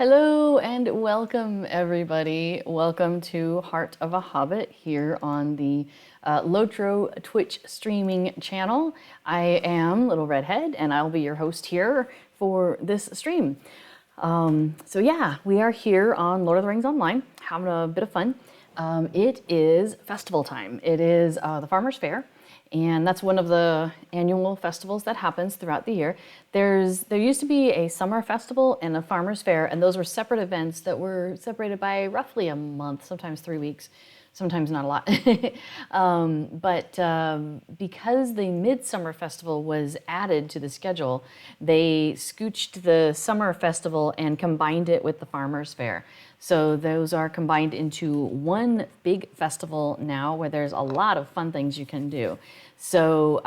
Hello and welcome everybody. Welcome to Heart of a Hobbit here on the LOTRO Twitch streaming channel. I am Little Redhead and I'll be your host here for this stream. So yeah, we are here on Lord of the Rings Online, having a bit of fun. It is festival time. It is the Farmer's Fair. And that's one of the annual festivals that happens throughout the year. There used to be a summer festival and a farmer's fair, and those were separate events that were separated by roughly a month, sometimes 3 weeks, sometimes not a lot. Because the midsummer festival was added to the schedule, they scooched the summer festival and combined it with the farmer's fair. So those are combined into one big festival now where there's a lot of fun things you can do. So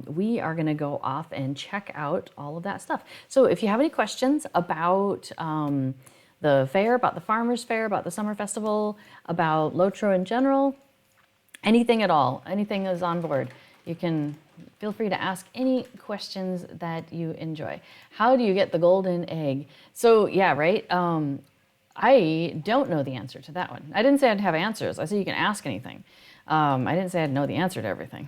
we are going to go off and check out all of that stuff. So if you have any questions about the fair, about the farmer's fair, about the summer festival, about LOTRO in general, anything at all, anything is on board, you can feel free to ask any questions that you enjoy. How do you get the golden egg? So yeah, right. I don't know the answer to that one. I didn't say I'd have answers. I said you can ask anything. I didn't say I'd know the answer to everything.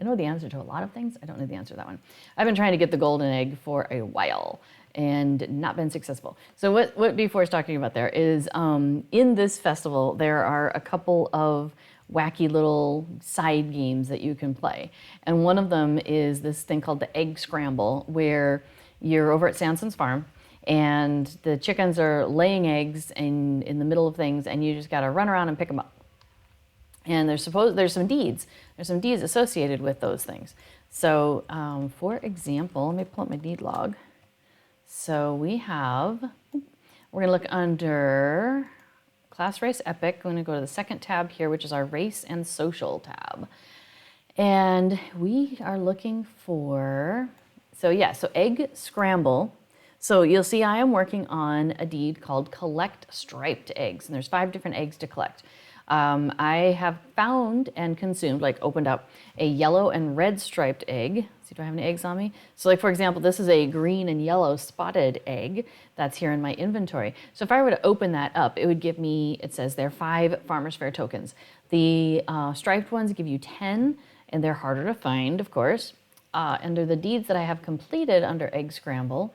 I know the answer to a lot of things. I don't know the answer to that one. I've been trying to get the golden egg for a while and not been successful. So what B4 is talking about there is in this festival, there are a couple of wacky little side games that you can play. And one of them is this thing called the egg scramble, where you're over at Sanson's farm and the chickens are laying eggs in the middle of things, and you just got to run around and pick them up. And there's some deeds. There's some deeds associated with those things. So, for example, let me pull up my deed log. So we're going to look under Class Race Epic. I'm going to go to the second tab here, which is our Race and Social tab. And we are looking for, so Egg Scramble. So you'll see I am working on a deed called Collect Striped Eggs, and there's 5 different eggs to collect. I have found and consumed, opened up a yellow and red striped egg. See, do I have any eggs on me? So for example, this is a green and yellow spotted egg that's here in my inventory. So if I were to open that up, it would give me, it says there are 5 Farmer's Fair tokens. The striped ones give you 10, and they're harder to find, of course. Under the deeds that I have completed under Egg Scramble,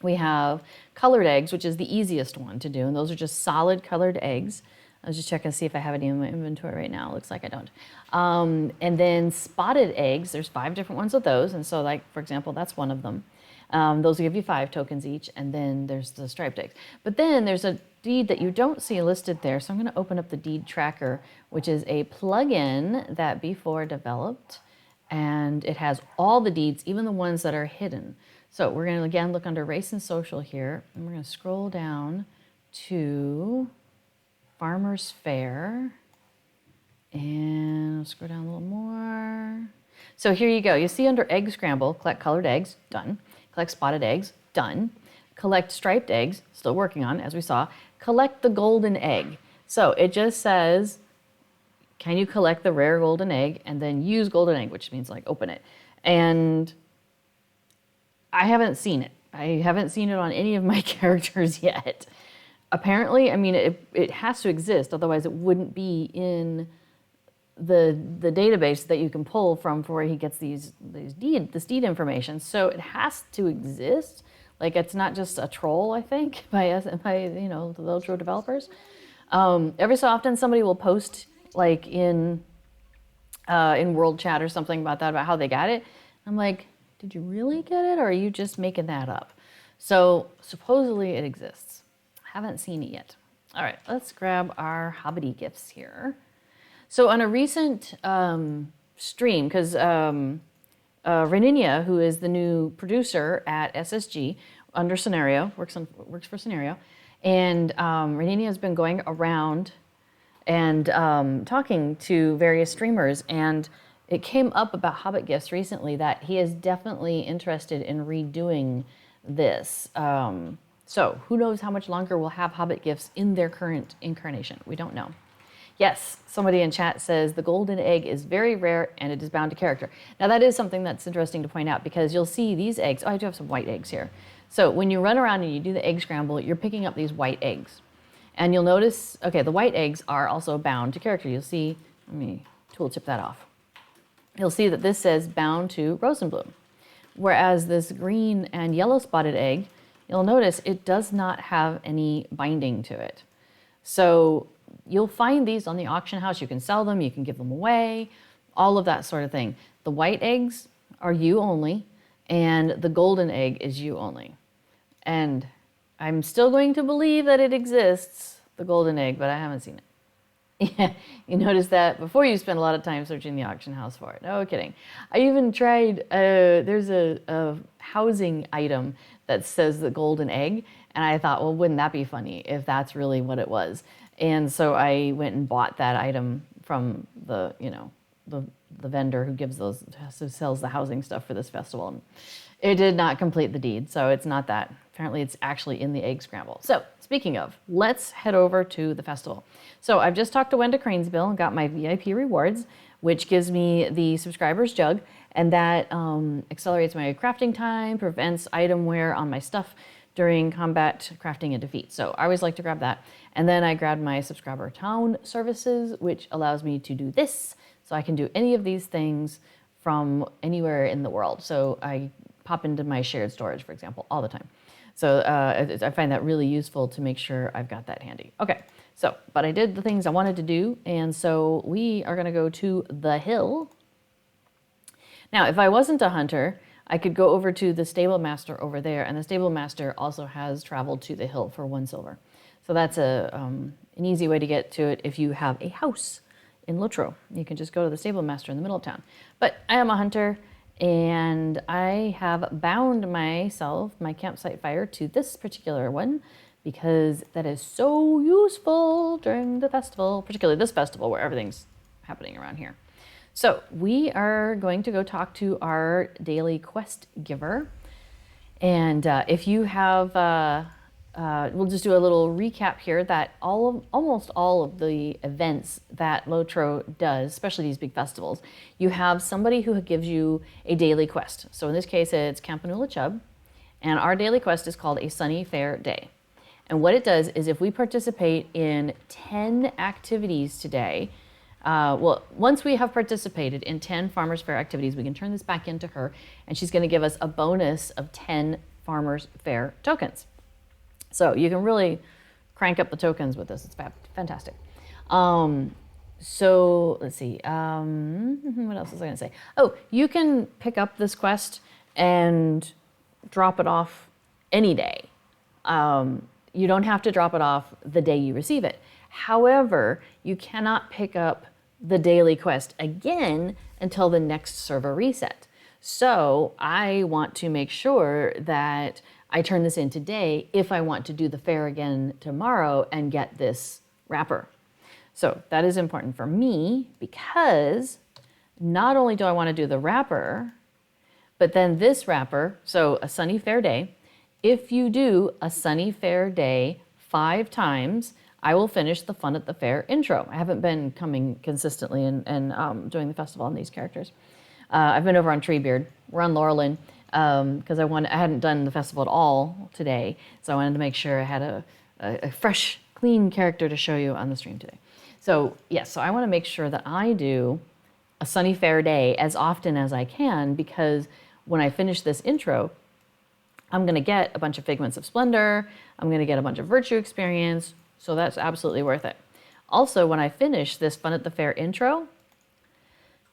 we have colored eggs, which is the easiest one to do, and those are just solid colored eggs. I was just checking to see if I have any in my inventory right now. Looks like I don't. And then spotted eggs, there's 5 different ones of those. And so for example, that's one of them. Those will give you 5 tokens each. And then there's the striped eggs. But then there's a deed that you don't see listed there. So I'm going to open up the deed tracker, which is a plugin that B4 developed. And it has all the deeds, even the ones that are hidden. So we're going to again look under Race and Social here. And we're going to scroll down to Farmer's Fair, and I'll scroll down a little more. So here you go. You see under Egg Scramble, collect colored eggs, done. Collect spotted eggs, done. Collect striped eggs, still working on, as we saw. Collect the golden egg. So it just says, can you collect the rare golden egg, and then use golden egg, which means open it. And I haven't seen it. I haven't seen it on any of my characters yet. Apparently, it has to exist, otherwise it wouldn't be in the database that you can pull from for where he gets this deed information. So it has to exist. It's not just a troll, I think, by the LOTRO developers. Every so often, somebody will post in World Chat or something about how they got it. I'm like, did you really get it, or are you just making that up? So supposedly it exists. Haven't seen it yet. All right, let's grab our Hobbity gifts here. So on a recent stream, because Reninia, who is the new producer at SSG under Scenario, works for Scenario, and Reninia has been going around and talking to various streamers, and it came up about Hobbit gifts recently that he is definitely interested in redoing this. So who knows how much longer we'll have Hobbit gifts in their current incarnation. We don't know. Yes, somebody in chat says the golden egg is very rare and it is bound to character. Now that is something that's interesting to point out, because you'll see these eggs. Oh, I do have some white eggs here. So when you run around and you do the egg scramble, you're picking up these white eggs. And you'll notice, okay, the white eggs are also bound to character. You'll see, let me tooltip that off. You'll see that this says bound to Rosenblum. Whereas this green and yellow spotted egg, you'll notice it does not have any binding to it. So you'll find these on the auction house. You can sell them, you can give them away, all of that sort of thing. The white eggs are you only, and the golden egg is you only. And I'm still going to believe that it exists, the golden egg, but I haven't seen it. Yeah, you notice that before you spend a lot of time searching the auction house for it. No kidding. I even tried, there's a housing item that says the golden egg, and I thought, well, wouldn't that be funny if that's really what it was? And so I went and bought that item from the, you know, the vendor who gives those, who sells the housing stuff for this festival. It did not complete the deed, so it's not that. Apparently it's actually in the egg scramble. So speaking of, let's head over to the festival. So I've just talked to Wenda Cranesbill and got my VIP rewards, which gives me the subscriber's jug, and that accelerates my crafting time, prevents item wear on my stuff during combat, crafting, and defeat. So I always like to grab that. And then I grabbed my subscriber town services, which allows me to do this. So I can do any of these things from anywhere in the world. So I pop into my shared storage, for example, all the time. So I find that really useful to make sure I've got that handy. Okay, so, but I did the things I wanted to do, and so we are gonna go to the hill. Now, if I wasn't a hunter, I could go over to the stable master over there, and the stable master also has traveled to the hill for 1 silver. So that's an easy way to get to it if you have a house in LOTRO. You can just go to the stable master in the middle of town. But I am a hunter, and I have bound myself, my campsite fire, to this particular one because that is so useful during the festival, particularly this festival where everything's happening around here. So we are going to go talk to our daily quest giver. And if you have, we'll just do a little recap here that almost all of the events that LOTRO does, especially these big festivals, you have somebody who gives you a daily quest. So in this case, it's Campanula Chub, and our daily quest is called A Sunny Fair Day. And what it does is if we participate in 10 activities today, well, once we have participated in 10 Farmers Fair activities, we can turn this back into her, and she's going to give us a bonus of 10 Farmers Fair tokens. So you can really crank up the tokens with this. It's fantastic. So let's see. What else was I going to say? Oh, you can pick up this quest and drop it off any day. You don't have to drop it off the day you receive it. However, you cannot pick up the daily quest again until the next server reset. So I want to make sure that I turn this in today if I want to do the fair again tomorrow and get this wrapper. So that is important for me because not only do I want to do the wrapper, but then this wrapper, so a sunny fair day, if you do a sunny fair day 5 times, I will finish the Fun at the Fair intro. I haven't been coming consistently and doing the festival on these characters. I've been over on Treebeard. We're on Laurelin because I hadn't done the festival at all today, so I wanted to make sure I had a fresh, clean character to show you on the stream today. So yes, so I want to make sure that I do a sunny fair day as often as I can because when I finish this intro, I'm going to get a bunch of Figments of Splendor, I'm going to get a bunch of Virtue Experience, so that's absolutely worth it. Also, when I finish this Fun at the Fair intro,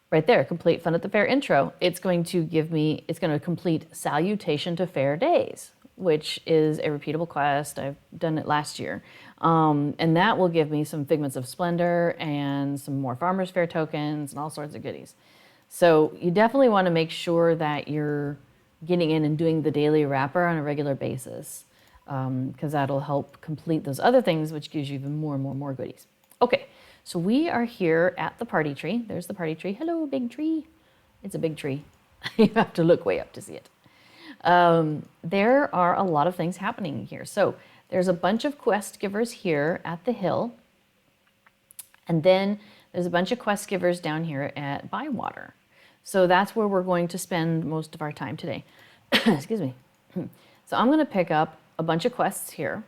right there, complete Fun at the Fair intro, it's going to complete Salutation to Fair Days, which is a repeatable quest. I've done it last year. And that will give me some Figments of Splendor and some more Farmers Fair tokens and all sorts of goodies. So you definitely want to make sure that you're getting in and doing the daily wrapper on a regular basis because that'll help complete those other things, which gives you even more and more goodies. Okay, so we are here at the party tree. There's the party tree. Hello, big tree. It's a big tree. You have to look way up to see it. There are a lot of things happening here. So there's a bunch of quest givers here at the hill. And then there's a bunch of quest givers down here at Bywater. So that's where we're going to spend most of our time today. Excuse me. So I'm going to pick up a bunch of quests here.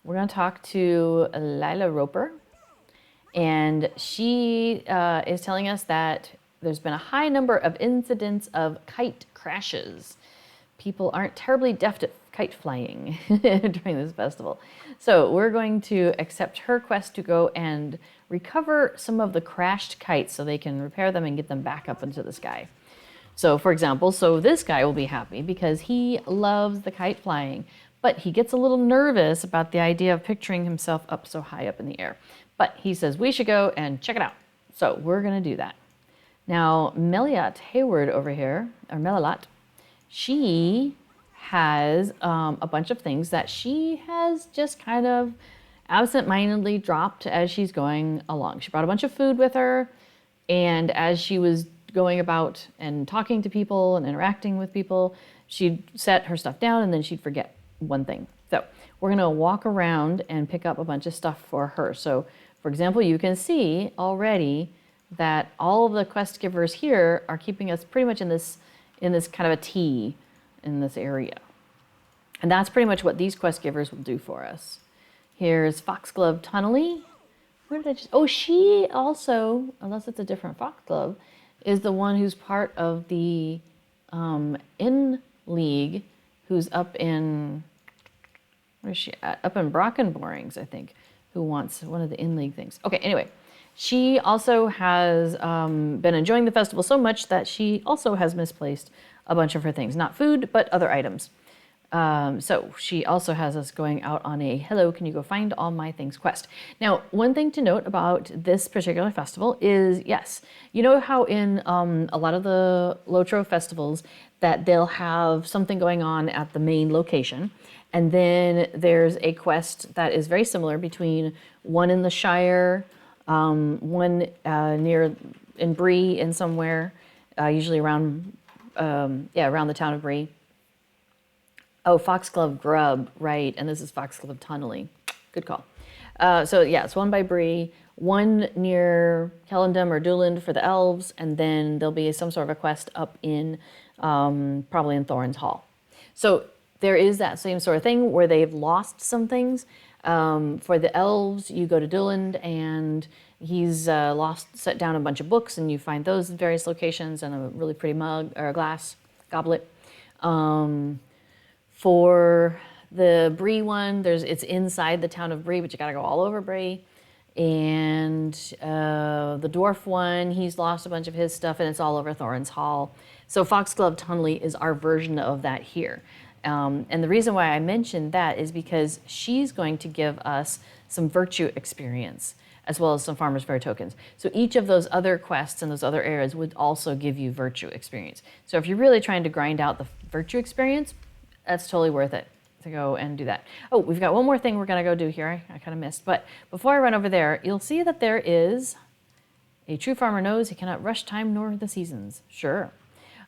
We're going to talk to Lila Roper, and she is telling us that there's been a high number of incidents of kite crashes. People aren't terribly deft at kite flying during this festival. So we're going to accept her quest to go and recover some of the crashed kites so they can repair them and get them back up into the sky. So for example, this guy will be happy because he loves the kite flying, but he gets a little nervous about the idea of picturing himself up so high up in the air. But he says we should go and check it out. So we're going to do that. Now, Meliot Hayward over here, or Melilot, she has a bunch of things that she has just kind of absent-mindedly dropped as she's going along. She brought a bunch of food with her, and as she was going about and talking to people and interacting with people, she'd set her stuff down and then she'd forget one thing. So we're going to walk around and pick up a bunch of stuff for her. So for example, you can see already that all of the quest givers here are keeping us pretty much in this kind of a T in this area. And that's pretty much what these quest givers will do for us. Here's Foxglove Tunnely. Where did I just, oh, she also, unless it's a different Foxglove, is the one who's part of the In League, who's up in, where's she at? Up in Brockenborings, I think, who wants one of the In League things. Okay, anyway, she also has been enjoying the festival so much that she also has misplaced a bunch of her things. Not food, but other items. So she also has us going out on a hello, can you go find all my things quest. Now, one thing to note about this particular festival is, yes, you know how in a lot of the LOTRO festivals that they'll have something going on at the main location, and then there's a quest that is very similar between one in the Shire, one near in Bree in somewhere, usually around, around the town of Bree. Oh, Foxglove Grub, right, and this is Foxglove Tunnely. Good call. So yeah, it's one by Bree, one near Kellendam or Dooland for the elves, and then there'll be some sort of a quest up in, probably in Thorin's Hall. So there is that same sort of thing where they've lost some things. For the elves, you go to Dooland and he's set down a bunch of books, and you find those in various locations, and a really pretty mug or a glass goblet. For the Bree one, it's inside the town of Bree, but you gotta go all over Bree. And the dwarf one, he's lost a bunch of his stuff, and it's all over Thorin's Hall. So Foxglove Tunnely is our version of that here. And the reason why I mentioned that is because she's going to give us some virtue experience, as well as some Farmer's Fair tokens. So each of those other quests and those other areas would also give you virtue experience. So if you're really trying to grind out the virtue experience, that's totally worth it to go and do that. Oh, we've got one more thing we're gonna go do here. I kind of missed, but before I run over there, you'll see that there is a true farmer knows he cannot rush time nor the seasons. Sure.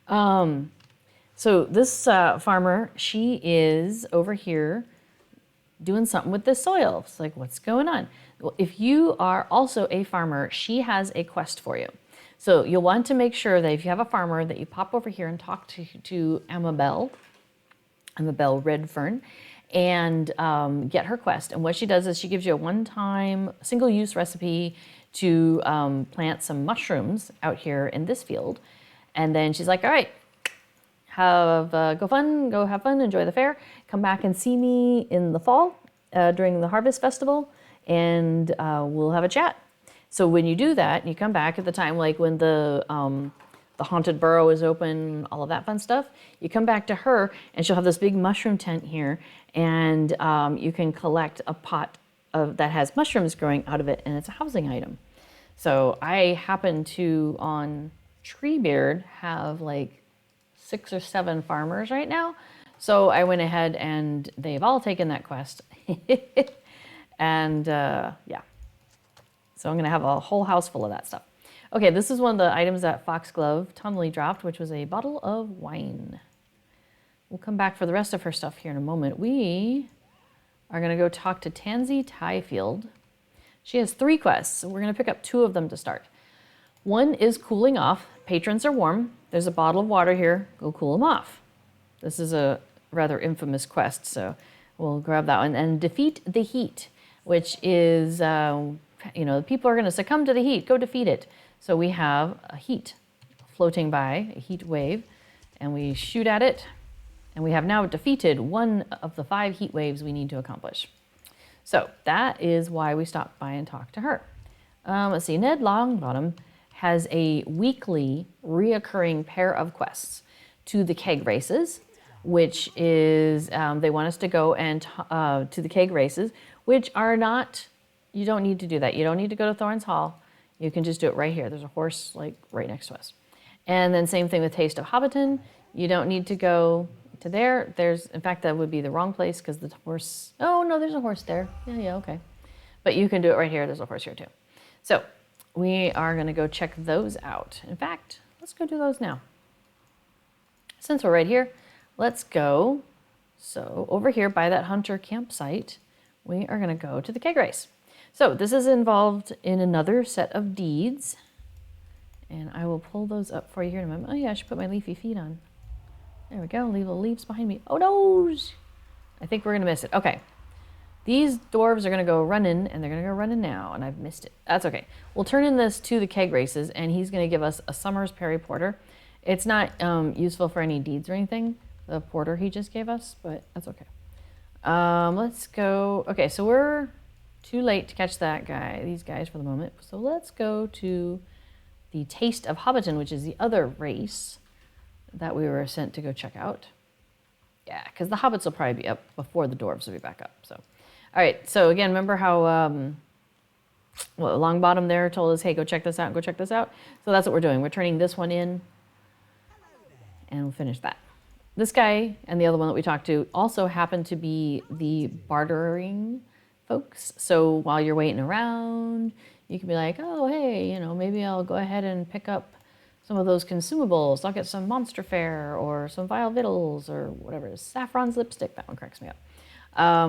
So this farmer, she is over here doing something with this soil. It's like, what's going on? Well, if you are also a farmer, she has a quest for you. So you'll want to make sure that if you have a farmer that you pop over here and talk to Amabel Redfern, and get her quest. And what she does is she gives you a one-time single-use recipe to plant some mushrooms out here in this field. And then she's like, all right, go have fun, enjoy the fair. Come back and see me in the fall during the Harvest Festival, and we'll have a chat. So when you do that, you come back at the time like when the Haunted Burrow is open, all of that fun stuff. You come back to her, and she'll have this big mushroom tent here, and you can collect a pot that has mushrooms growing out of it, and it's a housing item. So I happen to, on Treebeard, have like 6 or 7 farmers right now. So I went ahead, and they've all taken that quest. And yeah, so I'm gonna have a whole house full of that stuff. Okay, this is one of the items that Foxglove Tunnely dropped, which was a bottle of wine. We'll come back for the rest of her stuff here in a moment. We are going to go talk to Tansy Tyfield. She has 3 quests, so we're going to pick up 2 of them to start. One is cooling off. Patrons are warm. There's a bottle of water here. Go cool them off. This is a rather infamous quest, so we'll grab that one. And defeat the heat, which is, the people are going to succumb to the heat. Go defeat it. So we have a heat floating by, a heat wave, and we shoot at it. And we have now defeated one of the 5 heat waves we need to accomplish. So that is why we stopped by and talked to her. Let's see, Ned Longbottom has a weekly reoccurring pair of quests to the keg races, which is, they want us to go and to the keg races, which are not, you don't need to do that. You don't need to go to Thorns Hall. You can just do it right here. There's a horse like right next to us. And then same thing with Taste of Hobbiton. You don't need to go to there. In fact, that would be the wrong place because the horse, oh no, there's a horse there. Yeah, okay. But you can do it right here. There's a horse here too. So we are going to go check those out. In fact, let's go do those now. Since we're right here, let's go. So over here by that hunter campsite, we are going to go to the keg race. So this is involved in another set of deeds. And I will pull those up for you here in a moment. Oh yeah, I should put my leafy feet on. There we go, leave the leaves behind me. Oh no! I think we're gonna miss it. Okay. These dwarves are gonna go running, and they're gonna go running now, and I've missed it. That's okay. We'll turn in this to the keg races, and he's gonna give us a Summers Perry Porter. It's not useful for any deeds or anything, the porter he just gave us, but that's okay. Let's go, okay, so we're too late to catch these guys for the moment. So let's go to the Taste of Hobbiton, which is the other race that we were sent to go check out. Yeah, because the hobbits will probably be up before the dwarves will be back up. So, all right. So again, remember how Longbottom there told us, hey, go check this out, go check this out. So that's what we're doing. We're turning this one in, and we'll finish that. This guy and the other one that we talked to also happen to be the bartering folks. So while you're waiting around, you can be like, oh, hey, maybe I'll go ahead and pick up some of those consumables. I'll get some Monster Fare or some Vile Victuals or whatever it is. Saffron's lipstick, that one cracks me up.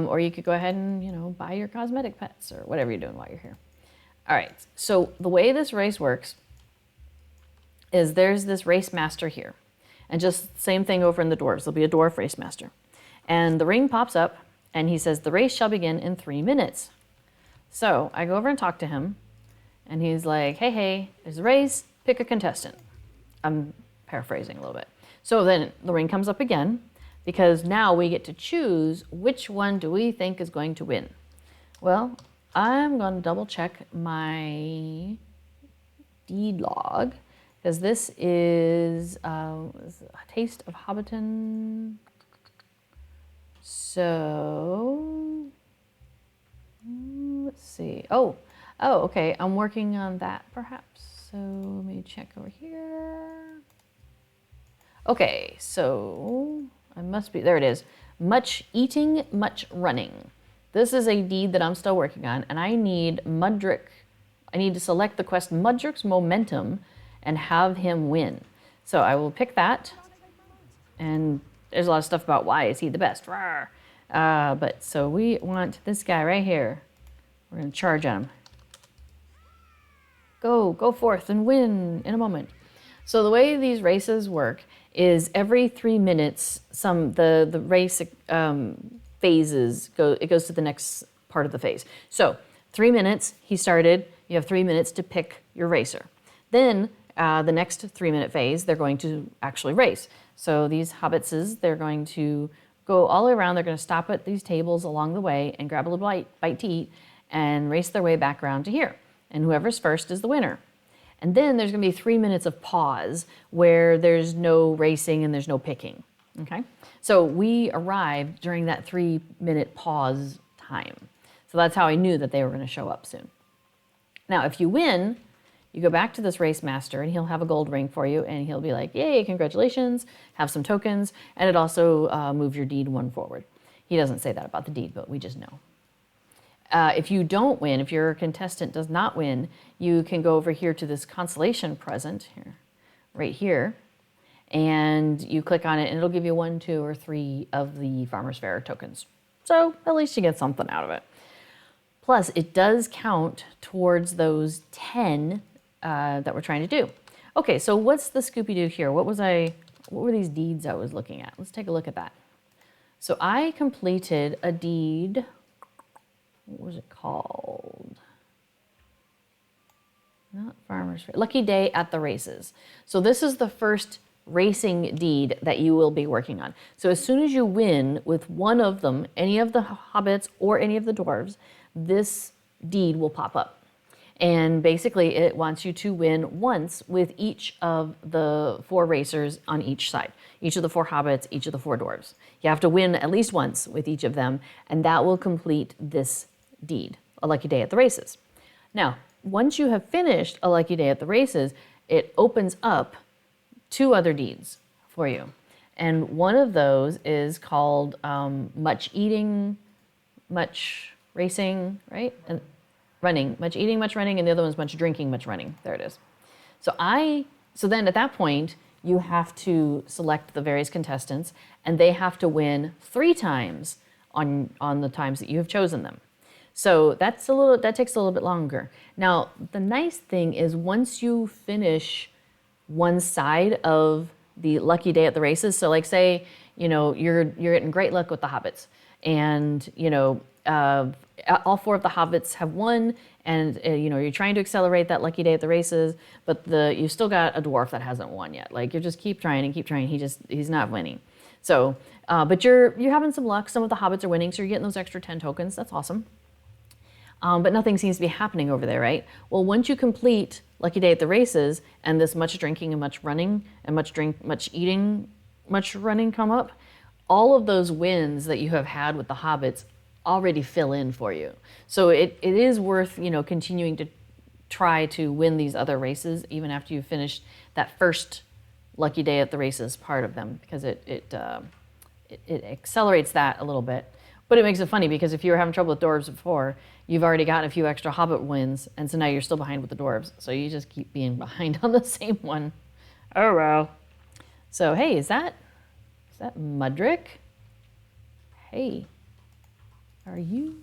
Or you could go ahead and, buy your cosmetic pets or whatever you're doing while you're here. All right, so the way this race works is there's this race master here. And just same thing over in the dwarves. There'll be a dwarf race master. And the ring pops up and he says, the race shall begin in 3 minutes. So I go over and talk to him and he's like, hey, there's a race, pick a contestant. I'm paraphrasing a little bit. So then the ring comes up again because now we get to choose which one do we think is going to win. Well, I'm going to double check my deed log because this is a Taste of Hobbiton. So let's see. Oh, okay. I'm working on that perhaps. So let me check over here. Okay, so I must be, there it is. Much eating, much running. This is a deed that I'm still working on, and I need Mudrick. I need to select the quest Mudrick's Momentum and have him win. So I will pick that, and there's a lot of stuff about why is he the best. But so we want this guy right here. We're going to charge at him. Go forth and win in a moment. So the way these races work is every 3 minutes, the race phases it goes to the next part of the phase. So 3 minutes, he started. You have 3 minutes to pick your racer. Then the next 3 minute phase, they're going to actually race. So these hobbitses, they're going to go all the way around. They're going to stop at these tables along the way and grab a little bite to eat and race their way back around to here. And whoever's first is the winner. And then there's going to be 3 minutes of pause where there's no racing and there's no picking. Okay? So we arrived during that 3 minute pause time. So that's how I knew that they were going to show up soon. Now, if you win, you go back to this race master and he'll have a gold ring for you and he'll be like, yay, congratulations, have some tokens, and it also moves your deed 1 forward. He doesn't say that about the deed, but we just know. If you don't win, if your contestant does not win, you can go over here to this consolation present here, right here, and you click on it and it'll give you 1, 2, or 3 of the Farmer's Fair tokens. So at least you get something out of it. Plus, it does count towards those 10 that we're trying to do. Okay, so what's the Scooby-Doo here? What were these deeds I was looking at? Let's take a look at that. So I completed a deed. What was it called? Not Farmer's Fair. Lucky Day at the Races. So this is the first racing deed that you will be working on. So as soon as you win with one of them, any of the hobbits or any of the dwarves, this deed will pop up. And basically it wants you to win once with each of the 4 racers on each side. Each of the 4 hobbits, each of the 4 dwarves. You have to win at least once with each of them, and that will complete this deed, a Lucky Day at the Races. Now, once you have finished a Lucky Day at the Races, it opens up 2 other deeds for you. And one of those is called much eating, much racing, right? And running, much eating, much running, and the other one's much drinking, much running. There it is. So then at that point, you have to select the various contestants, and they have to win 3 times on the times that you have chosen them. So that takes a little bit longer. Now, the nice thing is once you finish one side of the Lucky Day at the Races, so like say, you're getting great luck with the hobbits, and all 4 of the hobbits have won, and you're trying to accelerate that Lucky Day at the Races, but you've still got a dwarf that hasn't won yet. Like you just keep trying and keep trying. He's not winning. So, but you're having some luck. Some of the hobbits are winning, so you're getting those extra 10 tokens. That's awesome. But nothing seems to be happening over there, right? Well, once you complete Lucky Day at the Races, and this much drinking and much running, and much eating, much running come up, all of those wins that you have had with the hobbits already fill in for you. So it is worth, continuing to try to win these other races even after you've finished that first Lucky Day at the Races part of them, because it accelerates that a little bit. But it makes it funny because if you were having trouble with dwarves before, you've already gotten a few extra hobbit wins, and so now you're still behind with the dwarves. So you just keep being behind on the same one. Oh well. So hey, is that Mudrick? Hey. Are you?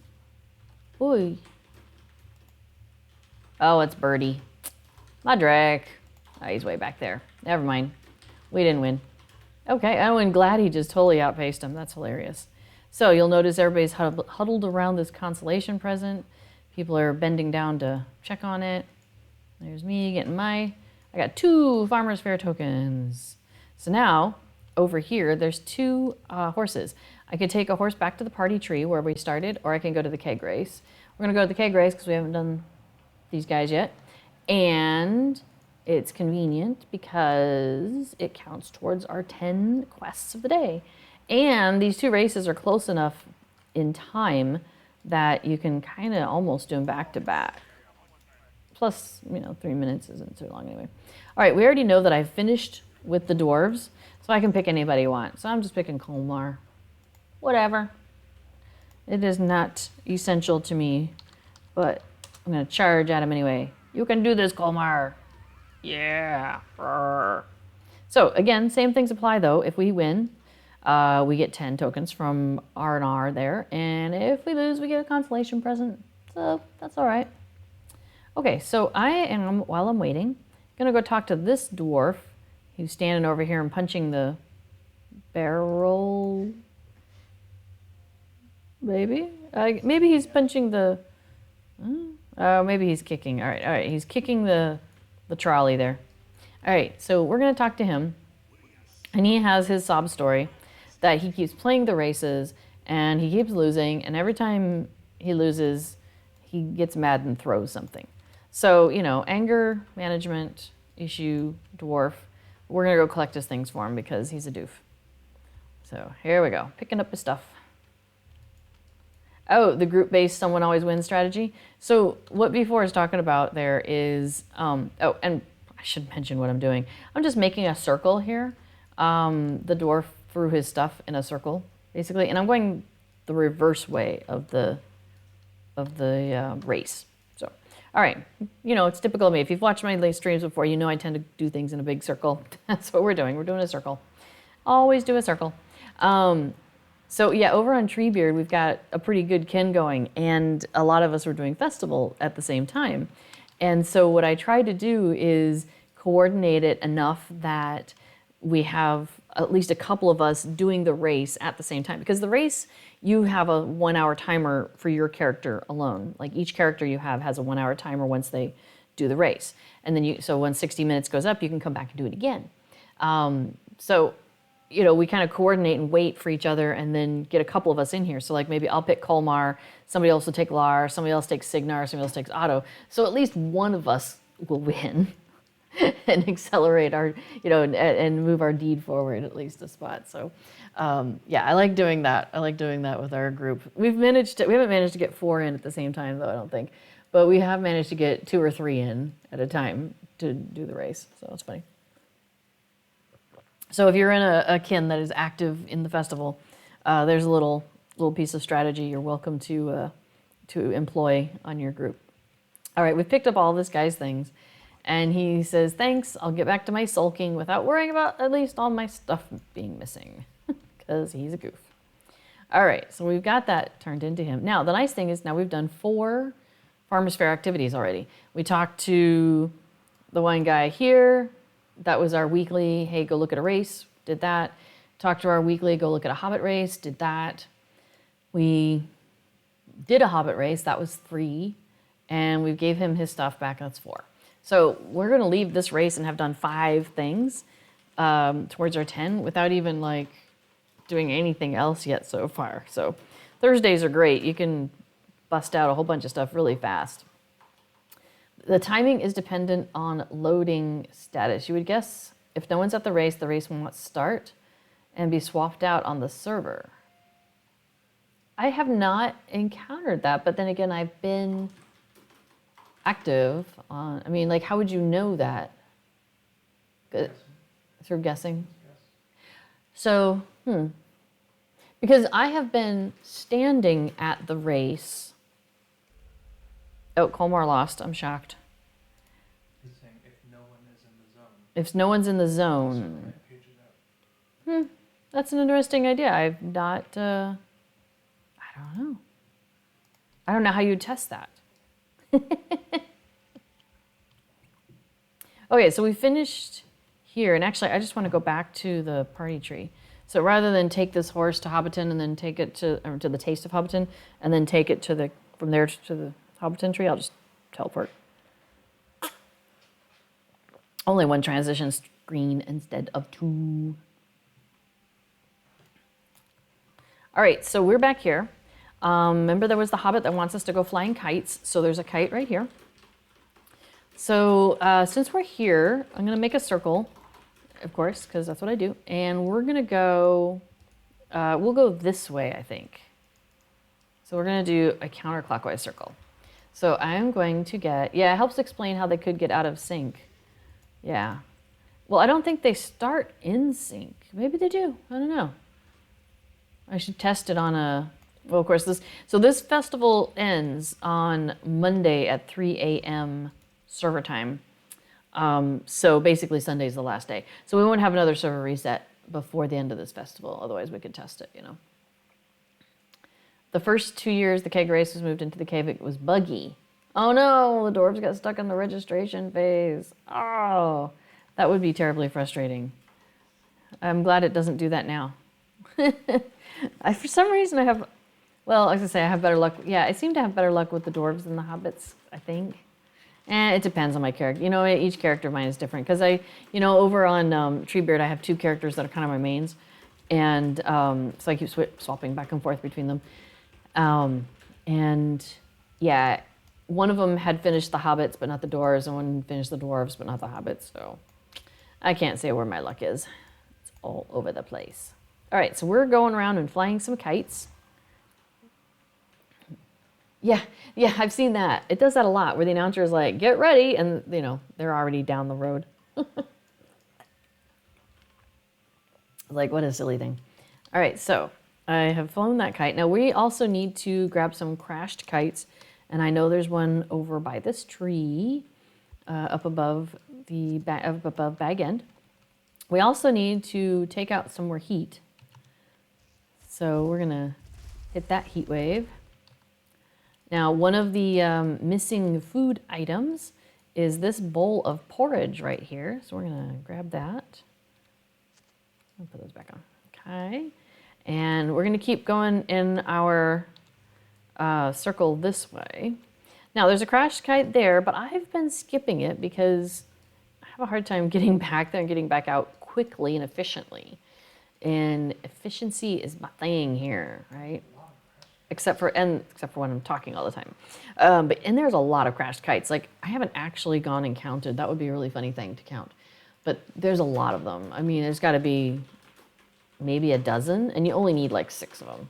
Boy. Oh, it's Birdie. Mudrick. Oh, he's way back there. Never mind. We didn't win. Okay, oh, and glad he just totally outpaced him. That's hilarious. So you'll notice everybody's huddled around this consolation present. People are bending down to check on it. There's me getting I got 2 Farmer's Fair tokens. So now, over here, there's 2 horses. I could take a horse back to the party tree where we started, or I can go to the keg race. We're gonna go to the keg race because we haven't done these guys yet. And it's convenient because it counts towards our 10 quests of the day. And these 2 races are close enough in time that you can kind of almost do them back to back. Plus, 3 minutes isn't too long anyway. All right, we already know that I've finished with the dwarves, so I can pick anybody I want. So I'm just picking Colmar. Whatever. It is not essential to me, but I'm going to charge at him anyway. You can do this, Colmar. Yeah. So again, same things apply though. If we win, we get 10 tokens from R&R there, and if we lose, we get a consolation present. So that's all right. Okay, so I am, while I'm waiting, gonna go talk to this dwarf who's standing over here and punching the barrel. Maybe he's punching the. Oh, maybe he's kicking. All right. He's kicking the trolley there. All right, so we're gonna talk to him, and he has his sob story that he keeps playing the races and he keeps losing, and every time he loses, he gets mad and throws something. So, anger management issue, dwarf. We're gonna go collect his things for him because he's a doof. So here we go, picking up his stuff. Oh, the group-based someone always wins strategy. So what B4 is talking about there is, oh, and I should mention what I'm doing. I'm just making a circle here. The dwarf threw his stuff in a circle, basically, and I'm going the reverse way of the race. So, all right, it's typical of me. If you've watched my late streams before, you know I tend to do things in a big circle. That's what we're doing. We're doing a circle. Always do a circle. So yeah, over on Treebeard, we've got a pretty good kin going, and a lot of us were doing festival at the same time. And so what I tried to do is coordinate it enough that we have at least a couple of us doing the race at the same time. Because the race, you have a 1 hour timer for your character alone. Like each character you have has a 1 hour timer once they do the race. And then so when 60 minutes goes up, you can come back and do it again. So, we kind of coordinate and wait for each other and then get a couple of us in here. So like maybe I'll pick Colmar, somebody else will take Lar, somebody else takes Signar, somebody else takes Otto. So at least one of us will win. And accelerate our, and move our deed forward at least a spot. So, I like doing that. I like doing that with our group. We haven't managed to get 4 in at the same time though, I don't think, but we have managed to get 2 or 3 in at a time to do the race. So it's funny. So if you're in a kin that is active in the festival, there's a little piece of strategy you're welcome to employ on your group. All right, we've picked up all this guy's things. And he says, thanks, I'll get back to my sulking without worrying about at least all my stuff being missing. Because he's a goof. All right, so we've got that turned into him. Now, the nice thing is now we've done 4 Farmers Fair activities already. We talked to the one guy here. That was our weekly, hey, go look at a race. Did that. Talked to our weekly, go look at a Hobbit race. Did that. We did a Hobbit race. That was 3. And we gave him his stuff back. That's 4. So we're going to leave this race and have done 5 things towards our 10 without even like doing anything else yet so far. So Thursdays are great. You can bust out a whole bunch of stuff really fast. The timing is dependent on loading status. You would guess if no one's at the race won't start and be swapped out on the server. I have not encountered that, but then again, I've been active on, how would you know that? Good. Through guessing? So, because I have been standing at the race. Oh, Colmar lost. I'm shocked. He's saying if no one is in the zone. If no one's in the zone. That's an interesting idea. I've not, I don't know. I don't know how you test that. Okay, so we finished here, and actually I just want to go back to the party tree. So rather than take this horse to Hobbiton and then take it to the Taste of Hobbiton and then take it from there to the Hobbiton tree, I'll just teleport. Only 1 transition screen instead of 2. All right, so we're back here. Remember there was the Hobbit that wants us to go flying kites. So there's a kite right here. So since we're here, I'm going to make a circle, of course, because that's what I do. And we're going to go, we'll go this way, I think. So we're going to do a counterclockwise circle. So I'm going to get, it helps explain how they could get out of sync. Yeah. Well, I don't think they start in sync. Maybe they do. I don't know. I should test it on a... Well, of course, this festival ends on Monday at 3 a.m. server time. So basically Sunday's the last day. So we won't have another server reset before the end of this festival. Otherwise we could test it, The first 2 years the keg race was moved into the cave, it was buggy. Oh no, the dwarves got stuck in the registration phase. Oh, that would be terribly frustrating. I'm glad it doesn't do that now. For some reason I have... Well, I was going to say I have better luck. Yeah, I seem to have better luck with the dwarves than the hobbits, I think. It depends on my character. Each character of mine is different. Because over on Treebeard, I have 2 characters that are kind of my mains. And so I keep swapping back and forth between them. One of them had finished the hobbits, but not the dwarves. And one finished the dwarves, but not the hobbits. So I can't say where my luck is. It's all over the place. All right, so we're going around and flying some kites. Yeah, I've seen that. It does that a lot, where the announcer is like, get ready, and, they're already down the road. Like, what a silly thing. All right, so I have flown that kite. Now, we also need to grab some crashed kites, and I know there's one over by this tree up above Bag End. We also need to take out some more heat. So we're going to hit that heat wave. Now, one of the missing food items is this bowl of porridge right here. So we're going to grab that. I'll put those back on. Okay. And we're going to keep going in our circle this way. Now, there's a crash kite there, but I've been skipping it because I have a hard time getting back there and getting back out quickly and efficiently. And efficiency is my thing here, right? Except for when I'm talking all the time. And there's a lot of crashed kites. Like, I haven't actually gone and counted. That would be a really funny thing to count. But there's a lot of them. I mean, there's got to be maybe a dozen, and you only need like 6 of them.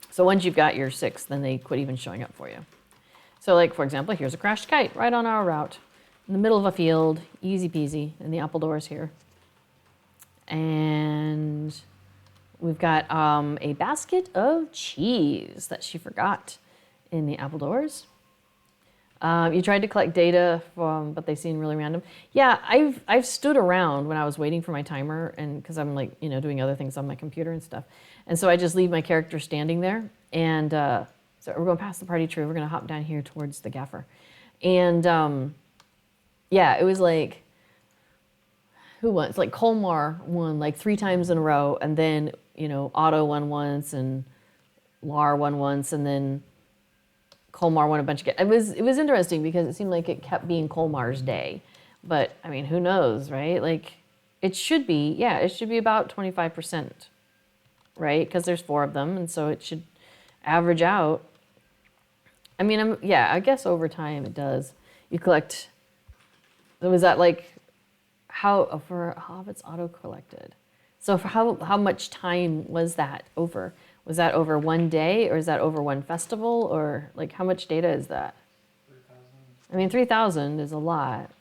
So once you've got your 6, then they quit even showing up for you. So like, for example, here's a crashed kite right on our route. In the middle of a field, easy peasy, and the apple doors here. And we've got a basket of cheese that she forgot in the apple doors. You tried to collect data from, but they seem really random. Yeah, I've stood around when I was waiting for my timer, and because I'm like, doing other things on my computer and stuff. And so I just leave my character standing there. And so we're going past the party tree. We're going to hop down here towards the gaffer. And yeah, it was like, who won? It's like Colmar won like 3 times in a row. And then, Otto won once, and Lar won once, and then Colmar won a bunch of it was interesting because it seemed like it kept being Colmar's day. But I mean, who knows, right? Like it should be about 25%, right? Because there's 4 of them, and so it should average out. I mean, I guess over time it does. You collect, was that like how for Hobbits auto collected? So for how much time was that over? Was that over one day, or is that over one festival, or like how much data is that? 3,000. I mean, 3,000 is a lot.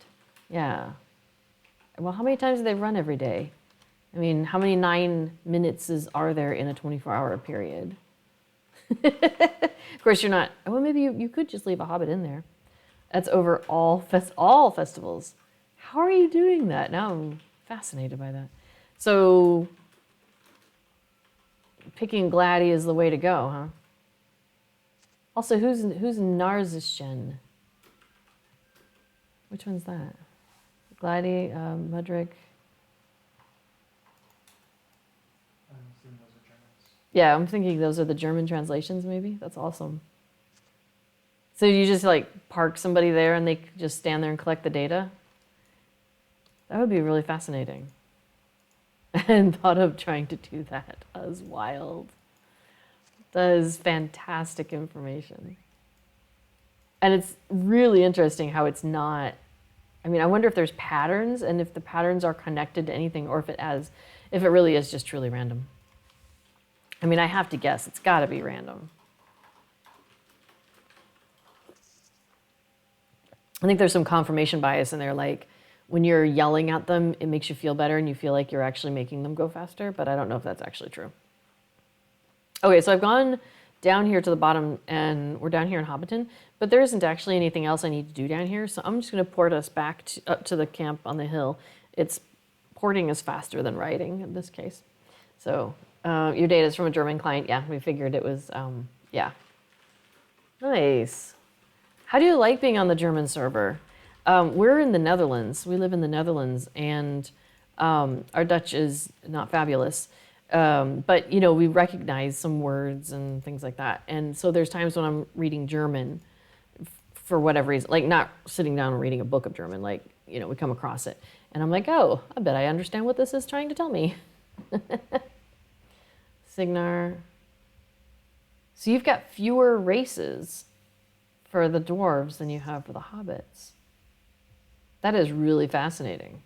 Yeah. Well, how many times do they run every day? I mean, how many 9 minutes are there in a 24-hour period? Of course, you're not. Well, maybe you could just leave a Hobbit in there. That's over all festivals. How are you doing that? Now I'm fascinated by that. So picking Gladdy is the way to go, huh? Also, who's Narzishen? Which one's that? Gladdy, Mudrick. I'm assuming those are Germans. Yeah, I'm thinking those are the German translations, maybe. That's awesome. So you just like park somebody there and they just stand there and collect the data? That would be really fascinating. And thought of trying to do that. That was wild. That is fantastic information. And it's really interesting how it's not, I mean, I wonder if there's patterns and if the patterns are connected to anything, or if it really is just truly random. I mean, I have to guess, it's gotta be random. I think there's some confirmation bias in there, like when you're yelling at them, it makes you feel better and you feel like you're actually making them go faster, but I don't know if that's actually true. Okay, so I've gone down here to the bottom and we're down here in Hobbiton, but there isn't actually anything else I need to do down here, so I'm just gonna port us back up to the camp on the hill. Porting is faster than writing in this case. So your data is from a German client. Yeah, we figured it was, yeah. Nice. How do you like being on the German server? We're in the Netherlands. We live in the Netherlands, and our Dutch is not fabulous. But, we recognize some words and things like that. And so there's times when I'm reading German for whatever reason, like not sitting down and reading a book of German, like, we come across it. And I'm like, oh, I bet I understand what this is trying to tell me. Signar. So you've got fewer races for the dwarves than you have for the hobbits. That is really fascinating.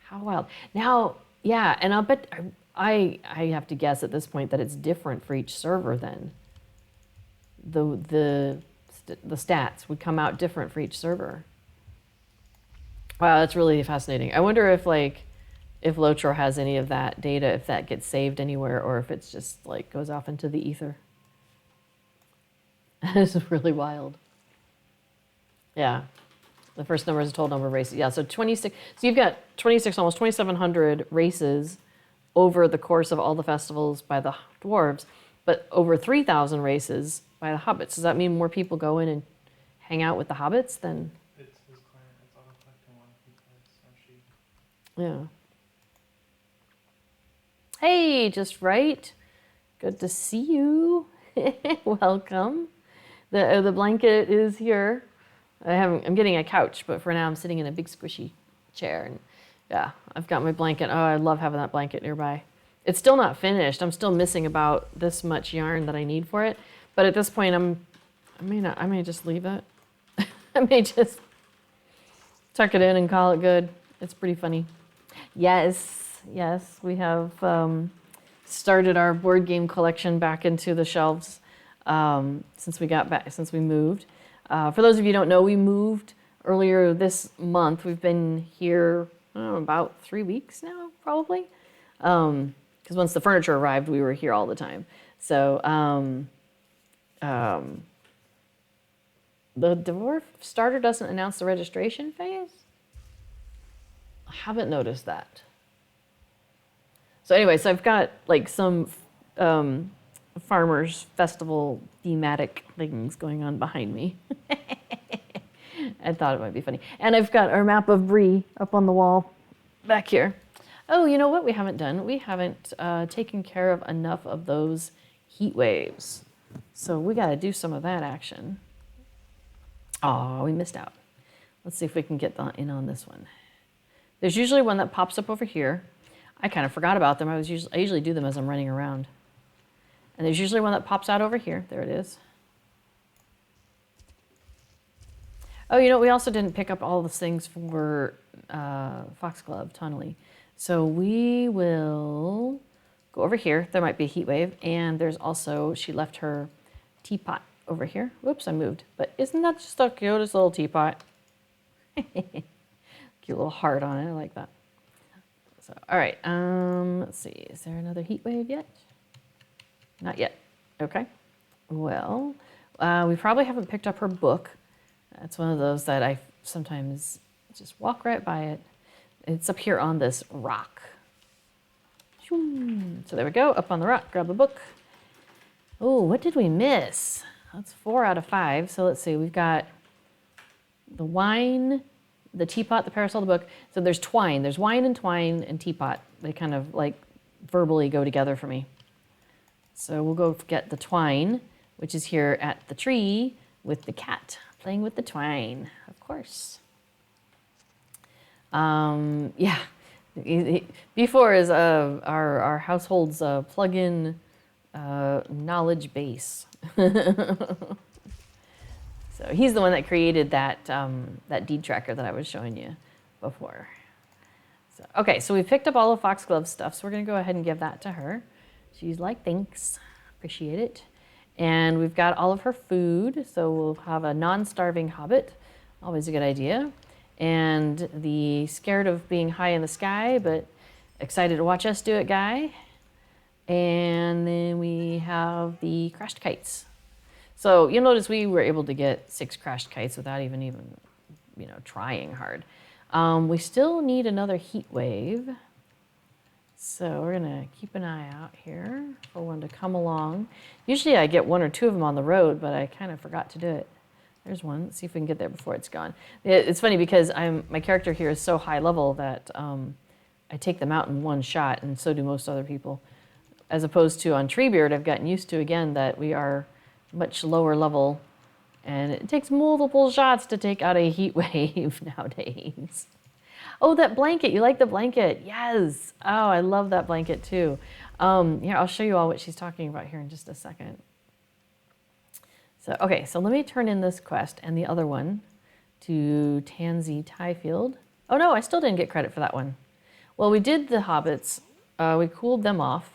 How wild. Now, yeah, and I'll bet I have to guess at this point that it's different for each server then. The stats would come out different for each server. Wow, that's really fascinating. I wonder if LOTRO has any of that data, if that gets saved anywhere, or if it's just like goes off into the ether. This is really wild. Yeah. The first number is a total number of races. Yeah, so 26. So you've got 26, almost 2,700 races over the course of all the festivals by the dwarves, but over 3,000 races by the hobbits. Does that mean more people go in and hang out with the hobbits than? It's his client. It's auto-collecting one because she. Yeah. Hey, just right. Good to see you. Welcome. The blanket is here. I'm getting a couch, but for now I'm sitting in a big squishy chair. And yeah, I've got my blanket. Oh, I love having that blanket nearby. It's still not finished. I'm still missing about this much yarn that I need for it. But at this point, I may just leave it. I may just tuck it in and call it good. It's pretty funny. Yes, we have started our board game collection back into the shelves since we moved. For those of you who don't know, we moved earlier this month. We've been here about 3 weeks now, probably. Because once the furniture arrived, we were here all the time. So the Dwarf Starter doesn't announce the registration phase? I haven't noticed that. So anyway, so I've got like some farmers festival thematic things going on behind me. I thought it might be funny. And I've got our map of Bree up on the wall back here. Oh, you know what we haven't done? We haven't taken care of enough of those heat waves. So we got to do some of that action. Oh, we missed out. Let's see if we can get in on this one. There's usually one that pops up over here. I kind of forgot about them. I usually do them as I'm running around. And there's usually one that pops out over here. There it is. Oh, you know, we also didn't pick up all the things for Foxglove Tunnely. So we will go over here. There might be a heat wave. And there's also, she left her teapot over here. Whoops, I moved. But isn't that just the cutest little teapot? Cute little heart on it. I like that. So, all right. Let's see. Is there another heat wave yet? Not yet. Okay. Well, we probably haven't picked up her book. That's one of those that I sometimes just walk right by it. It's up here on this rock. So there we go. Up on the rock. Grab the book. Oh, what did we miss? That's 4 out of 5. So let's see. We've got the wine, the teapot, the parasol, the book. So there's twine. There's wine and teapot. They kind of like verbally go together for me. So we'll go get the twine, which is here at the tree with the cat playing with the twine, of course. Yeah. Before is our household's plug-in knowledge base. So he's the one that created that deed tracker that I was showing you before. So, okay, so we picked up all of Foxglove's stuff, so we're going to go ahead and give that to her. She's like, thanks, appreciate it. And we've got all of her food, so we'll have a non-starving hobbit, always a good idea. And the scared of being high in the sky, but excited to watch us do it guy. And then we have the crashed kites. So you'll notice we were able to get 6 crashed kites without even trying hard. We still need another heat wave. So we're gonna keep an eye out here for one to come along. Usually I get 1 or 2 of them on the road, but I kind of forgot to do it. There's one. Let's see if we can get there before it's gone. It's funny because my character here is so high level that I take them out in one shot, and so do most other people. As opposed to on Treebeard, I've gotten used to, again, that we are much lower level, and it takes multiple shots to take out a heat wave nowadays. Oh, that blanket. You like the blanket? Yes. Oh, I love that blanket too. Here, I'll show you all what she's talking about here in just a second. So, okay, so let me turn in this quest and the other one to Tansy Tyfield. Oh no, I still didn't get credit for that one. Well, we did the hobbits. We cooled them off.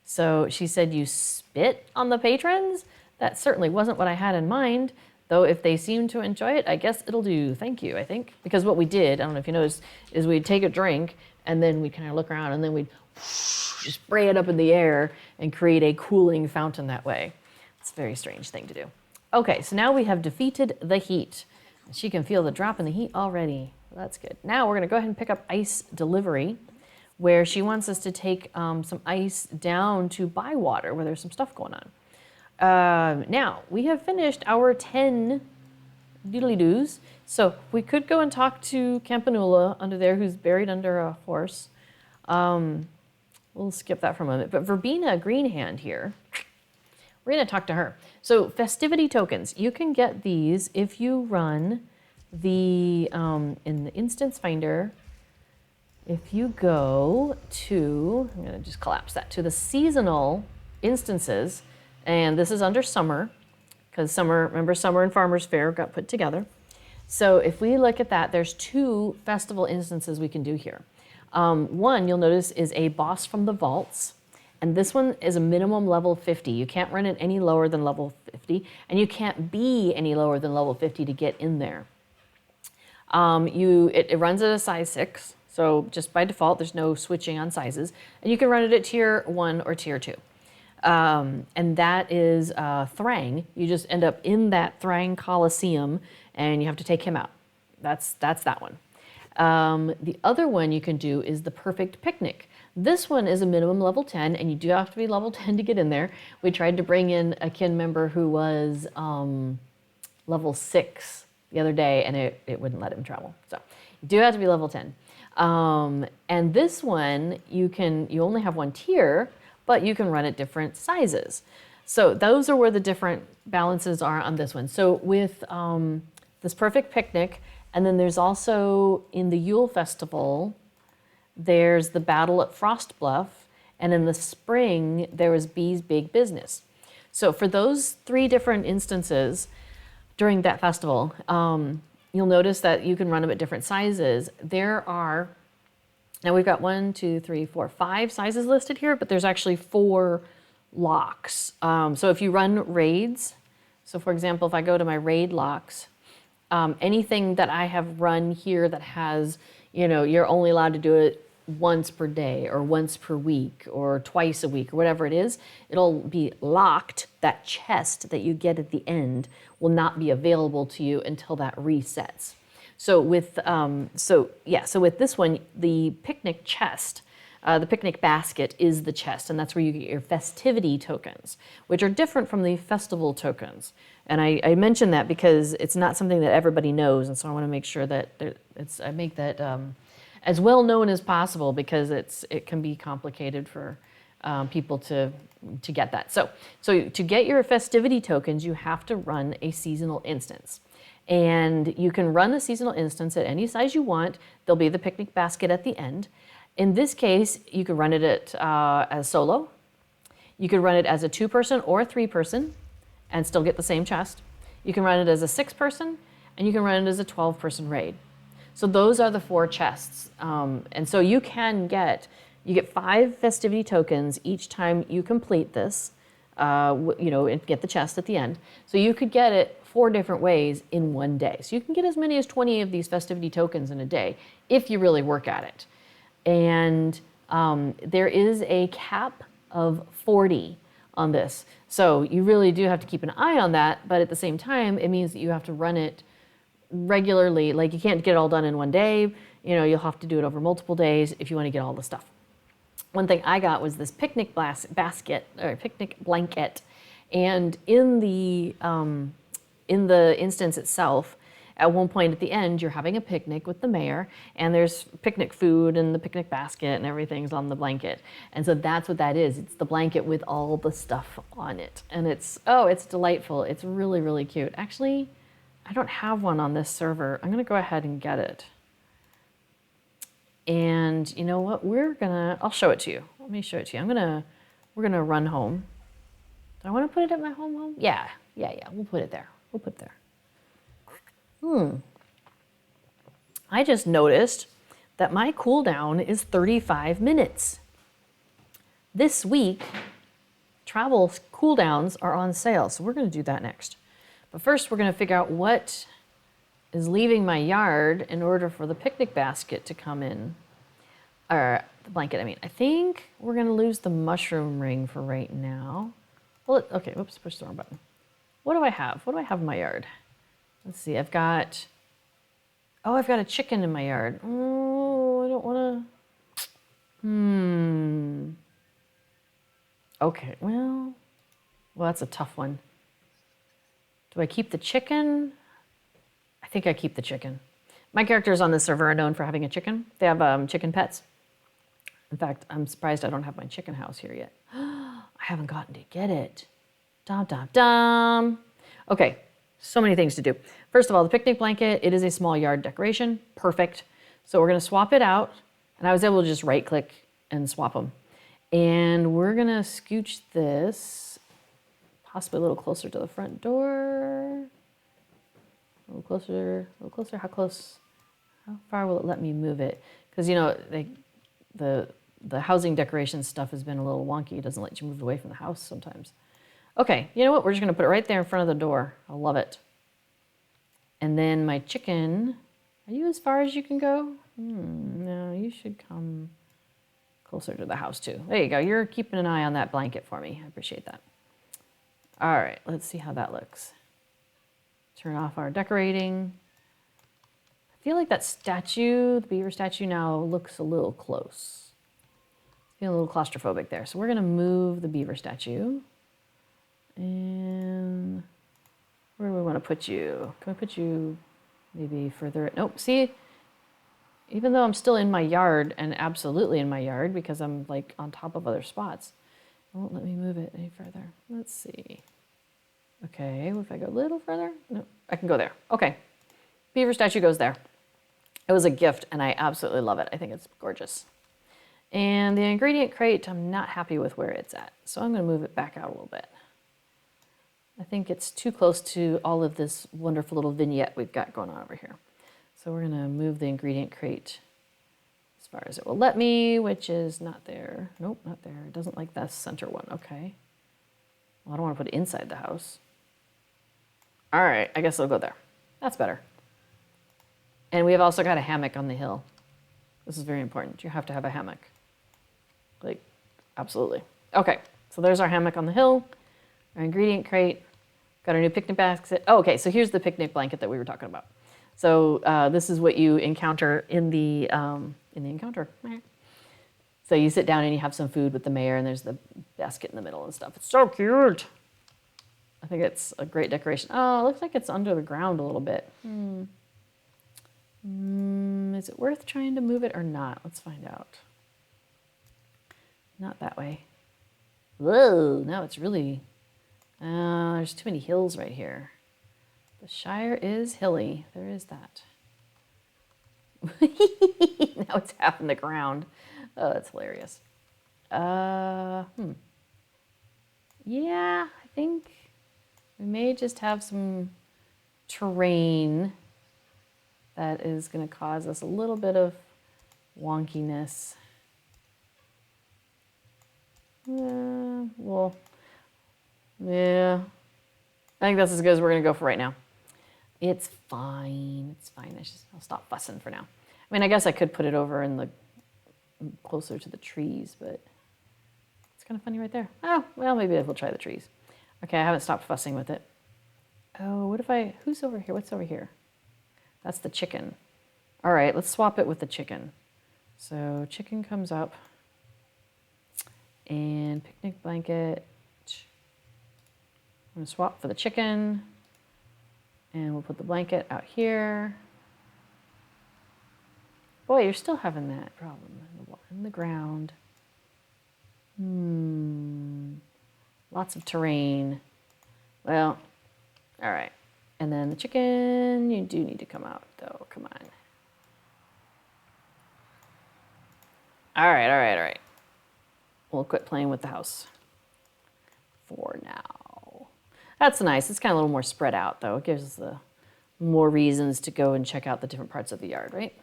So she said, you spit on the patrons? That certainly wasn't what I had in mind. Though if they seem to enjoy it, I guess it'll do. Thank you, I think. Because what we did, I don't know if you noticed, is we'd take a drink and then we'd kind of look around and then we'd just spray it up in the air and create a cooling fountain that way. It's a very strange thing to do. Okay, so now we have defeated the heat. She can feel the drop in the heat already. Well, that's good. Now we're going to go ahead and pick up ice delivery, where she wants us to take some ice down to Bywater, where there's some stuff going on. Now, we have finished our 10 doodly-doos, so we could go and talk to Campanula under there, who's buried under a horse. What we'll skip that for a moment. But Verbena Greenhand here, we're going to talk to her. So festivity tokens, you can get these if you run the, in the instance finder, if you go to, I'm going to just collapse that, to the seasonal instances, and this is under summer, because summer, remember summer and Farmer's Fair got put together. So if we look at that, there's 2 festival instances we can do here. One, you'll notice, is a boss from the vaults, and this one is a minimum level 50. You can't run it any lower than level 50, and you can't be any lower than level 50 to get in there. It runs at a size 6, so just by default, there's no switching on sizes, and you can run it at tier 1 or tier 2. And that is Thrang. You just end up in that Thrang Coliseum, and you have to take him out. That's that one. The other one you can do is the Perfect Picnic. This one is a minimum level 10, and you do have to be level 10 to get in there. We tried to bring in a kin member who was level 6 the other day, and it wouldn't let him travel. So you do have to be level 10. And this one, you only have 1 tier, but you can run at different sizes. So those are where the different balances are on this one. So with this Perfect Picnic, and then there's also in the Yule Festival, there's the Battle at Frost Bluff, and in the spring, there was Bee's Big Business. So for those 3 different instances during that festival, you'll notice that you can run them at different sizes. There are, now we've got 1, 2, 3, 4, 5 sizes listed here, but there's actually 4 locks. So if you run raids, so for example, if I go to my raid locks, anything that I have run here that has, you're only allowed to do it once per day or once per week or twice a week or whatever it is, it'll be locked. That chest that you get at the end will not be available to you until that resets. So with with this one, the picnic chest, the picnic basket is the chest, and that's where you get your festivity tokens, which are different from the festival tokens. And I mention that because it's not something that everybody knows, and so I want to make sure that I make that as well known as possible, because it can be complicated for people to get that. So to get your festivity tokens, you have to run a seasonal instance. And you can run the seasonal instance at any size you want. There'll be the picnic basket at the end. In this case, you can run it as solo. You could run it as a 2-person or a 3-person and still get the same chest. You can run it as a 6-person, and you can run it as a 12-person raid. So those are the 4 chests. And so you get 5 festivity tokens each time you complete this, and get the chest at the end. So you could get it 4 different ways in one day. So you can get as many as 20 of these festivity tokens in a day if you really work at it. And there is a cap of 40 on this. So you really do have to keep an eye on that, but at the same time, it means that you have to run it regularly. Like, you can't get it all done in one day. You'll have to do it over multiple days if you want to get all the stuff. One thing I got was this picnic basket, or picnic blanket, and in the instance itself, at one point at the end, you're having a picnic with the mayor, and there's picnic food and the picnic basket and everything's on the blanket. And so that's what that is. It's the blanket with all the stuff on it. And it's delightful. It's really, really cute. Actually, I don't have one on this server. I'm gonna go ahead and get it. And you know what? I'll show it to you. Let me show it to you. We're gonna run home. Do I wanna put it at my home? Yeah, we'll put it there. I just noticed that my cooldown is 35 minutes. This week, travel cooldowns are on sale, so we're going to do that next. But first, we're going to figure out what is leaving my yard in order for the picnic basket to come in. Or the blanket, I mean. I think we're going to lose the mushroom ring for right now. Well, okay, whoops, push the wrong button. What do I have? What do I have in my yard? Let's see, I've got a chicken in my yard. Oh, I don't want to. Okay, well, that's a tough one. Do I keep the chicken? I think I keep the chicken. My characters on this server are known for having a chicken. They have chicken pets. In fact, I'm surprised I don't have my chicken house here yet. I haven't gotten to get it. Dum, dum, dum. Okay, so many things to do. First of all, the picnic blanket, it is a small yard decoration. Perfect. So we're going to swap it out. And I was able to just right click and swap them. And we're going to scooch this possibly a little closer to the front door. A little closer, a little closer. How close? How far will it let me move it? Because, you know, the housing decoration stuff has been a little wonky. It doesn't let you move away from the house sometimes. Okay, you know what? We're just going to put it right there in front of the door. I love it. And then my chicken, are you as far as you can go? No, you should come closer to the house too. There you go. You're keeping an eye on that blanket for me. I appreciate that. All right, let's see how that looks. Turn off our decorating. I feel like that statue, the beaver statue now looks a little close. Feeling a little claustrophobic there. So we're gonna move the beaver statue. And where do we want to put you? Can we put you maybe further? Nope, see, even though I'm still in my yard and absolutely in my yard because I'm like on top of other spots, it won't let me move it any further. Let's see. Okay, what if I go a little further? No, I can go there. Okay, beaver statue goes there. It was a gift and I absolutely love it. I think it's gorgeous. And the ingredient crate, I'm not happy with where it's at. So I'm gonna move it back out a little bit. I think it's too close to all of this wonderful little vignette we've got going on over here. So we're gonna move the ingredient crate as far as it will let me, which is not there. Nope, not there. It doesn't like that center one, okay. Well, I don't wanna put it inside the house. All right, I guess it'll go there. That's better. And we have also got a hammock on the hill. This is very important. You have to have a hammock. Like, absolutely. Okay, so there's our hammock on the hill, our ingredient crate, got our new picnic basket. Oh, okay, so here's the picnic blanket that we were talking about. So this is what you encounter in the encounter. So you sit down and you have some food with the mayor and there's the basket in the middle and stuff. It's so cute. I think it's a great decoration. Oh, it looks like it's under the ground a little bit. Is it worth trying to move it or not? Let's find out. Not that way. Whoa, no, it's really, there's too many hills right here. The Shire is hilly. There is that. Now it's half in the ground. Oh, that's hilarious. Yeah, I think we may just have some terrain that is going to cause us a little bit of wonkiness. Well, yeah. I think that's as good as we're going to go for right now. It's fine. It's fine. I'll stop fussing for now. I mean, I guess I could put it over in the closer to the trees, but it's kind of funny right there. Oh, well, maybe we'll try the trees. Okay, I haven't stopped fussing with it. Oh, what if who's over here? What's over here? That's the chicken. All right, let's swap it with the chicken. So chicken comes up and picnic blanket. I'm gonna swap for the chicken and we'll put the blanket out here. Boy, you're still having that problem in the ground. Lots of terrain. Well, all right. And then the chicken, you do need to come out though, come on. All right. We'll quit playing with the house for now. That's nice, it's kind of a little more spread out though. It gives us the more reasons to go and check out the different parts of the yard, right?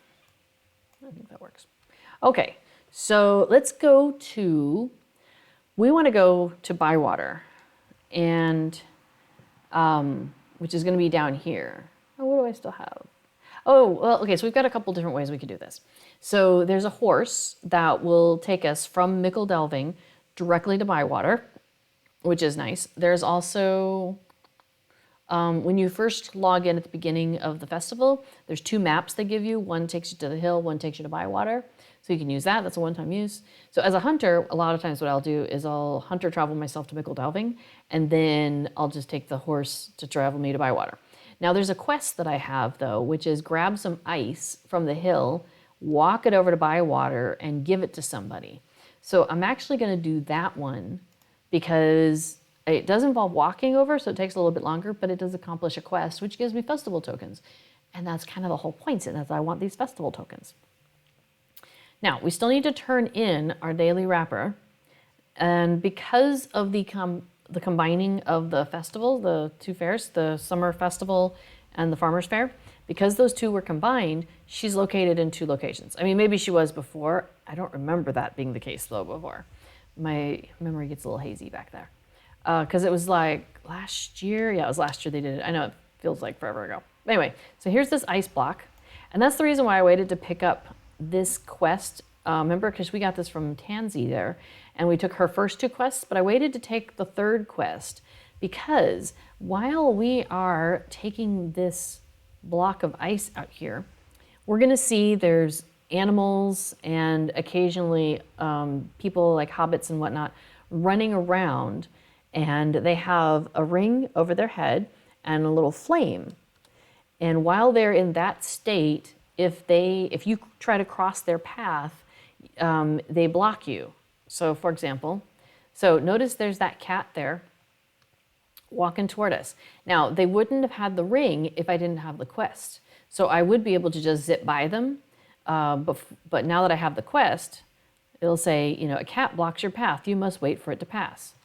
I think that works. Okay, so let's go to, we want to go to Bywater, and which is going to be down here. Oh, what do I still have? Oh, well, okay, so we've got a couple different ways we could do this. So there's a horse that will take us from Mickle Delving directly to Bywater, which is nice. There's also, when you first log in at the beginning of the festival, there's two maps they give you. One takes you to the hill, one takes you to Bywater. So you can use that, that's a one-time use. So as a hunter, a lot of times what I'll do is I'll hunter travel myself to Mickle Delving, and then I'll just take the horse to travel me to Bywater. Now there's a quest that I have though, which is grab some ice from the hill walk it over to Bywater and give it to somebody. So I'm actually going to do that one because it does involve walking over, so it takes a little bit longer, but it does accomplish a quest, which gives me festival tokens. And that's kind of the whole point, and that's why I want these festival tokens. Now, we still need to turn in our daily wrapper. And because of the combining of the festivals, the two fairs, the summer festival and the farmer's fair, because those two were combined, she's located in 2 locations. I mean, maybe she was before. I don't remember that being the case though before. My memory gets a little hazy back there. Because it was like last year. Yeah, it was last year they did it. I know it feels like forever ago. Anyway, so here's this ice block. And that's the reason why I waited to pick up this quest. Remember, because we got this from Tansy there, and we took her first 2 quests, but I waited to take the 3rd quest because while we are taking this block of ice out here, we're going to see there's animals and occasionally people like hobbits and whatnot running around, and they have a ring over their head and a little flame. And while they're in that state, if you try to cross their path, they block you. So for example, so notice there's that cat there walking toward us. Now, they wouldn't have had the ring if I didn't have the quest. So I would be able to just zip by them. But now that I have the quest, it'll say, you know, a cat blocks your path. You must wait for it to pass.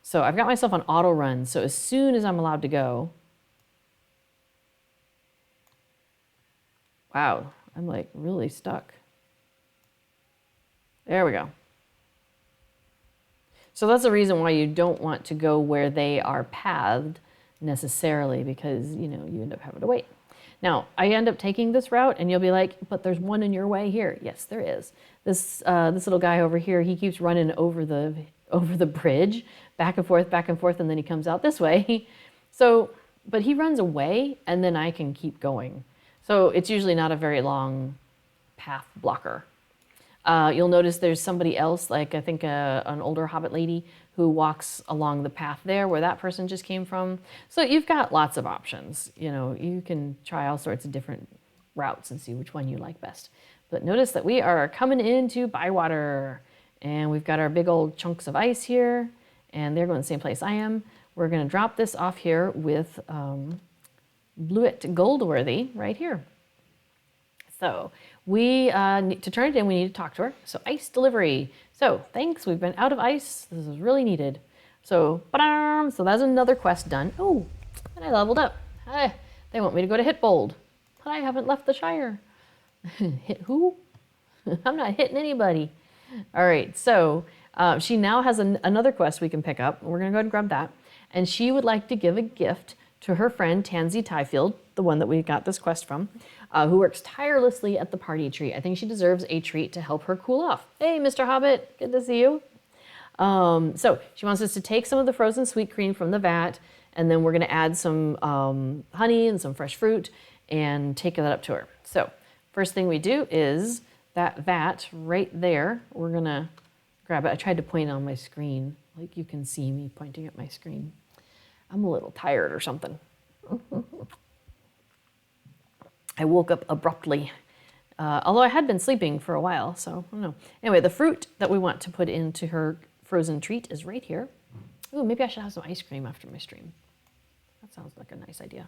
So I've got myself on auto run. So as soon as I'm allowed to go, wow, I'm like really stuck. There we go. So that's the reason why you don't want to go where they are pathed necessarily, because, you know, you end up having to wait. Now, I end up taking this route and you'll be like, but there's one in your way here. Yes, there is. This little guy over here, he keeps running over the bridge, back and forth, and then he comes out this way. So, but he runs away and then I can keep going. So it's usually not a very long path blocker. You'll notice there's somebody else, like I think an older Hobbit lady who walks along the path there where that person just came from. So you've got lots of options. You know, you can try all sorts of different routes and see which one you like best. But notice that we are coming into Bywater, and we've got our big old chunks of ice here, and they're going the same place I am. We're going to drop this off here with Blewett Goldworthy right here. So we need to turn it in, we need to talk to her. So ice delivery. So thanks, we've been out of ice. This is really needed. So, so that's another quest done. Oh, and I leveled up. They want me to go to Hitbold, but I haven't left the Shire. Hit who? I'm not hitting anybody. All right, so she now has another quest we can pick up. We're gonna go ahead and grab that. And she would like to give a gift to her friend Tansy Tyfield, the one that we got this quest from, who works tirelessly at the party tree. I think she deserves a treat to help her cool off. Hey, Mr. Hobbit, good to see you. So she wants us to take some of the frozen sweet cream from the vat, and then we're gonna add some honey and some fresh fruit and take that up to her. So first thing we do is that vat right there, we're gonna grab it. I tried to point on my screen, like you can see me pointing at my screen. I'm a little tired or something. I woke up abruptly, although I had been sleeping for a while, so I don't know. Anyway, the fruit that we want to put into her frozen treat is right here. Ooh, maybe I should have some ice cream after my stream. That sounds like a nice idea.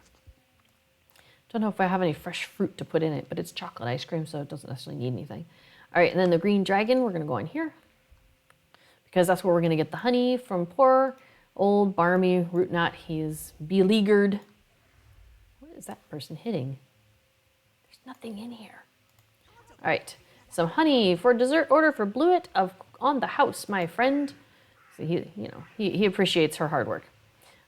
Don't know if I have any fresh fruit to put in it, but it's chocolate ice cream, so it doesn't necessarily need anything. All right, and then the green dragon, we're gonna go in here because that's where we're gonna get the honey from poor old Barmy Rootnot. He is beleaguered. What is that person hitting? There's nothing in here. All right, some honey for dessert order for Blewett on the house, my friend. So he appreciates her hard work.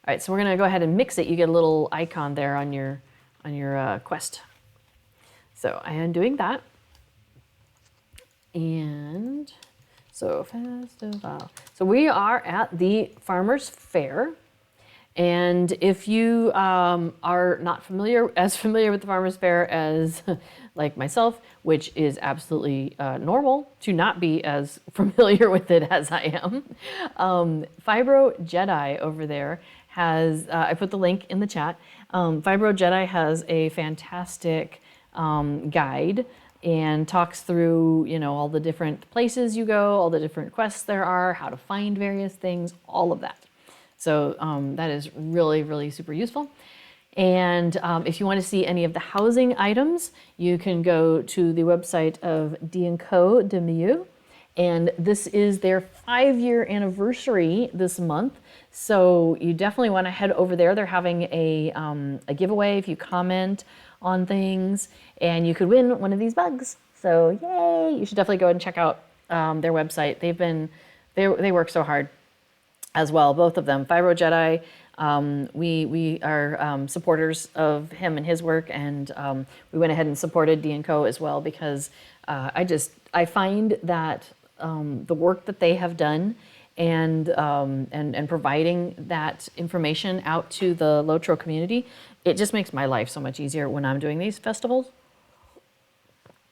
All right, so we're gonna go ahead and mix it. You get a little icon there on your quest. So I am doing that. And so festival. So we are at the Farmer's Fair. And if you are not as familiar with the Farmer's Fair as like myself, which is absolutely normal to not be as familiar with it as I am, Fibro Jedi over there has, I put the link in the chat. Fibro Jedi has a fantastic guide, and talks through, all the different places you go, all the different quests there are, how to find various things, all of that. So that is really, really super useful. And if you want to see any of the housing items, you can go to the website of D&Co de Mieux. And this is their 5-year anniversary this month. So you definitely want to head over there. They're having a giveaway if you comment on things, and you could win one of these bugs. So yay! You should definitely go and check out their website. They work so hard as well, both of them. Fibro Jedi, we are supporters of him and his work, and we went ahead and supported D&Co as well because I find that the work that they have done and providing that information out to the LOTRO community, it just makes my life so much easier when I'm doing these festivals.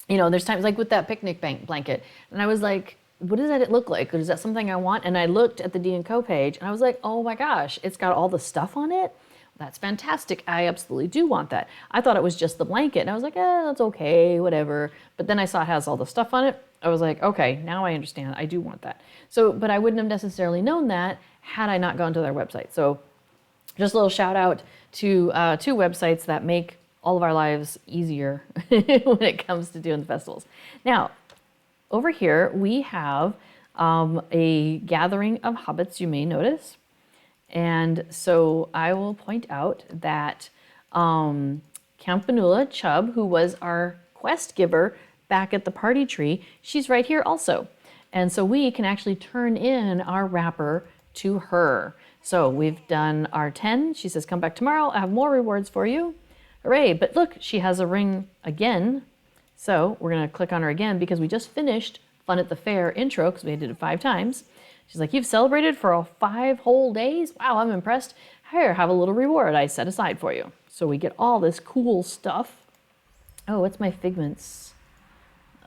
There's times like with that picnic blanket, and I was like, what does that look like? Is that something I want? And I looked at the D&Co page, and I was like, oh my gosh, it's got all the stuff on it? That's fantastic. I absolutely do want that. I thought it was just the blanket, and I was like, that's okay, whatever. But then I saw it has all the stuff on it. I was like, okay, now I understand. I do want that. So, but I wouldn't have necessarily known that had I not gone to their website. So just a little shout out to two websites that make all of our lives easier when it comes to doing the festivals. Now, over here, we have a gathering of hobbits, you may notice. And so I will point out that Campanula Chubb, who was our quest giver back at the party tree, she's right here also. And so we can actually turn in our wrapper to her. So we've done our 10. She says, come back tomorrow. I have more rewards for you. Hooray. But look, she has a ring again. So we're going to click on her again because we just finished Fun at the Fair intro because we did it 5 times. She's like, you've celebrated for 5 whole days? Wow, I'm impressed. Here, have a little reward I set aside for you. So we get all this cool stuff. Oh, what's my figments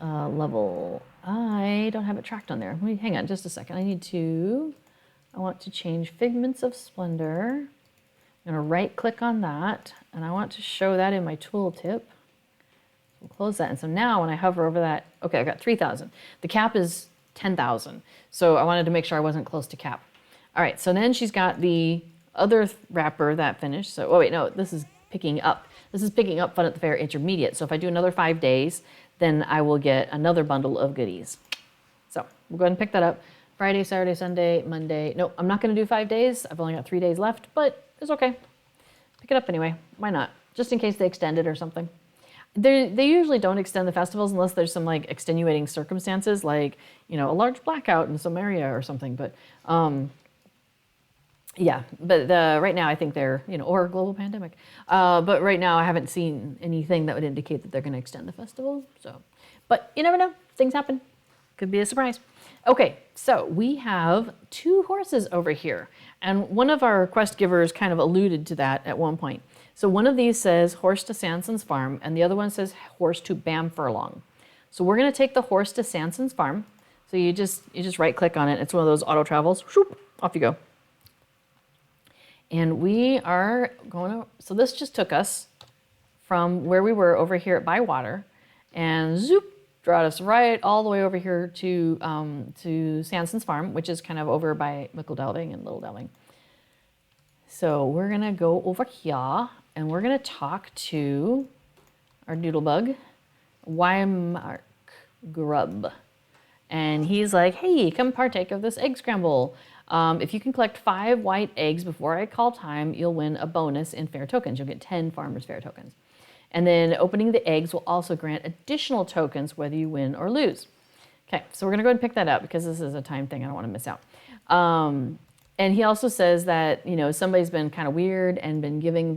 level? I don't have it tracked on there. Hang on just a second. I want to change Figments of Splendor. I'm going to right click on that, and I want to show that in my tooltip. We'll close that. And so now when I hover over that, okay, I've got 3,000. The cap is 10,000. So I wanted to make sure I wasn't close to cap. All right, so then she's got the other wrapper that finished. So, oh wait, no, this is picking up. This is picking up Fun at the Fair Intermediate. So if I do another 5 days, then I will get another bundle of goodies. So we'll go ahead and pick that up. Friday, Saturday, Sunday, Monday. No, I'm not going to do 5 days. I've only got 3 days left, but it's okay. Pick it up anyway. Why not? Just in case they extend it or something. They usually don't extend the festivals unless there's some like extenuating circumstances, like a large blackout in some area or something. But yeah. But right now I think they're or a global pandemic. But right now I haven't seen anything that would indicate that they're going to extend the festival. So, but you never know. Things happen. Could be a surprise. Okay, so we have 2 horses over here, and one of our quest givers kind of alluded to that at one point. So one of these says horse to Sanson's farm, and the other one says horse to Bam Furlong. So we're going to take the horse to Sanson's farm. So you just right click on it. It's one of those auto travels. Shoop, off you go. And we are going to. So this just took us from where we were over here at Bywater, and zoop, brought us right all the way over here to Sanson's farm, which is kind of over by Mickle Delving and Little Delving. So we're gonna go over here and we're gonna talk to our doodlebug, Wymark Grub. And he's like, hey, come partake of this egg scramble. If you can collect 5 white eggs before I call time, you'll win a bonus in Faire tokens. You'll get 10 Farmer's Faire tokens. And then opening the eggs will also grant additional tokens whether you win or lose. Okay, so we're gonna go ahead and pick that up because this is a time thing I don't wanna miss out. And he also says that, somebody's been kind of weird and been giving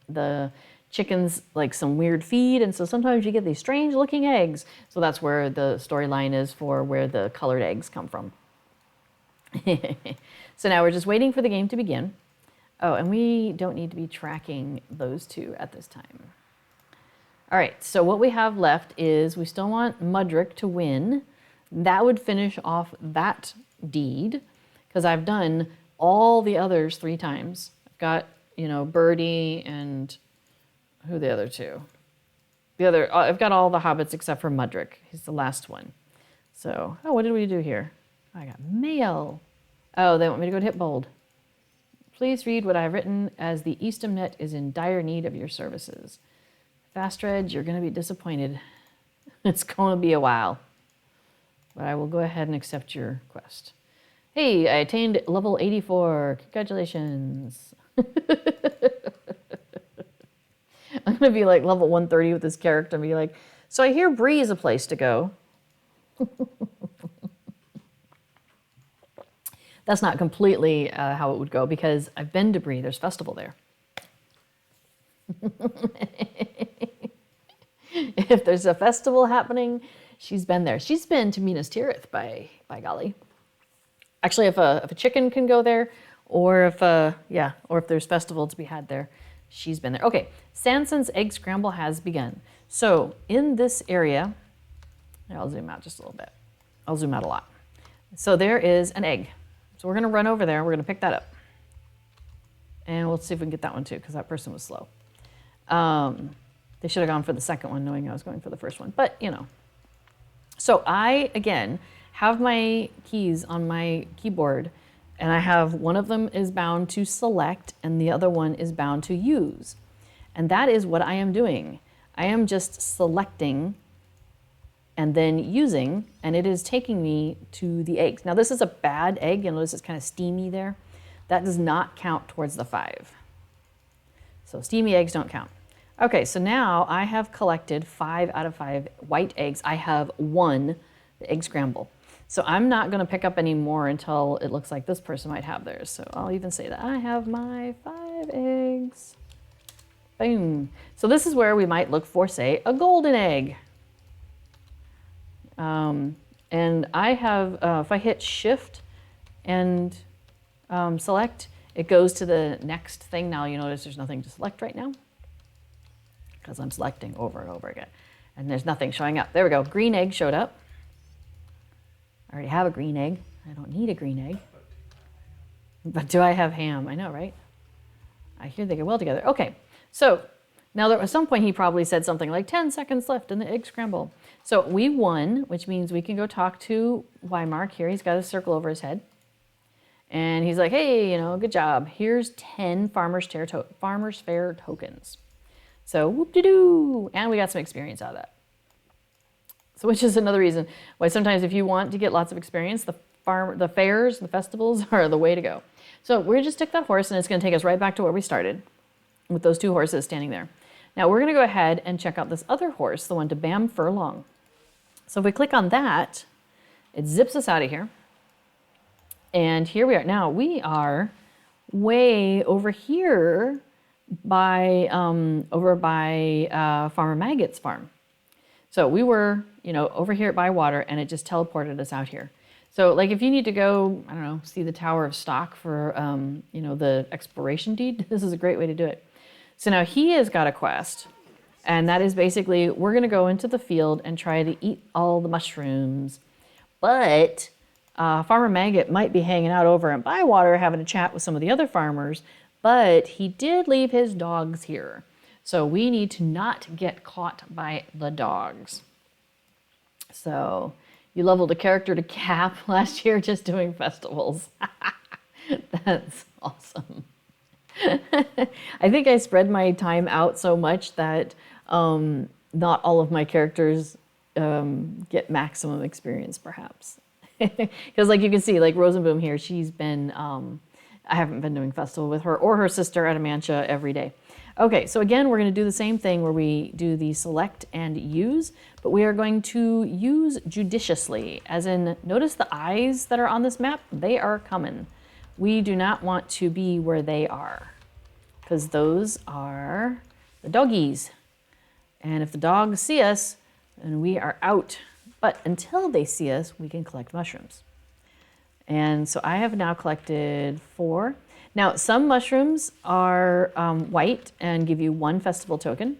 the chickens like some weird feed. And so sometimes you get these strange looking eggs. So that's where the storyline is for where the colored eggs come from. So now we're just waiting for the game to begin. Oh, and we don't need to be tracking those 2 at this time. All right, so what we have left is we still want Mudrick to win. That would finish off that deed because I've done all the others 3 times. I've got, Birdie and who are the other 2? The other, I've got all the hobbits except for Mudrick. He's the last one. So, oh, what did we do here? I got mail. Oh, they want me to go to Hitbold. Please read what I've written as the Eastham is in dire need of your services. Fastred, you're going to be disappointed. It's going to be a while. But I will go ahead and accept your quest. Hey, I attained level 84. Congratulations. I'm going to be like level 130 with this character and be like, so I hear Bree is a place to go. That's not completely how it would go because I've been to Bree. There's festival there. If there's a festival happening, she's been there. She's been to Minas Tirith, by golly. Actually, if a chicken can go there, or if there's festival to be had there, she's been there. Okay, Sanson's egg scramble has begun. So in this area, I'll zoom out just a little bit. I'll zoom out a lot. So there is an egg. So we're going to run over there. We're going to pick that up. And we'll see if we can get that one too, because that person was slow. They should have gone for the second one, knowing I was going for the first one. But, you know. So I, again, have my keys on my keyboard, and I have one of them is bound to select, and the other one is bound to use. And that is what I am doing. I am just selecting and then using, and it is taking me to the eggs. Now, this is a bad egg. You'll notice it's kind of steamy there. That does not count towards the 5. So steamy eggs don't count. Okay, so now I have collected 5 out of 5 white eggs. I have won the egg scramble. So I'm not going to pick up any more until it looks like this person might have theirs. So I'll even say that I have my 5 eggs. Boom. So this is where we might look for, say, a golden egg. And I have, if I hit Shift and select, it goes to the next thing. Now you notice there's nothing to select right now because I'm selecting over and over again. And there's nothing showing up. There we go. Green egg showed up. I already have a green egg. I don't need a green egg. But do I have ham? I know, right? I hear they go well together. Okay, so now there at some point he probably said something like 10 seconds left in the egg scramble. So we won, which means we can go talk to Wymark here. He's got a circle over his head. And he's like, hey, you know, good job. Here's 10 Farmer's Fair tokens. So whoop-de-doo. And we got some experience out of that. So which is another reason why sometimes if you want to get lots of experience, the fairs, the festivals are the way to go. So we're just stick that horse and it's going to take us right back to where we started with those 2 horses standing there. Now we're going to go ahead and check out this other horse, the one to Bam Furlong. So if we click on that, it zips us out of here. And here we are. Now we are way over here by Farmer Maggot's farm. So we were, you know, over here at Bywater, and it just teleported us out here. So like if you need to go, I don't know, see the Tower of Stock for, you know, the exploration deed, this is a great way to do it. So now he has got a quest, and that is basically we're going to go into the field and try to eat all the mushrooms. But Farmer Maggot might be hanging out over at Bywater having a chat with some of the other farmers, but he did leave his dogs here. So we need to not get caught by the dogs. So you leveled a character to Cap last year just doing festivals. That's awesome. I think I spread my time out so much that not all of my characters get maximum experience, perhaps. Because like you can see, like Rosenboom here, she's been, I haven't been doing festival with her or her sister Adamantia every day. Okay, so again, we're going to do the same thing where we do the select and use, but we are going to use judiciously, as in, notice the eyes that are on this map, they are coming. We do not want to be where they are, because those are the doggies. And if the dogs see us, then we are out. But until they see us, we can collect mushrooms. And so I have now collected 4. Now, some mushrooms are white and give you 1 festival token,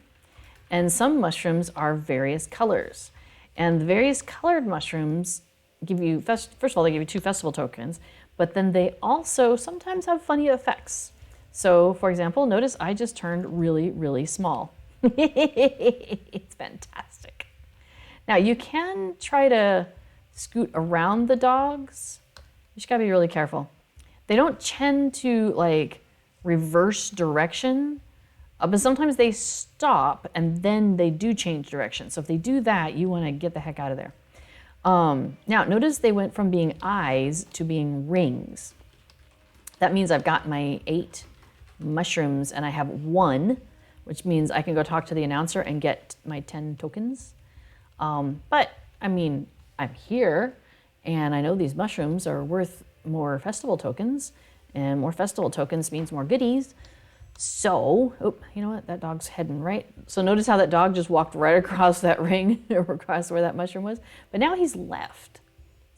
and some mushrooms are various colors. And the various colored mushrooms give you, first of all, they give you 2 festival tokens, but then they also sometimes have funny effects. So, for example, notice I just turned really, really small. It's fantastic. Now you can try to scoot around the dogs. You just gotta be really careful. They don't tend to like reverse direction, but sometimes they stop and then they do change direction. So if they do that, you wanna get the heck out of there. Now notice they went from being eyes to being rings. That means I've got my 8 mushrooms and I have 1, which means I can go talk to the announcer and get my 10 tokens. But I mean, I'm here and I know these mushrooms are worth more festival tokens, and more festival tokens means more goodies. So, oh, you know what? That dog's heading right. So notice how that dog just walked right across that ring or across where that mushroom was, but now he's left.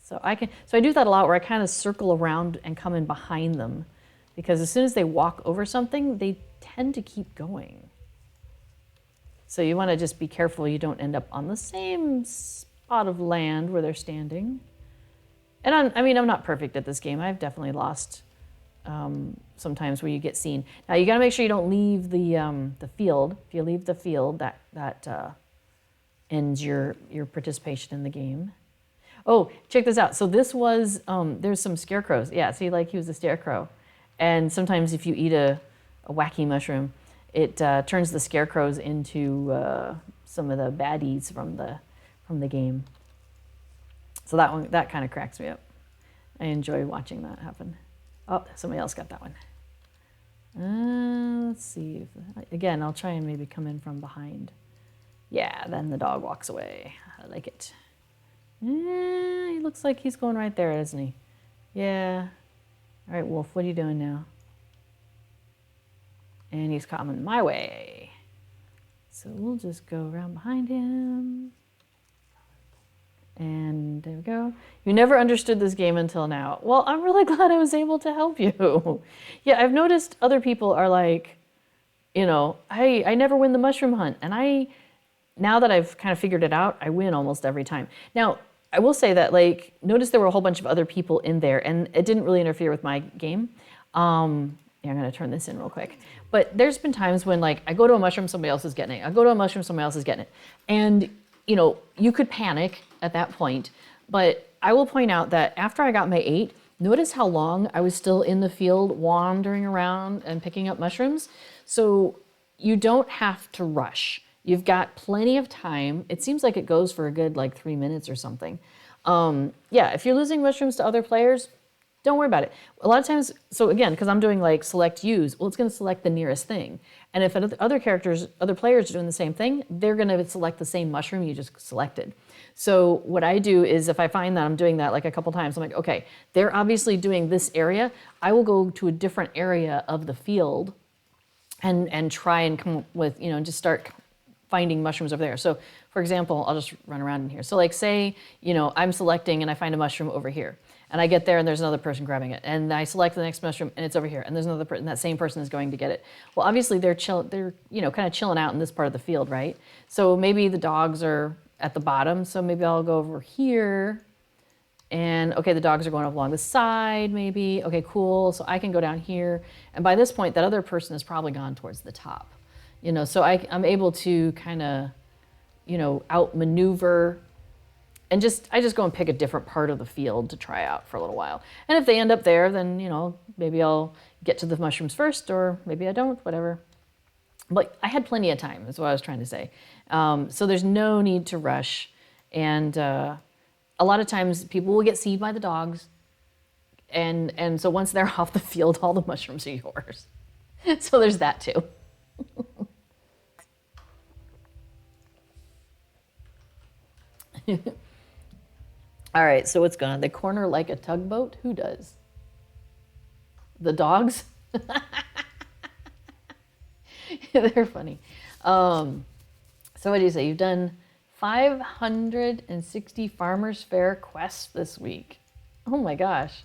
So I do that a lot where I kind of circle around and come in behind them, because as soon as they walk over something, they tend to keep going. So you want to just be careful you don't end up on the same spot of land where they're standing. And I'm not perfect at this game. I've definitely lost sometimes where you get seen. Now you got to make sure you don't leave the field. If you leave the field, that ends your participation in the game. Oh, check this out. So this was, there's some scarecrows. Yeah, see, like he was a scarecrow. And sometimes if you eat a wacky mushroom, it turns the scarecrows into some of the baddies from the game. So that kind of cracks me up. I enjoy watching that happen. Oh, somebody else got that one. Let's see. Again, I'll try and maybe come in from behind. Yeah, then the dog walks away. I like it. He looks like he's going right there, isn't he? Yeah. All right, Wolf, what are you doing now? And he's coming my way. So we'll just go around behind him. And there we go. You never understood this game until now. Well, I'm really glad I was able to help you. Yeah, I've noticed other people are like, hey, I never win the mushroom hunt. And now that I've kind of figured it out, I win almost every time. Now, I will say that, like, notice there were a whole bunch of other people in there, and it didn't really interfere with my game. Yeah, I'm going to turn this in real quick. But there's been times when, like, I go to a mushroom, somebody else is getting it. I go to a mushroom, somebody else is getting it. And, you could panic at that point. But I will point out that after I got my 8, notice how long I was still in the field wandering around and picking up mushrooms. So you don't have to rush. You've got plenty of time. It seems like it goes for a good 3 minutes or something. Yeah, if you're losing mushrooms to other players, don't worry about it. A lot of times, so again, because I'm doing select use, well, it's going to select the nearest thing. And if other players are doing the same thing, they're going to select the same mushroom you just selected. So what I do is if I find that I'm doing that a couple times, I'm like, okay, they're obviously doing this area. I will go to a different area of the field and try and come up with, just start finding mushrooms over there. So for example, I'll just run around in here. So say, I'm selecting and I find a mushroom over here. And I get there and there's another person grabbing it. And I select the next mushroom and it's over here. And there's another person, that same person is going to get it. Well, obviously they're kind of chilling out in this part of the field, right? So maybe the dogs are at the bottom. So maybe I'll go over here and okay, the dogs are going up along the side maybe. Okay, cool. So I can go down here. And by this point, that other person has probably gone towards the top. So I'm able to kind of, outmaneuver. And I just go and pick a different part of the field to try out for a little while. And if they end up there, then, maybe I'll get to the mushrooms first, or maybe I don't, whatever. But I had plenty of time, is what I was trying to say. So there's no need to rush. And a lot of times people will get seen by the dogs. And so once they're off the field, all the mushrooms are yours. So there's that too. All right, so what's going on? They corner like a tugboat? Who does? The dogs? They're funny. So what do you say? You've done 560 Farmers Fair quests this week. Oh my gosh.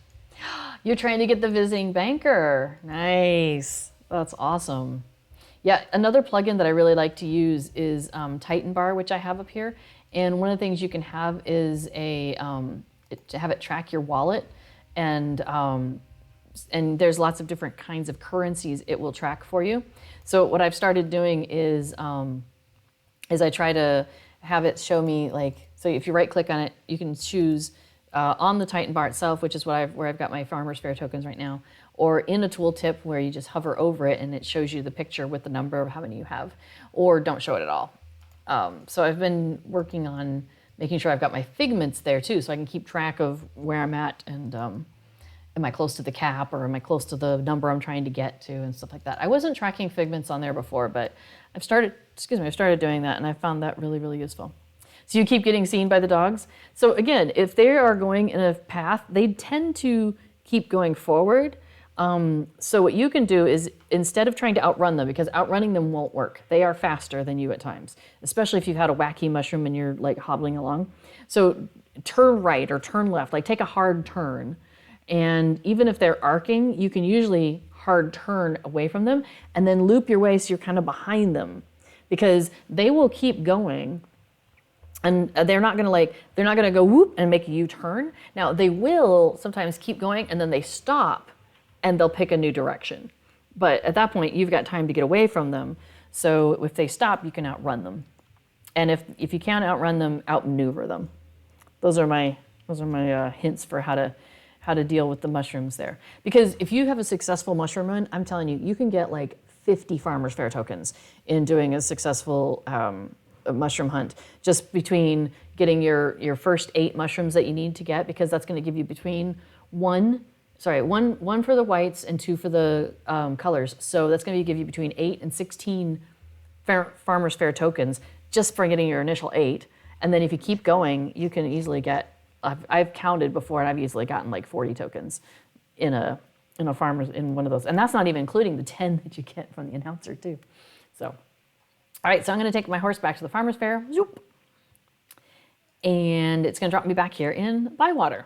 You're trying to get the visiting banker. Nice. That's awesome. Yeah, another plugin that I really like to use is Titan Bar, which I have up here. And one of the things you can have is to have it track your wallet, and there's lots of different kinds of currencies it will track for you. So what I've started doing is is I try to have it show me like, so if you right click on it, you can choose on the Titan bar itself, which is where I've got my Farmer's Fair tokens right now, or in a tooltip where you just hover over it and it shows you the picture with the number of how many you have, or don't show it at all. So I've been working on making sure I've got my figments there too, so I can keep track of where I'm at and am I close to the cap or am I close to the number I'm trying to get to and stuff like that. I wasn't tracking figments on there before, but I've started doing that and I found that really, really useful. So you keep getting seen by the dogs. So again, if they are going in a path, they tend to keep going forward. So what you can do is instead of trying to outrun them, because outrunning them won't work. They are faster than you at times, especially if you've had a wacky mushroom and you're like hobbling along. So turn right or turn left, like take a hard turn. And even if they're arcing, you can usually hard turn away from them and then loop your way so you're kind of behind them, because they will keep going. And they're not gonna go whoop and make a U-turn. Now they will sometimes keep going and then they stop and they'll pick a new direction. But at that point, you've got time to get away from them. So if they stop, you can outrun them. And if you can't outrun them, outmaneuver them. Those are my hints for how to deal with the mushrooms there. Because if you have a successful mushroom run, I'm telling you, you can get like 50 Farmer's Fair tokens in doing a successful mushroom hunt, just between getting your first 8 mushrooms that you need to get, because that's going to give you between one for the whites and 2 for the colors. So that's going to give you between 8 and 16 Farmer's Fair tokens just for getting your initial 8. And then if you keep going, you can easily get, I've counted before and I've easily gotten like 40 tokens in a farmer's, in one of those. And that's not even including the 10 that you get from the announcer too. So, all right, so I'm going to take my horse back to the Farmer's Fair. Zoop. And it's going to drop me back here in Bywater.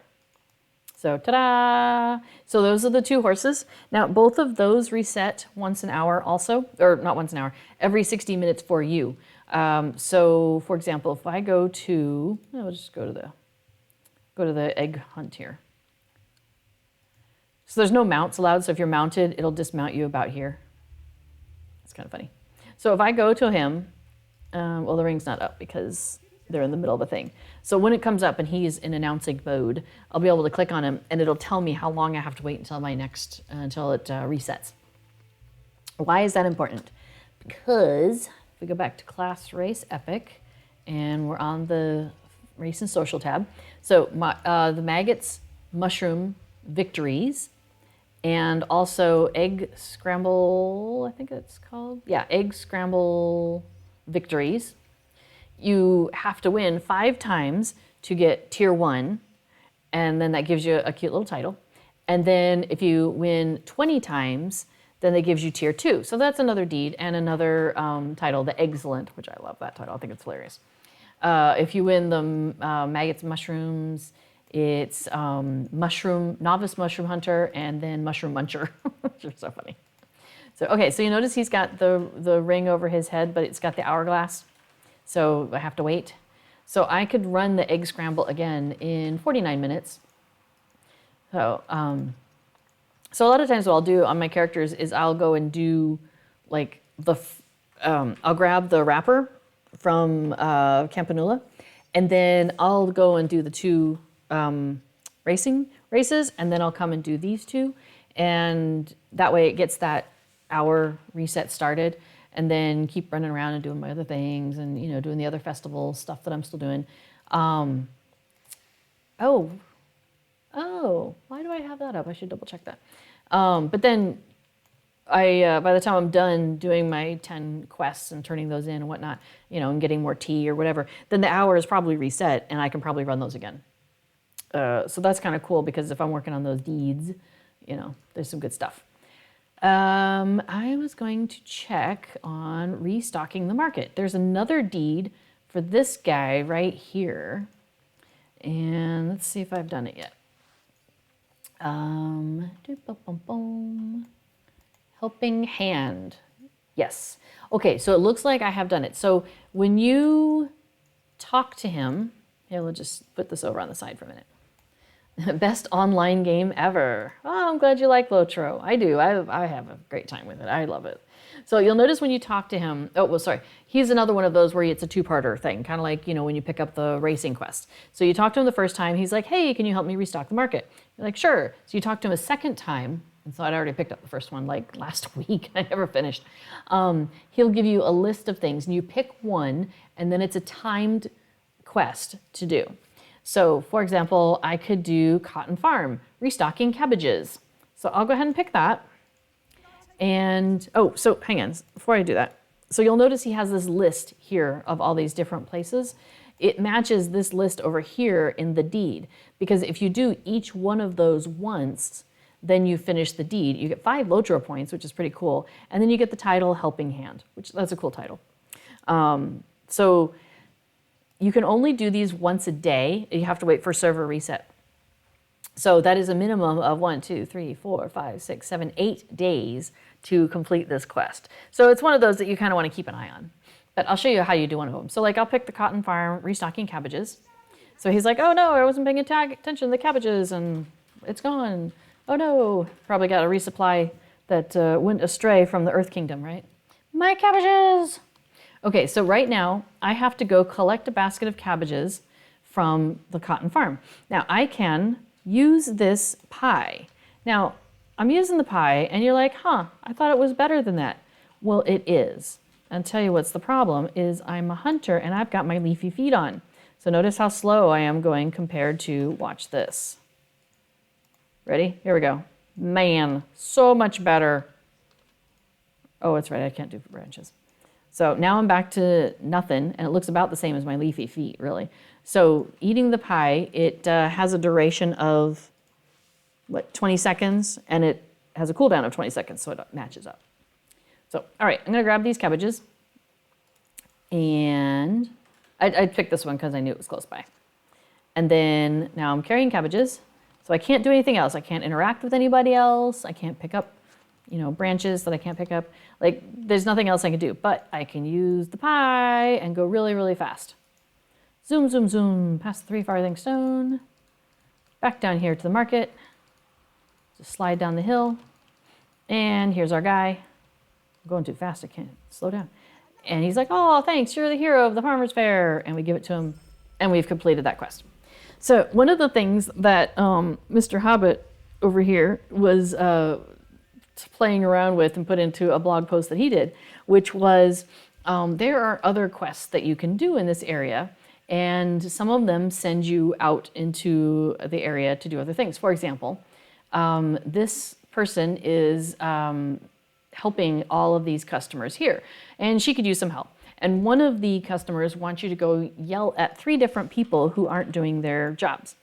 So, ta-da! So those are the 2 horses. Now, both of those reset once an hour also, or not once an hour, every 60 minutes for you. So, for example, if I go to, we'll just go to the egg hunt here. So there's no mounts allowed, so if you're mounted, it'll dismount you about here. It's kind of funny. So if I go to him, well, the ring's not up because they're in the middle of a thing. So when it comes up and he's in announcing mode, I'll be able to click on him and it'll tell me how long I have to wait until until it resets. Why is that important? Because if we go back to class race epic and we're on the race and social tab. So the maggots, mushroom victories, and also egg scramble, I think it's called. Yeah, egg scramble victories. You have to win 5 times to get tier 1, and then that gives you a cute little title. And then if you win 20 times, then that gives you tier 2. So that's another deed and another title, the Excellent, which I love that title. I think it's hilarious. If you win the maggots, mushrooms, it's novice mushroom hunter, and then mushroom muncher, which are so funny. So okay, so you notice he's got the ring over his head, but it's got the hourglass. So I have to wait. So I could run the egg scramble again in 49 minutes. So so a lot of times what I'll do on my characters is I'll go and do like I'll grab the wrapper from Campanula, and then I'll go and do the 2 races, and then I'll come and do these 2, and that way it gets that hour reset started, and then keep running around and doing my other things, and doing the other festival stuff that I'm still doing. Why do I have that up? I should double check that. But then by the time I'm done doing my 10 quests and turning those in and whatnot, and getting more tea or whatever, then the hour is probably reset and I can probably run those again. So that's kind of cool, because if I'm working on those deeds, there's some good stuff. I was going to check on restocking the market. There's another deed for this guy right here. And let's see if I've done it yet. Helping hand. Yes. Okay, so it looks like I have done it. So when you talk to him, here, we'll just put this over on the side for a minute. Best online game ever. Oh, I'm glad you like LOTRO. I do. I have a great time with it. I love it. So you'll notice when you talk to him, oh, well, sorry. He's another one of those where it's a two-parter thing, kind of like, when you pick up the racing quest. So you talk to him the first time, he's like, hey, can you help me restock the market? You're like, sure. So you talk to him a second time, and so I'd already picked up the first one like last week. I never finished. He'll give you a list of things, and you pick one, and then it's a timed quest to do. So, for example, I could do Cotton Farm, restocking cabbages. So I'll go ahead and pick that. And, so hang on, before I do that. So you'll notice he has this list here of all these different places. It matches this list over here in the deed, because if you do each one of those once, then you finish the deed. You get 5 LOTRO points, which is pretty cool. And then you get the title Helping Hand, which that's a cool title. So you can only do these once a day. You have to wait for server reset. So that is a minimum of 1, 2, 3, 4, 5, 6, 7, 8 days to complete this quest. So it's one of those that you kind of want to keep an eye on. But I'll show you how you do one of them. So like I'll pick the Cotton Farm, restocking cabbages. So he's like, oh no, I wasn't paying attention to the cabbages and it's gone. Oh no, probably got a resupply that went astray from the Earth Kingdom, right? My cabbages! Okay, so right now I have to go collect a basket of cabbages from the Cotton Farm. Now I can use this pie. Now I'm using the pie and you're like, I thought it was better than that. Well, it is. I'll tell you what's the problem is I'm a hunter and I've got my leafy feet on. So notice how slow I am going compared to, watch this. Ready? Here we go. Man, so much better. Oh, it's right, I can't do branches. So now I'm back to nothing, and it looks about the same as my leafy feet, really. So eating the pie, it has a duration of, 20 seconds, and it has a cooldown of 20 seconds, so it matches up. So, all right, I'm gonna grab these cabbages, and I picked this one because I knew it was close by. And then now I'm carrying cabbages, so I can't do anything else. I can't interact with anybody else. I can't pick up, branches that I can't pick up. Like, there's nothing else I can do, but I can use the pie and go really, really fast. Zoom, zoom, zoom, past the 3 farthing stone, back down here to the market, just slide down the hill, and here's our guy. I'm going too fast, I can't slow down. And he's like, oh, thanks, you're the hero of the farmer's fair. And we give it to him, and we've completed that quest. So one of the things that Mr. Hobbit over here was playing around with and put into a blog post that he did, which was there are other quests that you can do in this area, and some of them send you out into the area to do other things. For example, this person is helping all of these customers here, and she could use some help. And one of the customers wants you to go yell at 3 different people who aren't doing their jobs.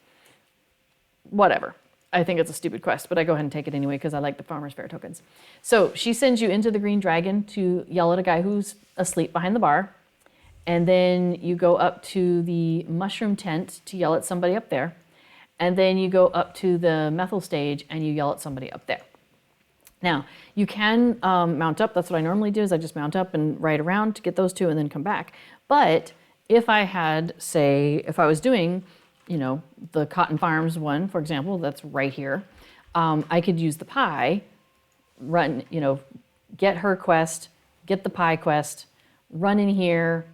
Whatever. I think it's a stupid quest, but I go ahead and take it anyway because I like the Farmer's Fair tokens. So she sends you into the Green Dragon to yell at a guy who's asleep behind the bar. And then you go up to the mushroom tent to yell at somebody up there. And then you go up to the methyl stage and you yell at somebody up there. Now, you can mount up. That's what I normally do is I just mount up and ride around to get those 2 and then come back. But if I had, say, if I was doing, the Cotton Farms one, for example, that's right here, I could use the pie, run, get her quest, get the pie quest, run in here,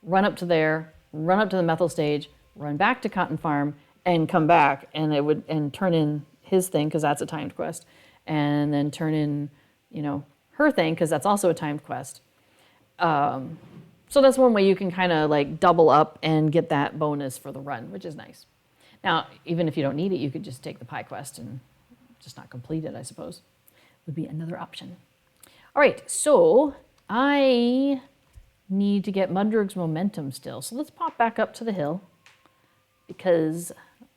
run up to there, run up to the methyl stage, run back to Cotton Farm, and come back, and it would turn in his thing because that's a timed quest, and then turn in, her thing because that's also a timed quest. So that's one way you can kind of like double up and get that bonus for the run, which is nice. Now, even if you don't need it, you could just take the pie quest and just not complete it, I suppose. Would be another option. All right, so I need to get Mudrug's momentum still. So let's pop back up to the hill because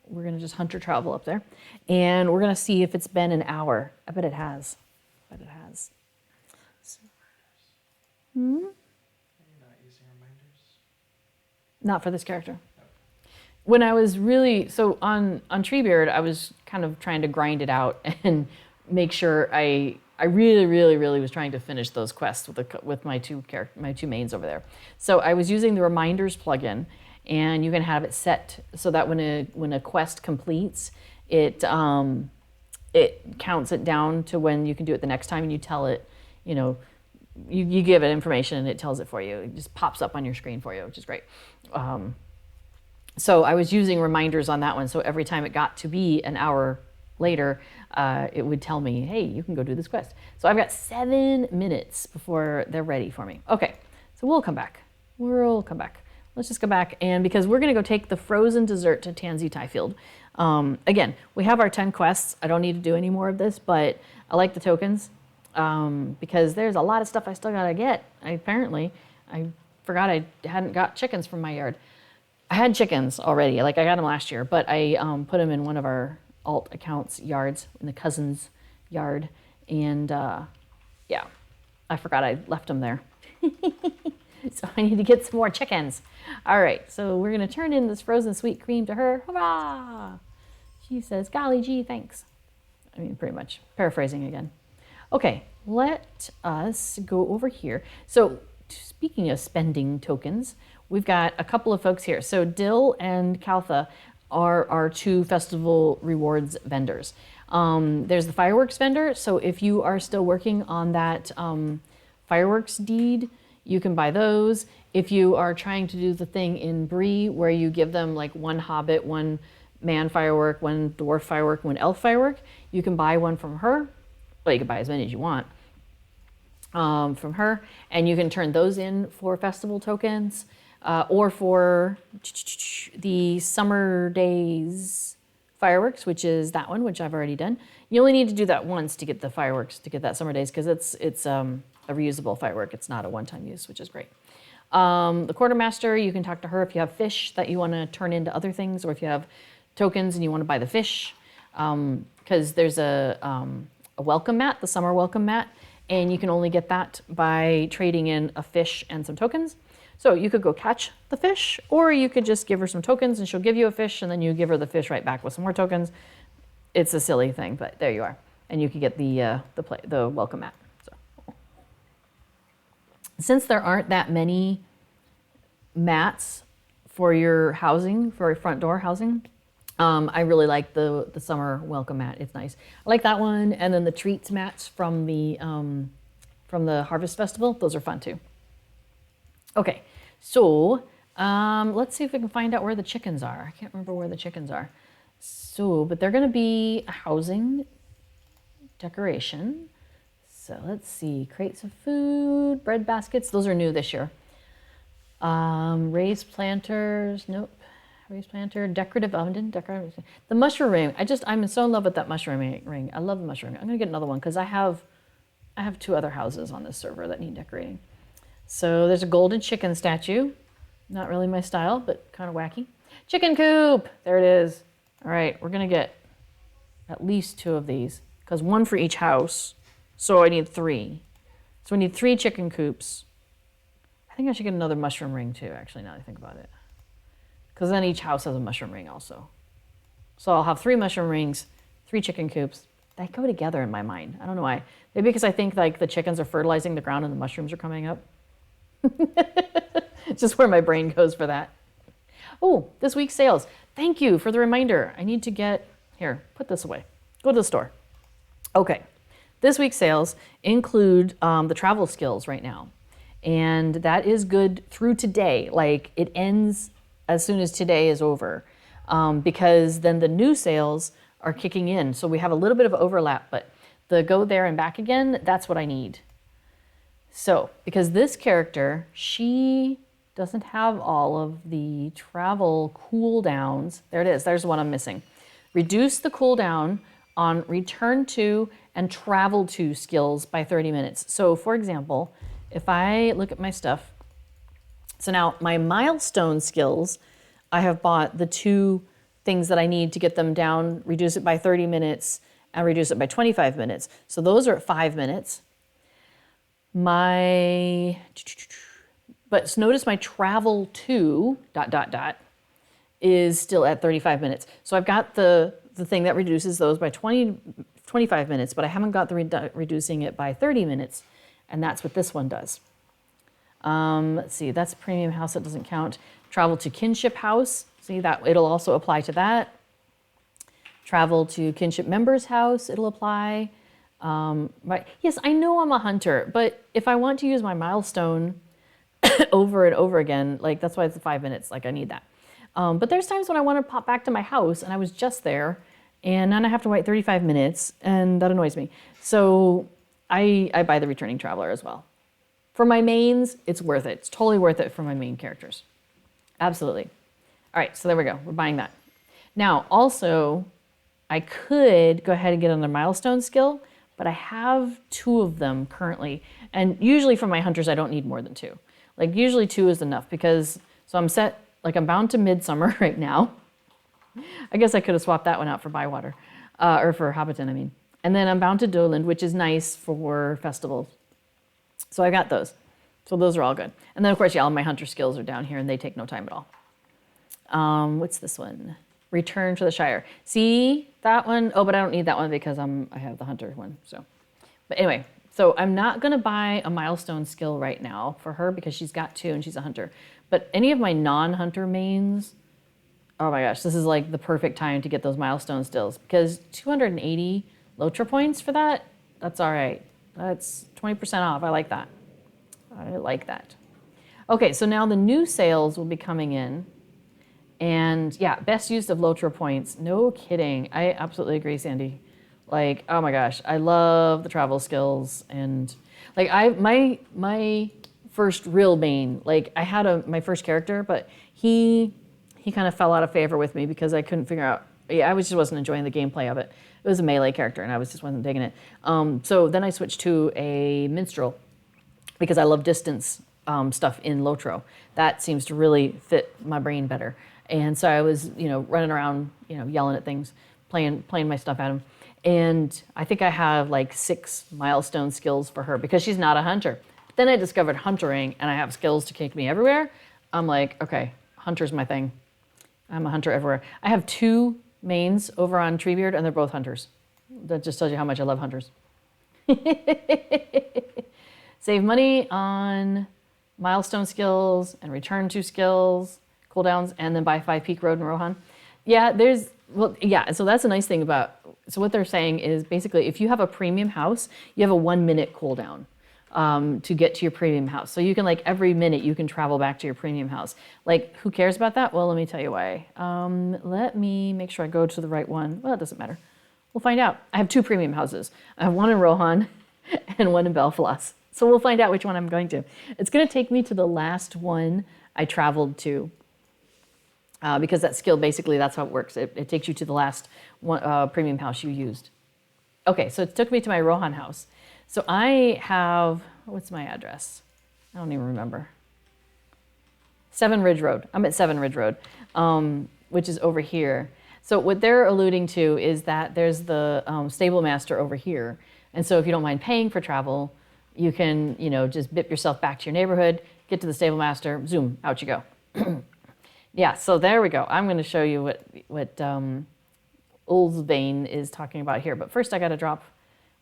we're gonna just hunter travel up there. And we're gonna see if it's been an hour. I bet it has. I bet it has. So, Are you not using reminders? Not for this character. When I was really, so on Treebeard, I was kind of trying to grind it out and make sure I really was trying to finish those quests with my two mains over there. So I was using the reminders plugin, and you can have it set so that when a quest completes, it counts it down to when you can do it the next time, and you tell it, you give it information and it tells it for you. It just pops up on your screen for you, which is great. So I was using reminders on that one. So every time it got to be an hour later, it would tell me, hey, you can go do this quest. So I've got 7 minutes before they're ready for me. Okay, so we'll come back. Let's just go back, and because we're going to go take the frozen dessert to Tansy Tyfield. Again, we have our 10 quests. I don't need to do any more of this, but I like the tokens because there's a lot of stuff I still got to get. I forgot I hadn't got chickens from my yard. I had chickens already, like I got them last year, but I put them in one of our alt accounts yards, in the cousin's yard, and yeah, I forgot I left them there. So I need to get some more chickens. All right, so we're gonna turn in this frozen sweet cream to her. Hurrah! She says, golly gee, thanks. I mean, pretty much, paraphrasing again. Okay, let us go over here. So speaking of spending tokens, we've got a couple of folks here. So Dill and Kaltha are our 2 festival rewards vendors. There's the fireworks vendor. So if you are still working on that fireworks deed, you can buy those. If you are trying to do the thing in Bree where you give them like 1 hobbit, 1 man firework, 1 dwarf firework, 1 elf firework, you can buy one from her. Well, you can buy as many as you want from her, and you can turn those in for festival tokens or for the summer days fireworks, which is that one, which I've already done. You only need to do that once to get the fireworks, to get that summer days, because it's a reusable firework. It's not a one-time use, which is great. The quartermaster, you can talk to her if you have fish that you want to turn into other things, or if you have tokens and you want to buy the fish, because there's a welcome mat, the summer welcome mat, and you can only get that by trading in a fish and some tokens. So you could go catch the fish, or you could just give her some tokens and she'll give you a fish, and then you give her the fish right back with some more tokens. It's a silly thing, but there you are. And you could get the welcome mat. So, since there aren't that many mats for your housing, for your front door housing, I really like the summer welcome mat. It's nice. I like that one, and then the treats mats from the Harvest Festival. Those are fun too. Okay, so let's see if we can find out where the chickens are. I can't remember where the chickens are. So, but they're going to be a housing decoration. So let's see, crates of food, bread baskets. Those are new this year. Raised planters. Nope. Raised planter, decorative oven, decorative. The mushroom ring. I'm so in love with that mushroom ring. I love the mushroom ring. I'm gonna get another one because I have 2 other houses on this server that need decorating. So there's a golden chicken statue. Not really my style, but kind of wacky. Chicken coop. There it is. All right, we're gonna get at least 2 of these because 1 for each house. So I need 3. So we need 3 chicken coops. I think I should get another mushroom ring too. Actually, now that I think about it. Because then each house has a mushroom ring also. So I'll have 3 mushroom rings, 3 chicken coops. They go together in my mind. I don't know why. Maybe because I think like the chickens are fertilizing the ground and the mushrooms are coming up. It's just where my brain goes for that. Oh, this week's sales. Thank you for the reminder. I need to get, here, put this away. Go to the store. Okay, this week's sales include the travel skills right now. And that is good through today. Like it ends as soon as today is over, because then the new sales are kicking in. So we have a little bit of overlap, but the go there and back again, that's what I need. So, because this character, she doesn't have all of the travel cooldowns. There it is, there's one I'm missing. Reduce the cooldown on return to and travel to skills by 30 minutes. So for example, if I look at my stuff, so now my milestone skills, I have bought the 2 things that I need to get them down, reduce it by 30 minutes and reduce it by 25 minutes. So those are at 5 minutes. But notice my travel to ... is still at 35 minutes. So I've got the thing that reduces those by 25 minutes, but I haven't got the reducing it by 30 minutes. And that's what this one does. Let's see, that's premium house, that doesn't count. Travel to kinship house, see that it'll also apply to that. Travel to kinship member's house, it'll apply. Yes, I know I'm a hunter, but if I want to use my milestone over and over again, like that's why it's 5 minutes, like I need that. But there's times when I want to pop back to my house and I was just there and then I have to wait 35 minutes and that annoys me. So I buy the returning traveler as well. For my mains, it's worth it. It's totally worth it for my main characters. Absolutely. All right, so there we go. We're buying that. Now, also, I could go ahead and get on the milestone skill, but I have 2 of them currently. And usually for my hunters, I don't need more than 2. Like usually 2 is enough because, so I'm set, like I'm bound to midsummer right now. I guess I could have swapped that one out for Bywater, or for Hobbiton, I mean. And then I'm bound to Doland, which is nice for festivals. So I got those. So those are all good. And then of course, yeah, all my hunter skills are down here and they take no time at all. What's this one? Return to the Shire. See that one? Oh, but I don't need that one because I have the hunter one. So, but anyway, so I'm not gonna buy a milestone skill right now for her because she's got 2 and she's a hunter. But any of my non-hunter mains, oh my gosh, this is like the perfect time to get those milestone skills because 280 LOTRO points for that, that's all right. That's 20% off, I like that. I like that. Okay, so now the new sales will be coming in. And yeah, best use of LOTRO points. No kidding. I absolutely agree, Sandy. Like, oh my gosh, I love the travel skills. And like my first real main, like I had my first character, but he kind of fell out of favor with me because I couldn't figure out, I just wasn't enjoying the gameplay of it. It was a melee character and I just wasn't digging it. So then I switched to a minstrel because I love distance stuff in LOTRO. That seems to really fit my brain better. And so I was, running around, yelling at things, playing my stuff at them. And I think I have like 6 milestone skills for her because she's not a hunter. Then I discovered huntering and I have skills to take me everywhere. I'm like, okay, hunter's my thing. I'm a hunter everywhere. I have 2 mains over on Treebeard and they're both hunters. That just tells you how much I love hunters. Save money on milestone skills and return to skills, cooldowns, and then buy 5 Peak Road in Rohan. Yeah, so that's a nice thing about, so what they're saying is basically if you have a premium house, you have a 1-minute cooldown to get to your premium house. So you can every minute you can travel back to your premium house. Like who cares about that? Well, let me tell you why. Let me make sure I go to the right one. Well, it doesn't matter. We'll find out. I have 2 premium houses. I have one in Rohan and one in Belfalas. So we'll find out which one I'm going to. It's going to take me to the last one I traveled to. Because that skill, basically, that's how it works. It takes you to the last one, premium house you used. Okay, so it took me to my Rohan house. So I have, what's my address? I don't even remember. 7 Ridge Road. I'm at 7 Ridge Road, which is over here. So what they're alluding to is that there's the stable master over here. And so if you don't mind paying for travel, you can, just bip yourself back to your neighborhood, get to the stable master, zoom, out you go. Yeah, so there we go. I'm going to show you what Ulsbane is talking about here. But first I got to drop,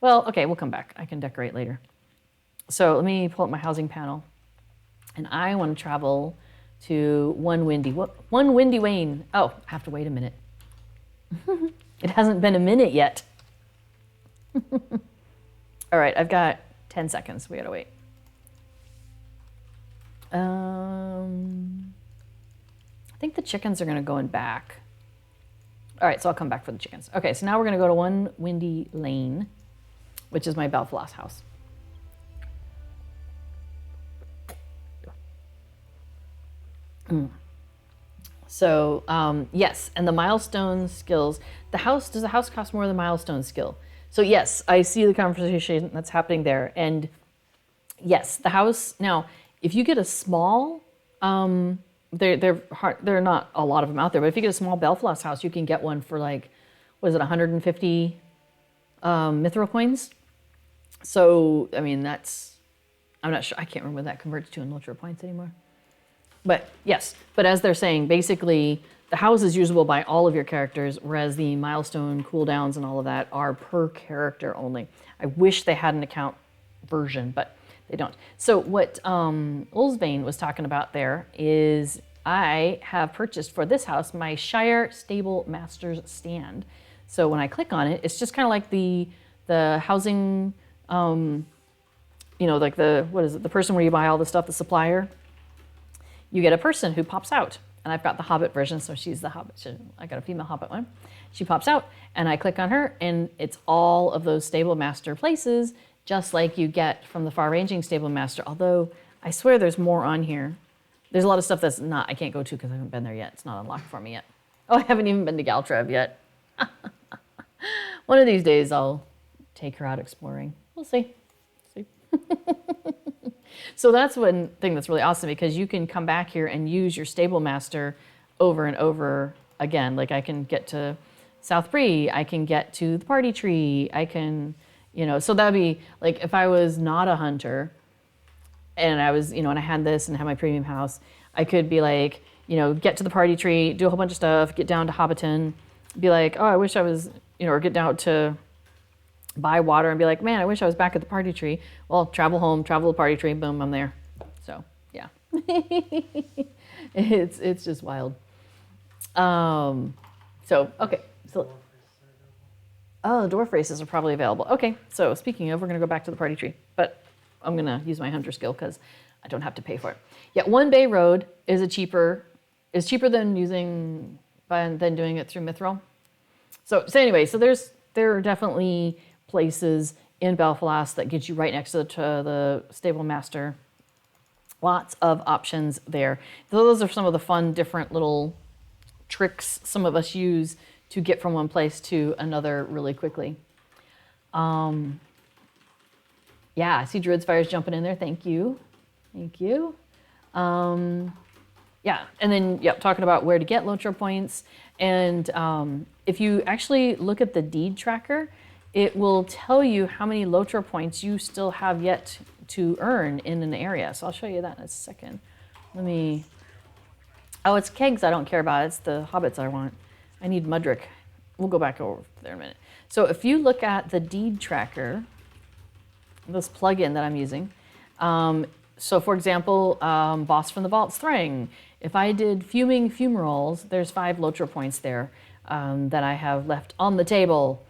well, okay, we'll come back. I can decorate later. So let me pull up my housing panel. And I want to travel to One Windy Wayne. Oh, I have to wait a minute. It hasn't been a minute yet. All right, I've got 10 seconds. We got to wait. I think the chickens are going to go in back. All right, so I'll come back for the chickens. Okay, so now we're going to go to One Windy Lane, which is my Belfalas house. So, yes, and the milestone skills. Does the house cost more than the milestone skill? So yes, I see the conversation that's happening there. And yes, the house, now, if you get a small, they're not a lot of them out there, but if you get a small Belfalas house, you can get one for 150 mithril coins. So, I mean, I'm not sure, I can't remember what that converts to in LOTRO points anymore. But yes, but as they're saying, basically, the house is usable by all of your characters, whereas the milestone cooldowns and all of that are per character only. I wish they had an account version, but they don't. So what Ulsbane was talking about there is I have purchased for this house my Shire Stable Master's Stand. So when I click on it, it's just kind of like the the housing, like the person where you buy all the stuff, the supplier, you get a person who pops out. And I've got the Hobbit version, so she's the Hobbit. I got a female Hobbit one. She pops out, and I click on her, and it's all of those stable master places, just like you get from the far-ranging stable master. Although I swear there's more on here. There's a lot of stuff that's I can't go to because I haven't been there yet. It's not unlocked for me yet. Oh, I haven't even been to Galtrev yet. One of these days I'll take her out exploring. We'll see. So that's one thing that's really awesome, because you can come back here and use your stable master over and over again. Like I can get to South Bree, I can get to the party tree, I can, so that'd be like if I was not a hunter and I was, and I had this and I had my premium house, I could be like, get to the party tree, do a whole bunch of stuff, get down to Hobbiton, be like, oh, I wish I was, or get down to buy water and be like, man, I wish I was back at the party tree. Well, travel home, travel to the party tree, boom, I'm there. So yeah, it's just wild. Okay, so the dwarf races are probably available. Okay, so speaking of, we're gonna go back to the party tree, but I'm gonna use my hunter skill because I don't have to pay for it. Yeah, One Bay Road is cheaper than doing it through Mithril. So anyway, so there are definitely places in Belfast that get you right next to the stable master. Lots of options there. So those are some of the fun, different little tricks some of us use to get from one place to another really quickly. Yeah, I see Druid's Fire's jumping in there. Thank you. Yeah, and then talking about where to get LOTRO points. And if you actually look at the deed tracker, it will tell you how many LOTRO points you still have yet to earn in an area. So I'll show you that in a second. It's kegs I don't care about. It's the hobbits I want. I need Mudrick. We'll go back over there in a minute. So if you look at the deed tracker, this plugin that I'm using, so for example, Boss from the Vault's Thring. If I did Fuming Fumaroles, there's 5 LOTRO points there that I have left on the table.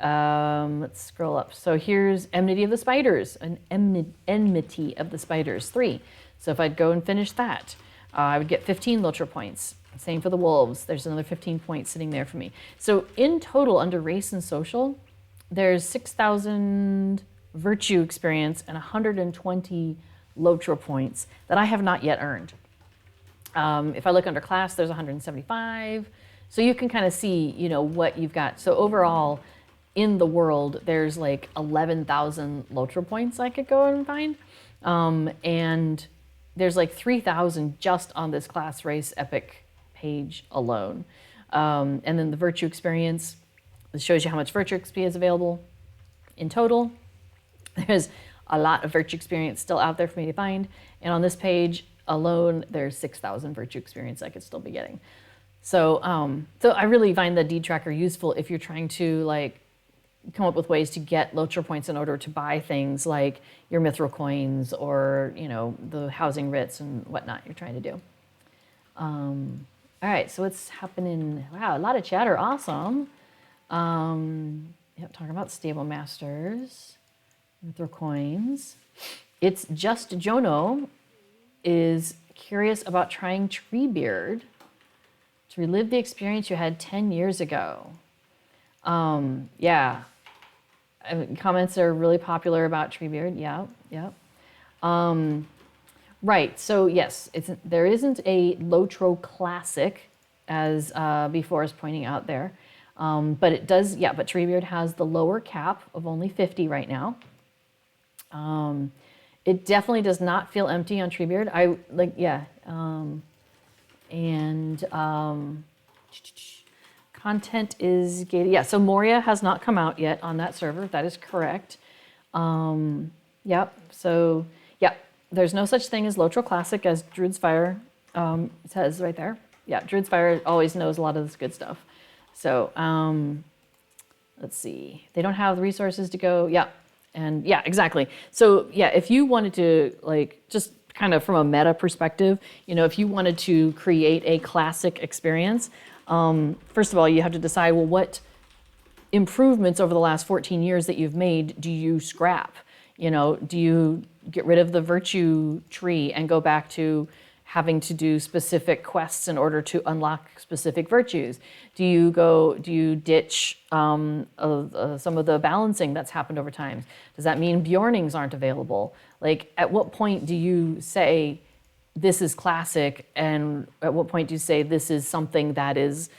Let's scroll up. So here's Enmity of the Spiders, Enmity of the Spiders, 3. So if I'd go and finish that, I would get 15 LOTRO points. Same for the Wolves. There's another 15 points sitting there for me. So in total, under Race and Social, there's 6,000 Virtue experience and 120 LOTRO points that I have not yet earned. If I look under Class, there's 175. So you can kind of see, what you've got. So overall, in the world, there's like 11,000 LOTRO points I could go and find. And there's like 3,000 just on this Class Race Epic page alone. And then the Virtue experience, it shows you how much Virtue XP is available in total. There's a lot of Virtue experience still out there for me to find. And on this page alone, there's 6,000 Virtue experience I could still be getting. So I really find the deed tracker useful if you're trying to come up with ways to get LOTRO points in order to buy things like your Mithril coins or, the housing writs and whatnot you're trying to do. All right, so what's happening? Wow, a lot of chatter, awesome. Talking about stable masters, Mithril coins. It's Just Jono is curious about trying Treebeard to relive the experience you had 10 years ago. Yeah. Comments are really popular about Treebeard. Yeah. Right. So yes, there isn't a LOTRO classic, as before is pointing out there, but it does. Yeah, but Treebeard has the lower cap of only 50 right now. It definitely does not feel empty on Treebeard. Content is gated. Yeah, so Moria has not come out yet on that server. That is correct. Yep. So, yeah, there's no such thing as LOTRO Classic, as Druid's Fire says right there. Yeah, Druid's Fire always knows a lot of this good stuff. So, let's see. They don't have the resources to go. Yeah, and yeah, exactly. So, yeah, if you wanted to, just kind of from a meta perspective, if you wanted to create a classic experience, first of all, you have to decide, well, improvements over the last 14 years that you've made do you scrap? You know, do you get rid of the virtue tree and go back to having to do specific quests in order to unlock specific virtues? Do you ditch some of the balancing that's happened over time? Does that mean Bjornings aren't available? Like, at what point do you say this is classic, and at what point do you say this is something that is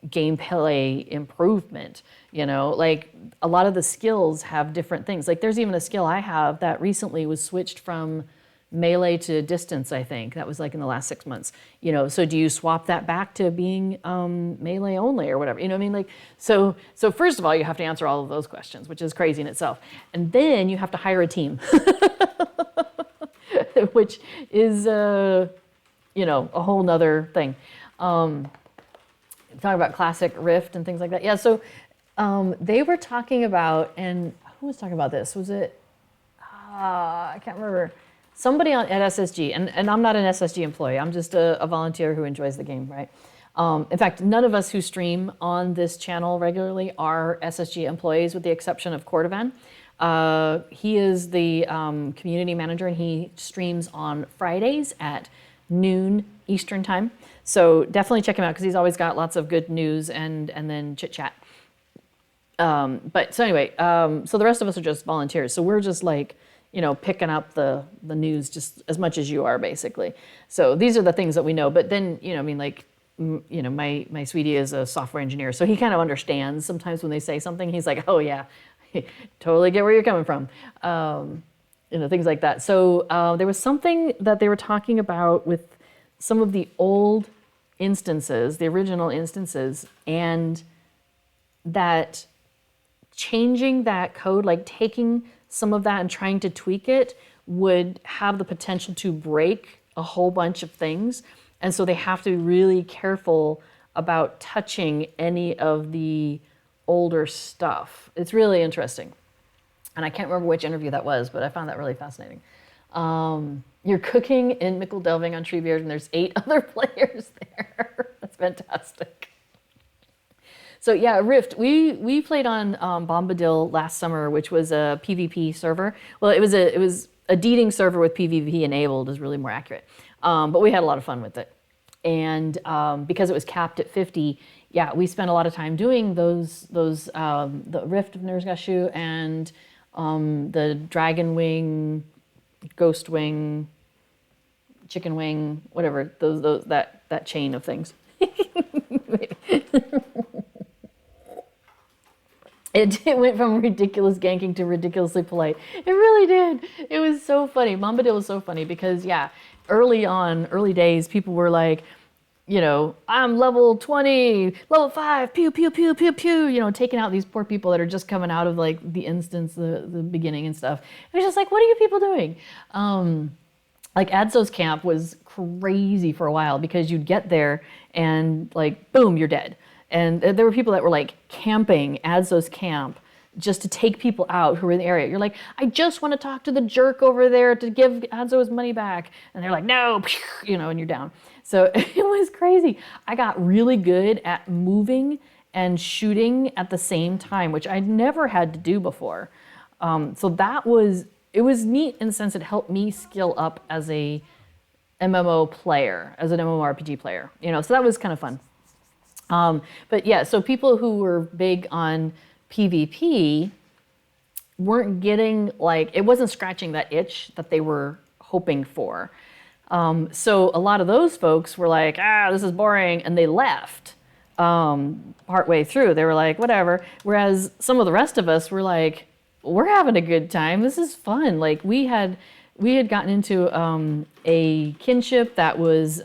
gameplay improvement? You know, like, a lot of the skills have different things. Like, there's even a skill I have that recently was switched from melee to distance, I think. That was like in the last 6 months. You know, so do you swap that back to being melee only or whatever? You know what I mean? Like, so first of all, you have to answer all of those questions, which is crazy in itself. And then you have to hire a team, which is, you know, a whole nother thing. Talking about classic Rift and things like that. Yeah, so they were talking about, and who was talking about this? Was it, I can't remember. Somebody at SSG, and I'm not an SSG employee, I'm just a volunteer who enjoys the game, right? In fact, none of us who stream on this channel regularly are SSG employees, with the exception of Cordovan. He is the community manager, and he streams on Fridays at noon Eastern time. So definitely check him out, because he's always got lots of good news and then chit chat. But so anyway, so the rest of us are just volunteers. So we're just like, you know, picking up the news just as much as you are, basically. So these are the things that we know. But then, you know, I mean, like, you know, my sweetie is a software engineer, so he kind of understands sometimes when they say something. He's like, oh yeah, totally get where you're coming from. You know, things like that. So there was something that they were talking about with some of the old instances, the original instances, and that changing that code, like taking some of that and trying to tweak it, would have the potential to break a whole bunch of things. And so they have to be really careful about touching any of the older stuff. It's really interesting. And I can't remember which interview that was, but I found that really fascinating. You're cooking in Mickle Delving on Treebeard, and there's 8 other players there. That's fantastic. So yeah, Rift, we played on Bombadil last summer, which was a PvP server. Well, it was a deeding server with PvP enabled, is really more accurate. But we had a lot of fun with it. And because it was capped at 50, yeah, we spent a lot of time doing those the Rift of Ner'zgashu and the Dragon Wing, Ghost Wing, Chicken Wing, whatever, that chain of things. It went from ridiculous ganking to ridiculously polite. It really did. It was so funny. Bombadil was so funny because, yeah, early days, people were like, you know, I'm level 20, level 5, pew, pew, pew, pew, pew, you know, taking out these poor people that are just coming out of like the instance, the beginning and stuff. It was just like, what are you people doing? Like Adso's camp was crazy for a while because you'd get there and like, boom, you're dead. And there were people that were like camping Adso's camp just to take people out who were in the area. You're like, I just want to talk to the jerk over there to give Adzo his money back. And they're like, no, you know, and you're down. So it was crazy. I got really good at moving and shooting at the same time, which I'd never had to do before. So it was neat in the sense it helped me skill up as a MMO player, as an MMORPG player, you know, so that was kind of fun. But yeah, so people who were big on PvP weren't getting like, it wasn't scratching that itch that they were hoping for. So a lot of those folks were like, this is boring, and they left partway through. They were like, whatever. Whereas some of the rest of us were like, we're having a good time. This is fun. Like we had gotten into a kinship that was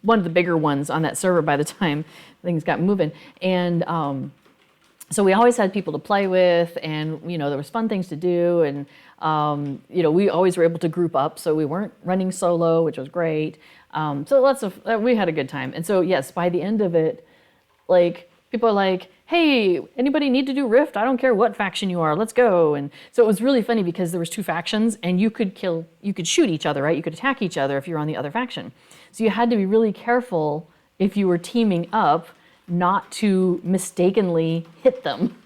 one of the bigger ones on that server by the time things got moving. And so we always had people to play with, and, you know, there was fun things to do. And, you know, we always were able to group up, so we weren't running solo, which was great. So we had a good time. And so, yes, by the end of it, like, people are like, hey, anybody need to do Rift? I don't care what faction you are, let's go. And so it was really funny because there was 2 factions, and you could shoot each other, right? You could attack each other if you're on the other faction. So you had to be really careful if you were teaming up, not to mistakenly hit them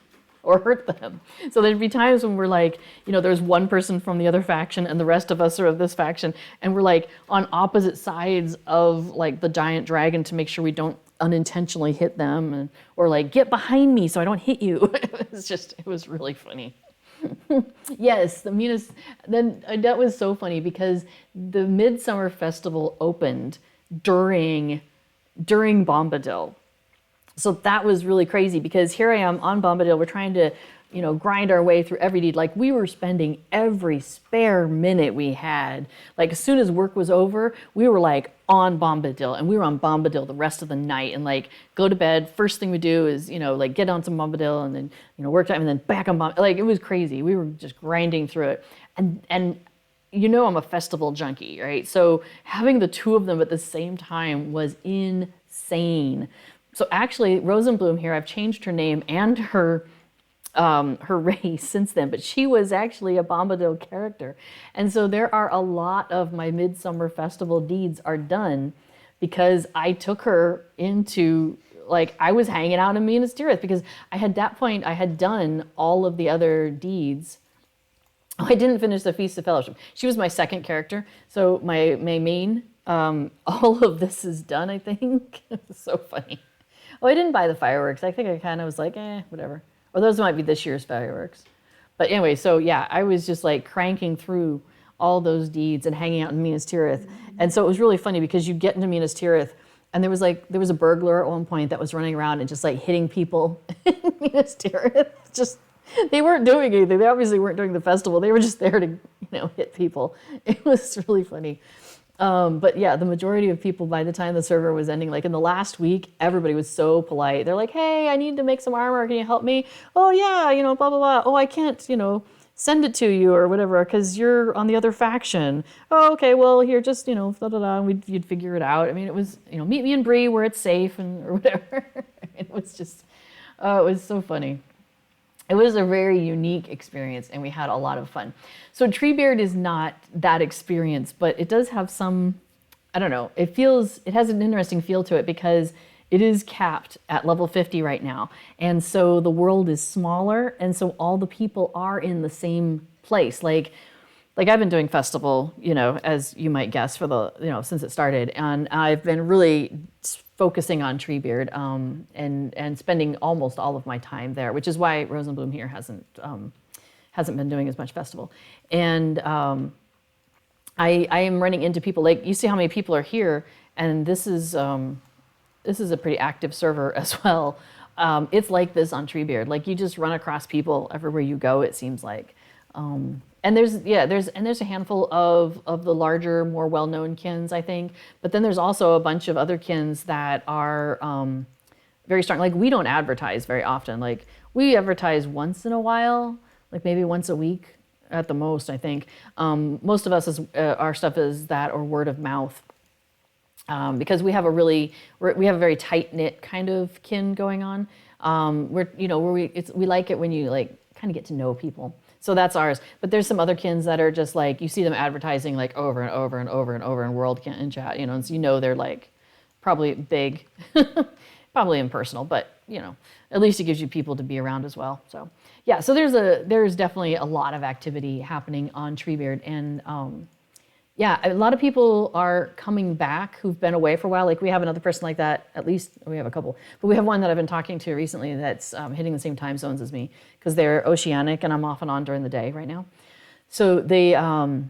or hurt them. So there'd be times when we're like, there's one person from the other faction and the rest of us are of this faction, and we're like on opposite sides of like the giant dragon to make sure we don't unintentionally hit them, or like, get behind me so I don't hit you. It was really funny. Yes, that was so funny because the Midsummer Festival opened during Bombadil. So that was really crazy because here I am on Bombadil. We're trying to, grind our way through every deed. Like we were spending every spare minute we had. Like as soon as work was over, we were like on Bombadil, and we were on Bombadil the rest of the night, and like go to bed. First thing we do is, like get on some Bombadil, and then, work time, and then back on Bombadil. Like it was crazy. We were just grinding through it. And I'm a festival junkie, right? So having the two of them at the same time was insane. So actually, Rosenbloom here, I've changed her name and her race since then, but she was actually a Bombadil character. And so there are a lot of my Midsummer Festival deeds are done because I took her into, like, I was hanging out in Minas Tirith because I had done all of the other deeds. Oh, I didn't finish the Feast of Fellowship. She was my second character. So my main, all of this is done, I think. It's so funny. Oh, I didn't buy the fireworks. I think I kind of was like, whatever. Or those might be this year's fireworks. But anyway, so yeah, I was just like cranking through all those deeds and hanging out in Minas Tirith. And so it was really funny because you get into Minas Tirith and there was a burglar at one point that was running around and just like hitting people in Minas Tirith. They weren't doing anything. They obviously weren't doing the festival. They were just there to, hit people. It was really funny. But yeah, the majority of people by the time the server was ending, like in the last week, everybody was so polite. They're like, hey, I need to make some armor. Can you help me? Oh yeah, blah, blah, blah. Oh, I can't, send it to you or whatever because you're on the other faction. Oh, okay, well here, just, da, da, da, and you'd figure it out. I mean, it was, meet me in Bree where it's safe or whatever. It was just, it was so funny. It was a very unique experience and we had a lot of fun. So Treebeard is not that experience, but it does have some, I don't know, it has an interesting feel to it because it is capped at level 50 right now. And so the world is smaller and so all the people are in the same place. Like I've been doing festival, as you might guess for the, since it started. And I've been really focusing on Treebeard and spending almost all of my time there, which is why Rosenbloom here hasn't been doing as much festival. And I am running into people, like you see how many people are here, and this is a pretty active server as well. It's like this on Treebeard. Like you just run across people everywhere you go, it seems like. And there's a handful of the larger, more well-known kins, I think. But then there's also a bunch of other kins that are very strong. Like we don't advertise very often. Like we advertise once in a while, like maybe once a week at the most, I think. Most of us, our stuff is that or word of mouth. Because we have we have a very tight-knit kind of kin going on. We like it when you like kind of get to know people. So that's ours. But there's some other kins that are just like, you see them advertising like over and over and over and over in World Kin Chat, and so they're like probably big, probably impersonal, but at least it gives you people to be around as well. So yeah, so there's definitely a lot of activity happening on Treebeard, and yeah, a lot of people are coming back who've been away for a while. Like we have another person like that, at least we have a couple, but we have one that I've been talking to recently that's hitting the same time zones as me because they're oceanic and I'm off and on during the day right now. So they, yeah,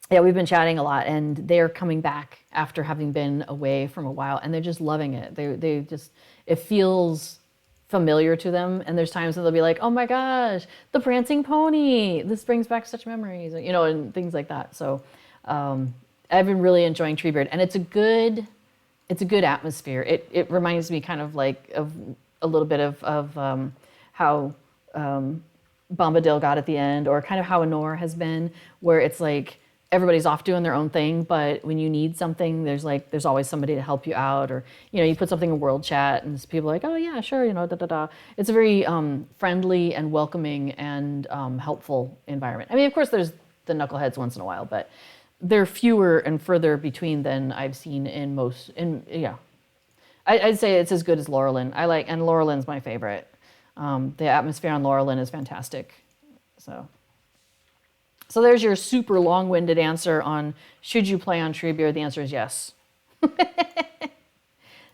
we've been chatting a lot and they're coming back after having been away from a while and they're just loving it. They just, it feels familiar to them. And there's times when they'll be like, oh my gosh, the prancing pony, this brings back such memories, and things like that. So I've been really enjoying Treebeard, and it's a good atmosphere. It reminds me kind of like of a little bit of how Bombadil got at the end, or kind of how Anor has been, where it's like everybody's off doing their own thing, but when you need something, there's always somebody to help you out, or you put something in world chat and people are like, oh yeah, sure, da da da. It's a very friendly and welcoming and helpful environment. I mean, of course, there's the knuckleheads once in a while, but they're fewer and further between than I've seen in most. Yeah, I'd say it's as good as Laurelin. And Laurelin's my favorite. The atmosphere on Laurelin is fantastic. So there's your super long-winded answer on should you play on Treebeard? The answer is yes.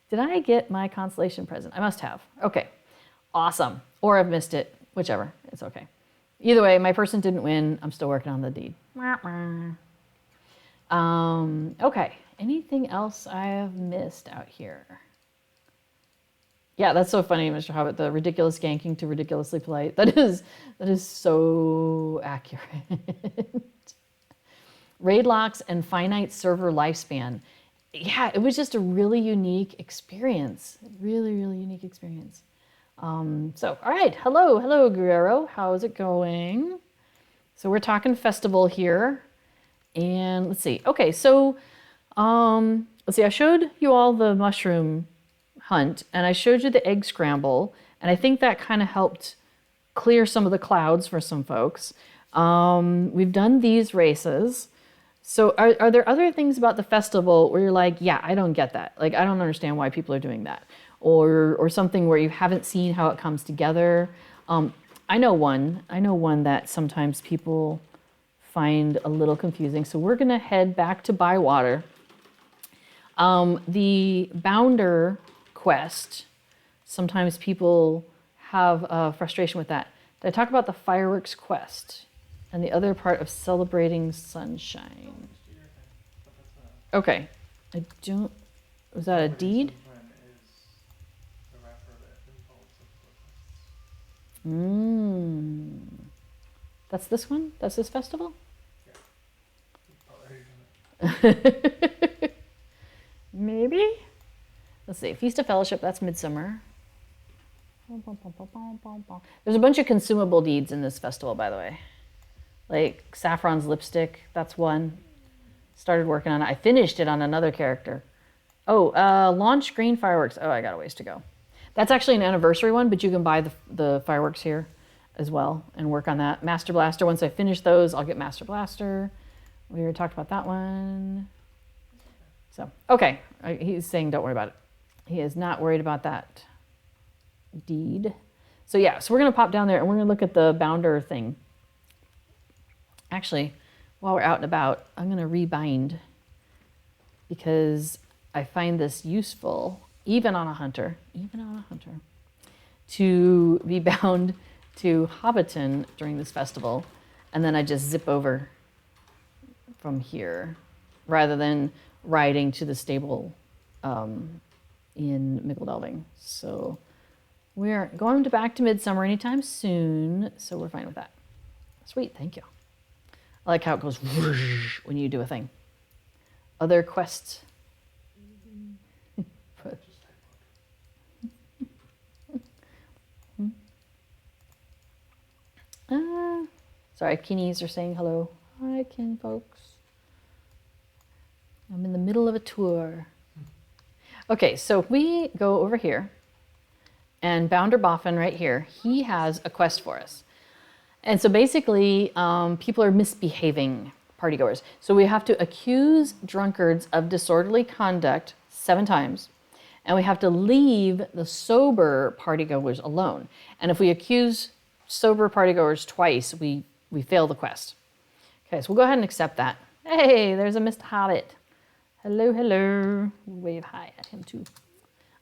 Did I get my consolation present? I must have. Okay, awesome. Or I've missed it, whichever. It's okay. Either way, my person didn't win. I'm still working on the deed. Okay, anything else I have missed out here? Yeah, that's so funny, Mr. Hobbit. The ridiculous ganking to ridiculously polite. That is so accurate. Raid locks and finite server lifespan. Yeah, it was just a really unique experience. Really, really unique experience. So, all right. Hello, Guerrero. How's it going? So we're talking festival here. And let's see. Okay, so let's see. I showed you all the mushroom hunt, and I showed you the egg scramble, and I think that kind of helped clear some of the clouds for some folks. We've done these races. So are there other things about the festival where you're like, yeah, I don't get that. Like, I don't understand why people are doing that. Or something where you haven't seen how it comes together. I know one that sometimes people find a little confusing. So we're gonna head back to Bywater. The Bounder quest, sometimes people have frustration with that. Did I talk about the fireworks quest and the other part of celebrating sunshine? Okay, I don't. Was that a deed? That's this one? That's this festival? Yeah. Maybe? Let's see. Feast of Fellowship, that's Midsummer. There's a bunch of consumable deeds in this festival, by the way. Like Saffron's lipstick, that's one. Started working on it. I finished it on another character. Oh, launch green fireworks. Oh, I got a ways to go. That's actually an anniversary one, but you can buy the fireworks here as well and work on that. Master Blaster, once I finish those, I'll get Master Blaster. We already talked about that one. So, okay. He's saying don't worry about it. He is not worried about that deed. So yeah, so we're going to pop down there and we're going to look at the Bounder thing. Actually, while we're out and about, I'm going to rebind because I find this useful, even on a hunter, to be bound to Hobbiton during this festival. And then I just zip over from here rather than riding to the stable in Mickledelving. So we aren't going back to Midsummer anytime soon, so we're fine with that. Sweet, thank you. I like how it goes whoosh when you do a thing. Other quests? Sorry, Kinies are saying hello. Hi, kin folks. I'm in the middle of a tour. Okay, so if we go over here, and Bounder Boffin right here, he has a quest for us. And so basically, people are misbehaving, partygoers. So we have to accuse drunkards of disorderly conduct 7 times, and we have to leave the sober partygoers alone. And if we accuse sober partygoers twice, we fail the quest. Okay, so we'll go ahead and accept that. Hey, there's a Mr. Hobbit. Hello, hello. Wave hi at him too.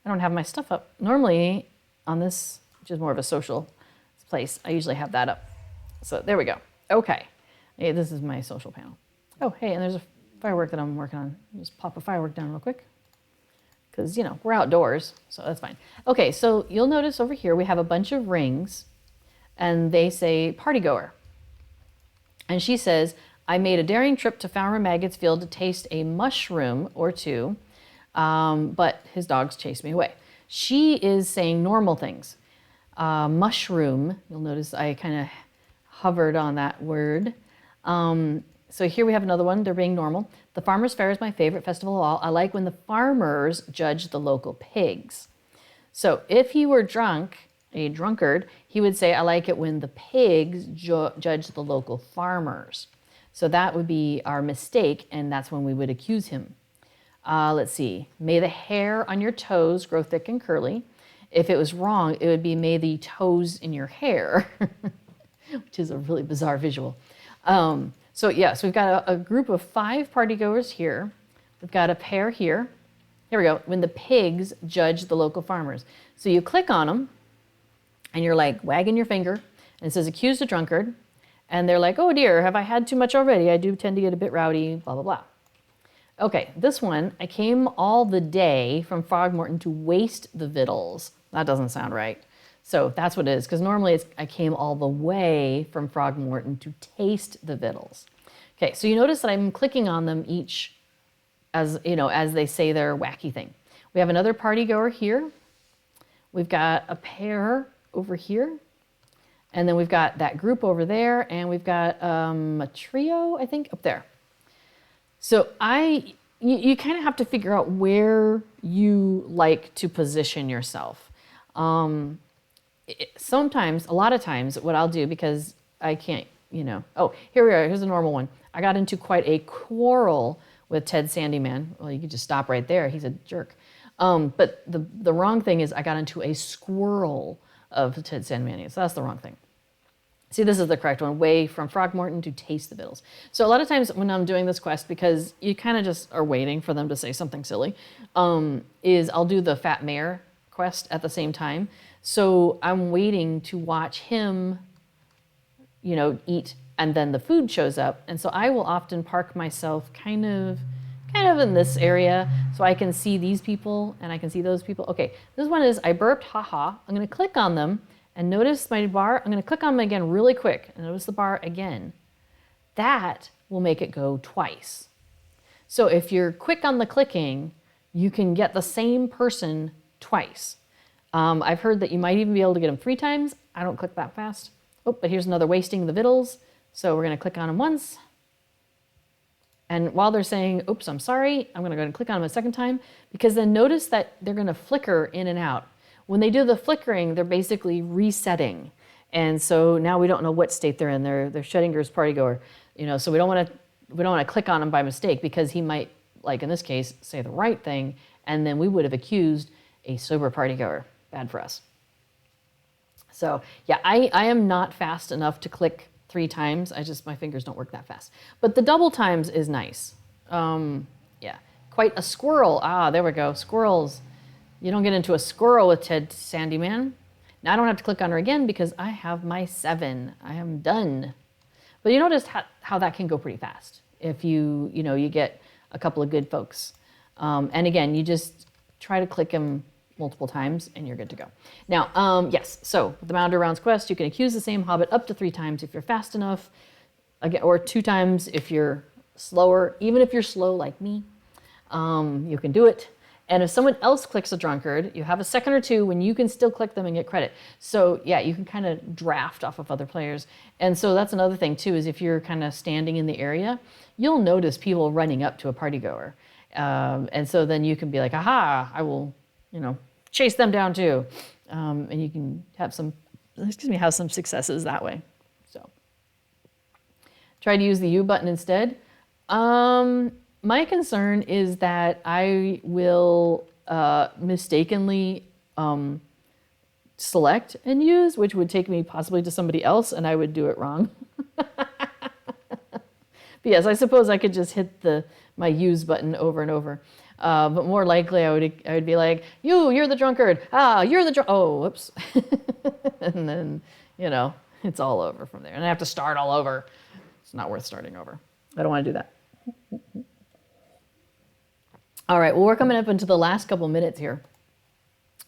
I don't have my stuff up. Normally on this, which is more of a social place, I usually have that up. So there we go. Okay. Hey, this is my social panel. Oh, hey, and there's a firework that I'm working on. Just pop a firework down real quick. Because, you know, we're outdoors, so that's fine. Okay, so you'll notice over here we have a bunch of rings, and they say partygoer. And she says, I made a daring trip to Farmer Maggot's field to taste a mushroom or two, but his dogs chased me away. She is saying normal things. Mushroom, you'll notice I kind of hovered on that word. So here we have another one, they're being normal. The Farmer's Fair is my favorite festival of all. I like when the farmers judge the local pigs. So if he were drunk, a drunkard, he would say, I like it when the pigs judge the local farmers. So that would be our mistake, and that's when we would accuse him. Let's see. May the hair on your toes grow thick and curly. If it was wrong, it would be may the toes in your hair, which is a really bizarre visual. So we've got a group of 5 partygoers here. We've got a pair here. Here we go. When the pigs judge the local farmers. So you click on them, and you're like wagging your finger, and it says accused a drunkard. And they're like, oh dear, have I had too much already? I do tend to get a bit rowdy, blah, blah, blah. Okay, this one, I came all the day from Frogmorton to waste the victuals. That doesn't sound right. So that's what it is, because normally it's I came all the way from Frogmorton to taste the victuals. Okay, so you notice that I'm clicking on them each as they say their wacky thing. We have another party goer here. We've got a pair over here. And then we've got that group over there, and we've got a trio, I think, up there. So you kind of have to figure out where you like to position yourself. Sometimes, a lot of times, what I'll do, because I can't, oh, here we are, here's a normal one. I got into quite a quarrel with Ted Sandyman. Well, you could just stop right there, he's a jerk. But the wrong thing is I got into a squirrel of Ted Sandyman, so that's the wrong thing. See, this is the correct one, way from Frogmorton to taste the victuals. So a lot of times when I'm doing this quest, because you kind of just are waiting for them to say something silly, is I'll do the Fat Mare quest at the same time. So I'm waiting to watch him, eat, and then the food shows up. And so I will often park myself kind of in this area so I can see these people and I can see those people. Okay, this one is I burped, haha. I'm gonna click on them and notice my bar. I'm gonna click on them again really quick and notice the bar again. That will make it go twice. So if you're quick on the clicking, you can get the same person twice. I've heard that you might even be able to get them 3 times. I don't click that fast. Oh, but here's another wasting the victuals. So we're gonna click on them once. And while they're saying, oops, I'm sorry, I'm gonna go ahead and click on them a second time, because then notice that they're gonna flicker in and out. When they do the flickering, they're basically resetting. And so now we don't know what state they're in. They're Schoedinger's partygoer. So we don't wanna click on him by mistake, because he might, like in this case, say the right thing, and then we would have accused a sober partygoer. Bad for us. So yeah, I am not fast enough to click 3 times. My fingers don't work that fast. But the double times is nice. Yeah, quite a squirrel. Ah, there we go, squirrels. You don't get into a squirrel with Ted Sandyman. Now I don't have to click on her again because I have my 7. I am done. But you notice how that can go pretty fast if you get a couple of good folks. And again, you just try to click them multiple times and you're good to go. Now, yes, so with the Mounder Rounds quest, you can accuse the same hobbit up to 3 times if you're fast enough, again, or 2 times if you're slower. Even if you're slow like me, you can do it. And if someone else clicks a drunkard, you have a second or 2 when you can still click them and get credit. So yeah, you can kind of draft off of other players. And so that's another thing too, is if you're kind of standing in the area, you'll notice people running up to a partygoer. And so then you can be like, aha, I will, chase them down too. And you can have some successes that way. So try to use the U button instead. My concern is that I will mistakenly select and use, which would take me possibly to somebody else, and I would do it wrong. But yes, I suppose I could just hit my use button over and over. But more likely, I would be like, you're the drunkard. Ah, you're the drunk. Oh, whoops. And then, it's all over from there. And I have to start all over. It's not worth starting over. I don't want to do that. All right, well, we're coming up into the last couple minutes here.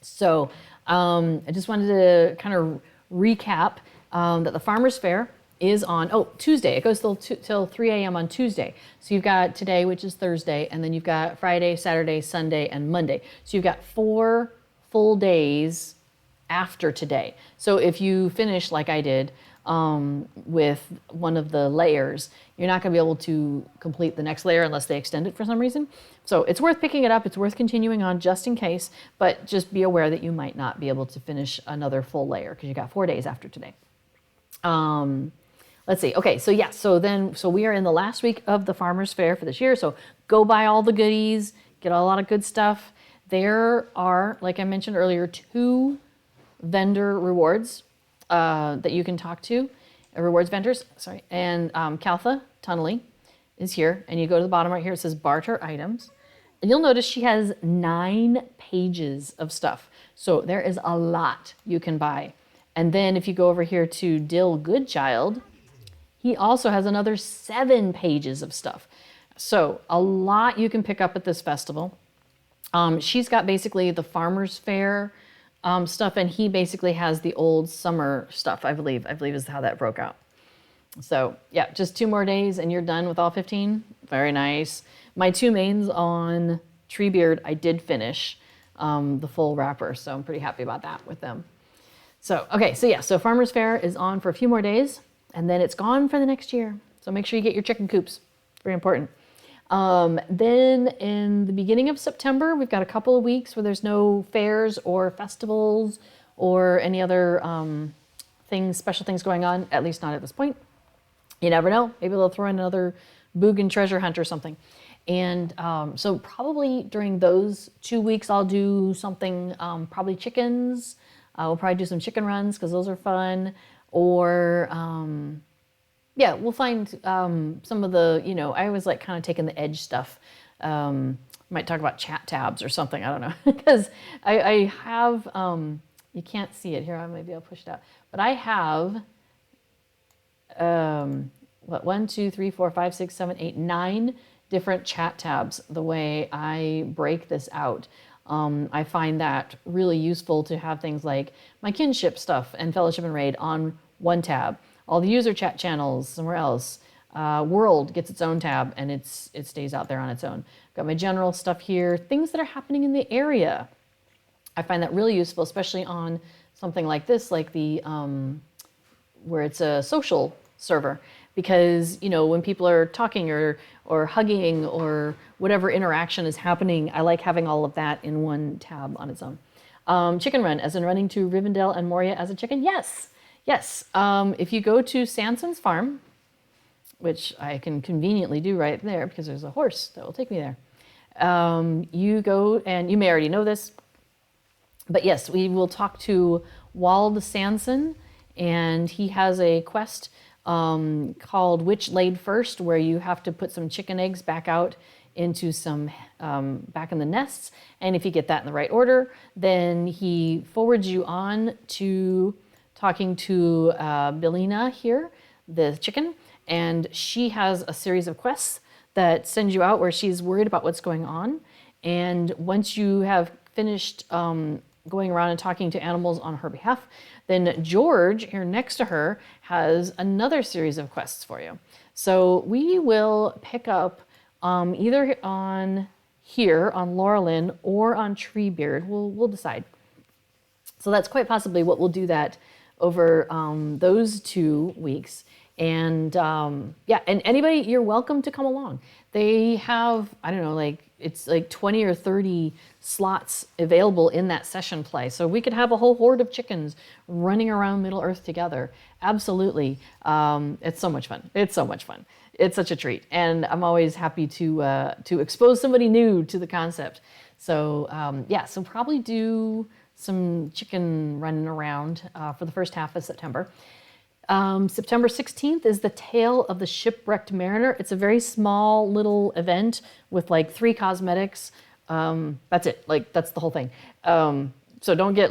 So I just wanted to kind of recap that the Farmer's Fair is on, Tuesday. It goes till 3 a.m. on Tuesday. So you've got today, which is Thursday, and then you've got Friday, Saturday, Sunday, and Monday. So you've got 4 full days after today. So if you finish like I did with one of the layers, you're not going to be able to complete the next layer unless they extend it for some reason. So it's worth picking it up. It's worth continuing on just in case, but just be aware that you might not be able to finish another full layer because you got 4 days after today. Let's see. Okay, so yeah, so we are in the last week of the Farmer's Fair for this year. So go buy all the goodies, get a lot of good stuff. There are, like I mentioned earlier, 2 vendor rewards that you can talk to, rewards vendors, sorry. And Kaltha Tunnelly is here, and you go to the bottom right here, it says barter items. And you'll notice she has 9 pages of stuff. So there is a lot you can buy. And then if you go over here to Dill Goodchild, he also has another 7 pages of stuff. So a lot you can pick up at this festival. She's got basically the Farmer's Fair stuff, and he basically has the old summer stuff, I believe is how that broke out. So yeah, just 2 more days and you're done with all 15. Very nice. My 2 mains on Treebeard, I did finish the full wrapper, so I'm pretty happy about that with them. So, okay, so yeah, so Farmer's Fair is on for a few more days, and then it's gone for the next year. So make sure you get your chicken coops. Very important. Then in the beginning of September, we've got a couple of weeks where there's no fairs or festivals or any other special things going on, at least not at this point. You never know. Maybe they'll throw in another Boogan treasure hunt or something. And so probably during those 2 weeks, I'll do something, probably chickens. We'll probably do some chicken runs because those are fun. Or, yeah, we'll find some of the, I always like kind of taking the edge stuff. Might talk about chat tabs or something. I don't know. Because I have, you can't see it here. Maybe I'll push it out. But I have, 1, 2, 3, 4, 5, 6, 7, 8, 9 different chat tabs the way I break this out. I find that really useful to have things like my kinship stuff and fellowship and raid on one tab, all the user chat channels somewhere else. World gets its own tab and it stays out there on its own. Got my general stuff here, things that are happening in the area. I find that really useful, especially on something like this, like the where it's a social server, because when people are talking or hugging or whatever interaction is happening, I like having all of that in one tab on its own. Chicken run, as in running to Rivendell and Moria as a chicken. Yes. If you go to Sanson's farm, which I can conveniently do right there because there's a horse that will take me there. You go, and you may already know this, but yes, we will talk to Wald Sanson, and he has a quest called Which Laid First, where you have to put some chicken eggs back out into some, back in the nests. And if you get that in the right order, then he forwards you on to talking to Billina here, the chicken, and she has a series of quests that send you out where she's worried about what's going on. And once you have finished going around and talking to animals on her behalf, then George, here next to her, has another series of quests for you. So we will pick up either on here, on Laurelin, or on Treebeard. We'll decide. So that's quite possibly what we'll do that over those 2 weeks. And yeah, and anybody, you're welcome to come along. They have, I don't know, it's like 20 or 30 slots available in that session play. So we could have a whole horde of chickens running around Middle Earth together. Absolutely. It's so much fun. It's so much fun. It's such a treat. And I'm always happy to expose somebody new to the concept. So yeah, so probably do some chicken running around for the first half of September. September 16th is the Tale of the Shipwrecked Mariner. It's a very small little event with like 3 cosmetics. That's it. That's the whole thing. So don't get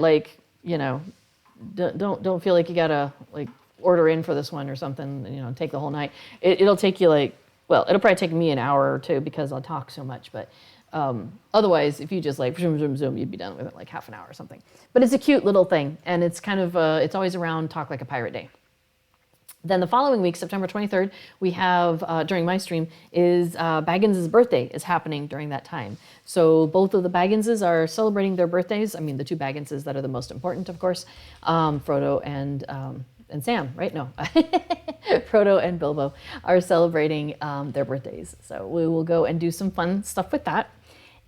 don't feel like you gotta order in for this one or something, take the whole night. It'll take you it'll probably take me an hour or 2 because I'll talk so much, but otherwise, if you just zoom, zoom, zoom, you'd be done with it half an hour or something. But it's a cute little thing, and it's kind of, it's always around Talk Like a Pirate Day. Then the following week, September 23rd, we have, during my stream, is Baggins' birthday is happening during that time. So both of the Bagginses are celebrating their birthdays. I mean, the 2 Bagginses that are the most important, of course, Frodo and Sam, right? No, Frodo and Bilbo are celebrating their birthdays. So we will go and do some fun stuff with that.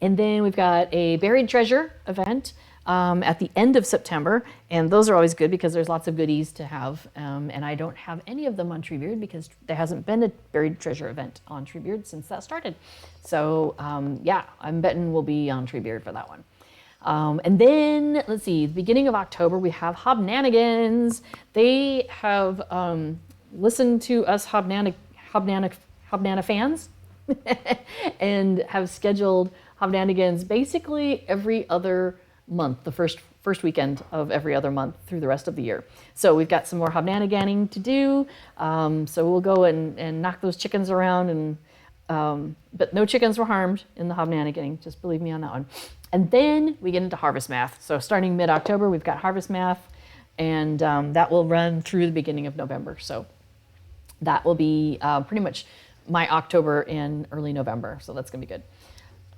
And then we've got a buried treasure event at the end of September, and those are always good because there's lots of goodies to have. And I don't have any of them on Treebeard because there hasn't been a buried treasure event on Treebeard since that started. So yeah, I'm betting we'll be on Treebeard for that one. And then, let's see, the beginning of October, we have Hobnanigans. They have listened to us Hobnana fans and have scheduled Hobnanigans basically every other month, the first weekend of every other month through the rest of the year. So we've got some more Hobnaniganing to do. So we'll go and knock those chickens around, and but no chickens were harmed in the Hobnaniganing, just believe me on that one. And then we get into Harvest Math. So starting mid-October, we've got Harvest Math, and that will run through the beginning of November. So that will be pretty much my October and early November. So that's gonna be good.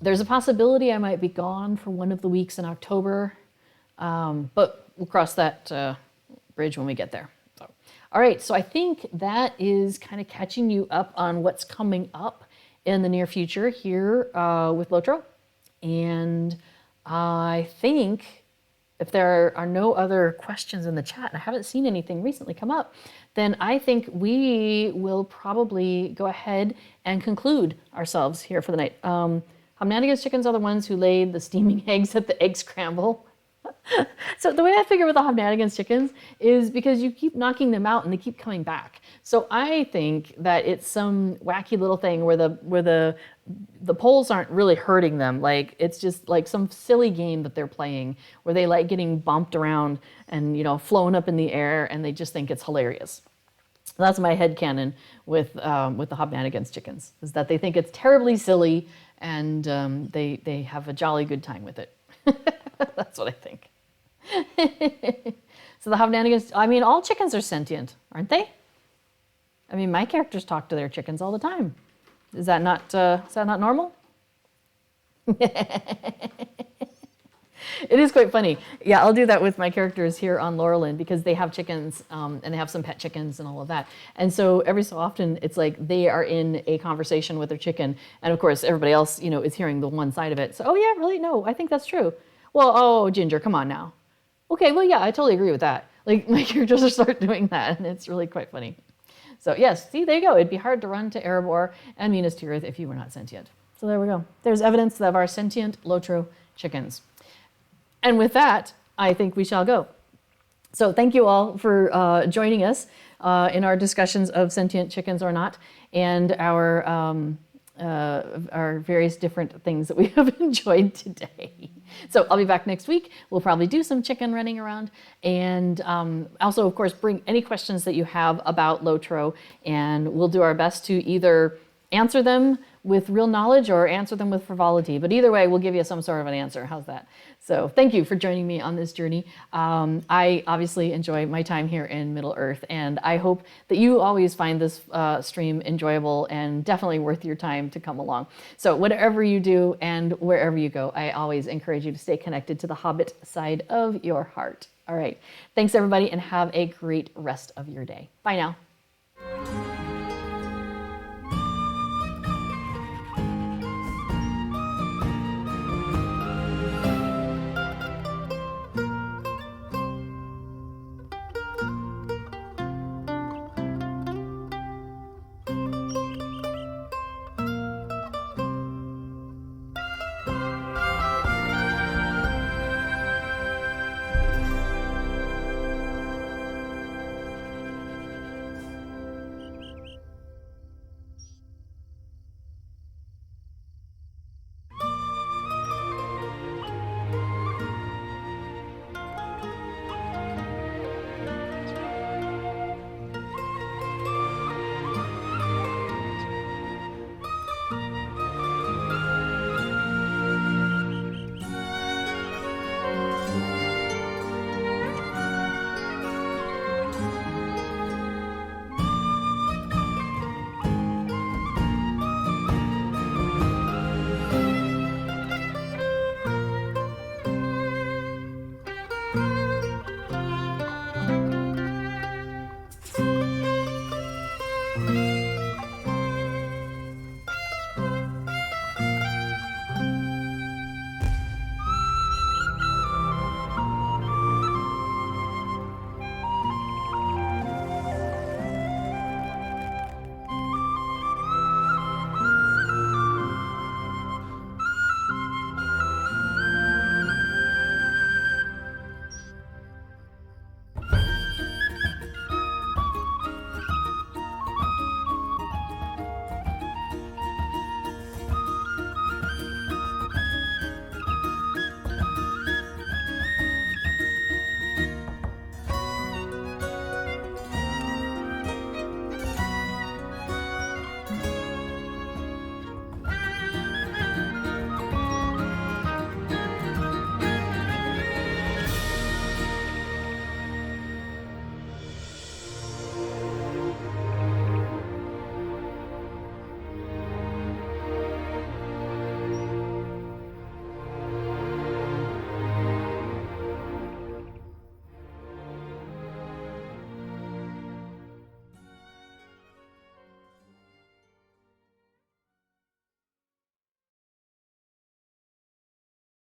There's a possibility I might be gone for one of the weeks in October, but we'll cross that bridge when we get there. So, all right, so I think that is kind of catching you up on what's coming up in the near future here with LOTRO. And I think if there are no other questions in the chat, and I haven't seen anything recently come up, then I think we will probably go ahead and conclude ourselves here for the night. Hobnanigan's chickens are the ones who laid the steaming eggs at the egg scramble. So the way I figure with the Hobnanigan's chickens is because you keep knocking them out and they keep coming back. So I think that it's some wacky little thing where the poles aren't really hurting them. Like it's just like some silly game that they're playing where they like getting bumped around and, you know, flown up in the air, and they just think it's hilarious. That's my headcanon with the Hobnanigan's chickens, is that they think it's terribly silly, and they have a jolly good time with it. That's what I think. So the Hobnanigan's, I mean, all chickens are sentient, aren't they? I mean, my characters talk to their chickens all the time. Is that not normal? It is quite funny. Yeah, I'll do that with my characters here on Laurelin because they have chickens and they have some pet chickens and all of that. And so every so often it's like they are in a conversation with their chicken. And of course, everybody else, you know, is hearing the one side of it. So, oh yeah, really? No, I think that's true. Well, oh, Ginger, come on now. Okay, well, yeah, I totally agree with that. Like my characters will start doing that and it's really quite funny. So yes, see, there you go. It'd be hard to run to Erebor and Minas Tirith if you were not sentient. So there we go. There's evidence of our sentient LOTRO chickens. And with that, I think we shall go. So thank you all for joining us in our discussions of sentient chickens or not, and our various different things that we have enjoyed today. So I'll be back next week. We'll probably do some chicken running around, and also, of course, bring any questions that you have about LOTRO, and we'll do our best to either answer them with real knowledge or answer them with frivolity. But either way, we'll give you some sort of an answer. How's that? So thank you for joining me on this journey. I obviously enjoy my time here in Middle Earth, and I hope that you always find this stream enjoyable and definitely worth your time to come along. So whatever you do and wherever you go, I always encourage you to stay connected to the Hobbit side of your heart. All right. Thanks, everybody, and have a great rest of your day. Bye now.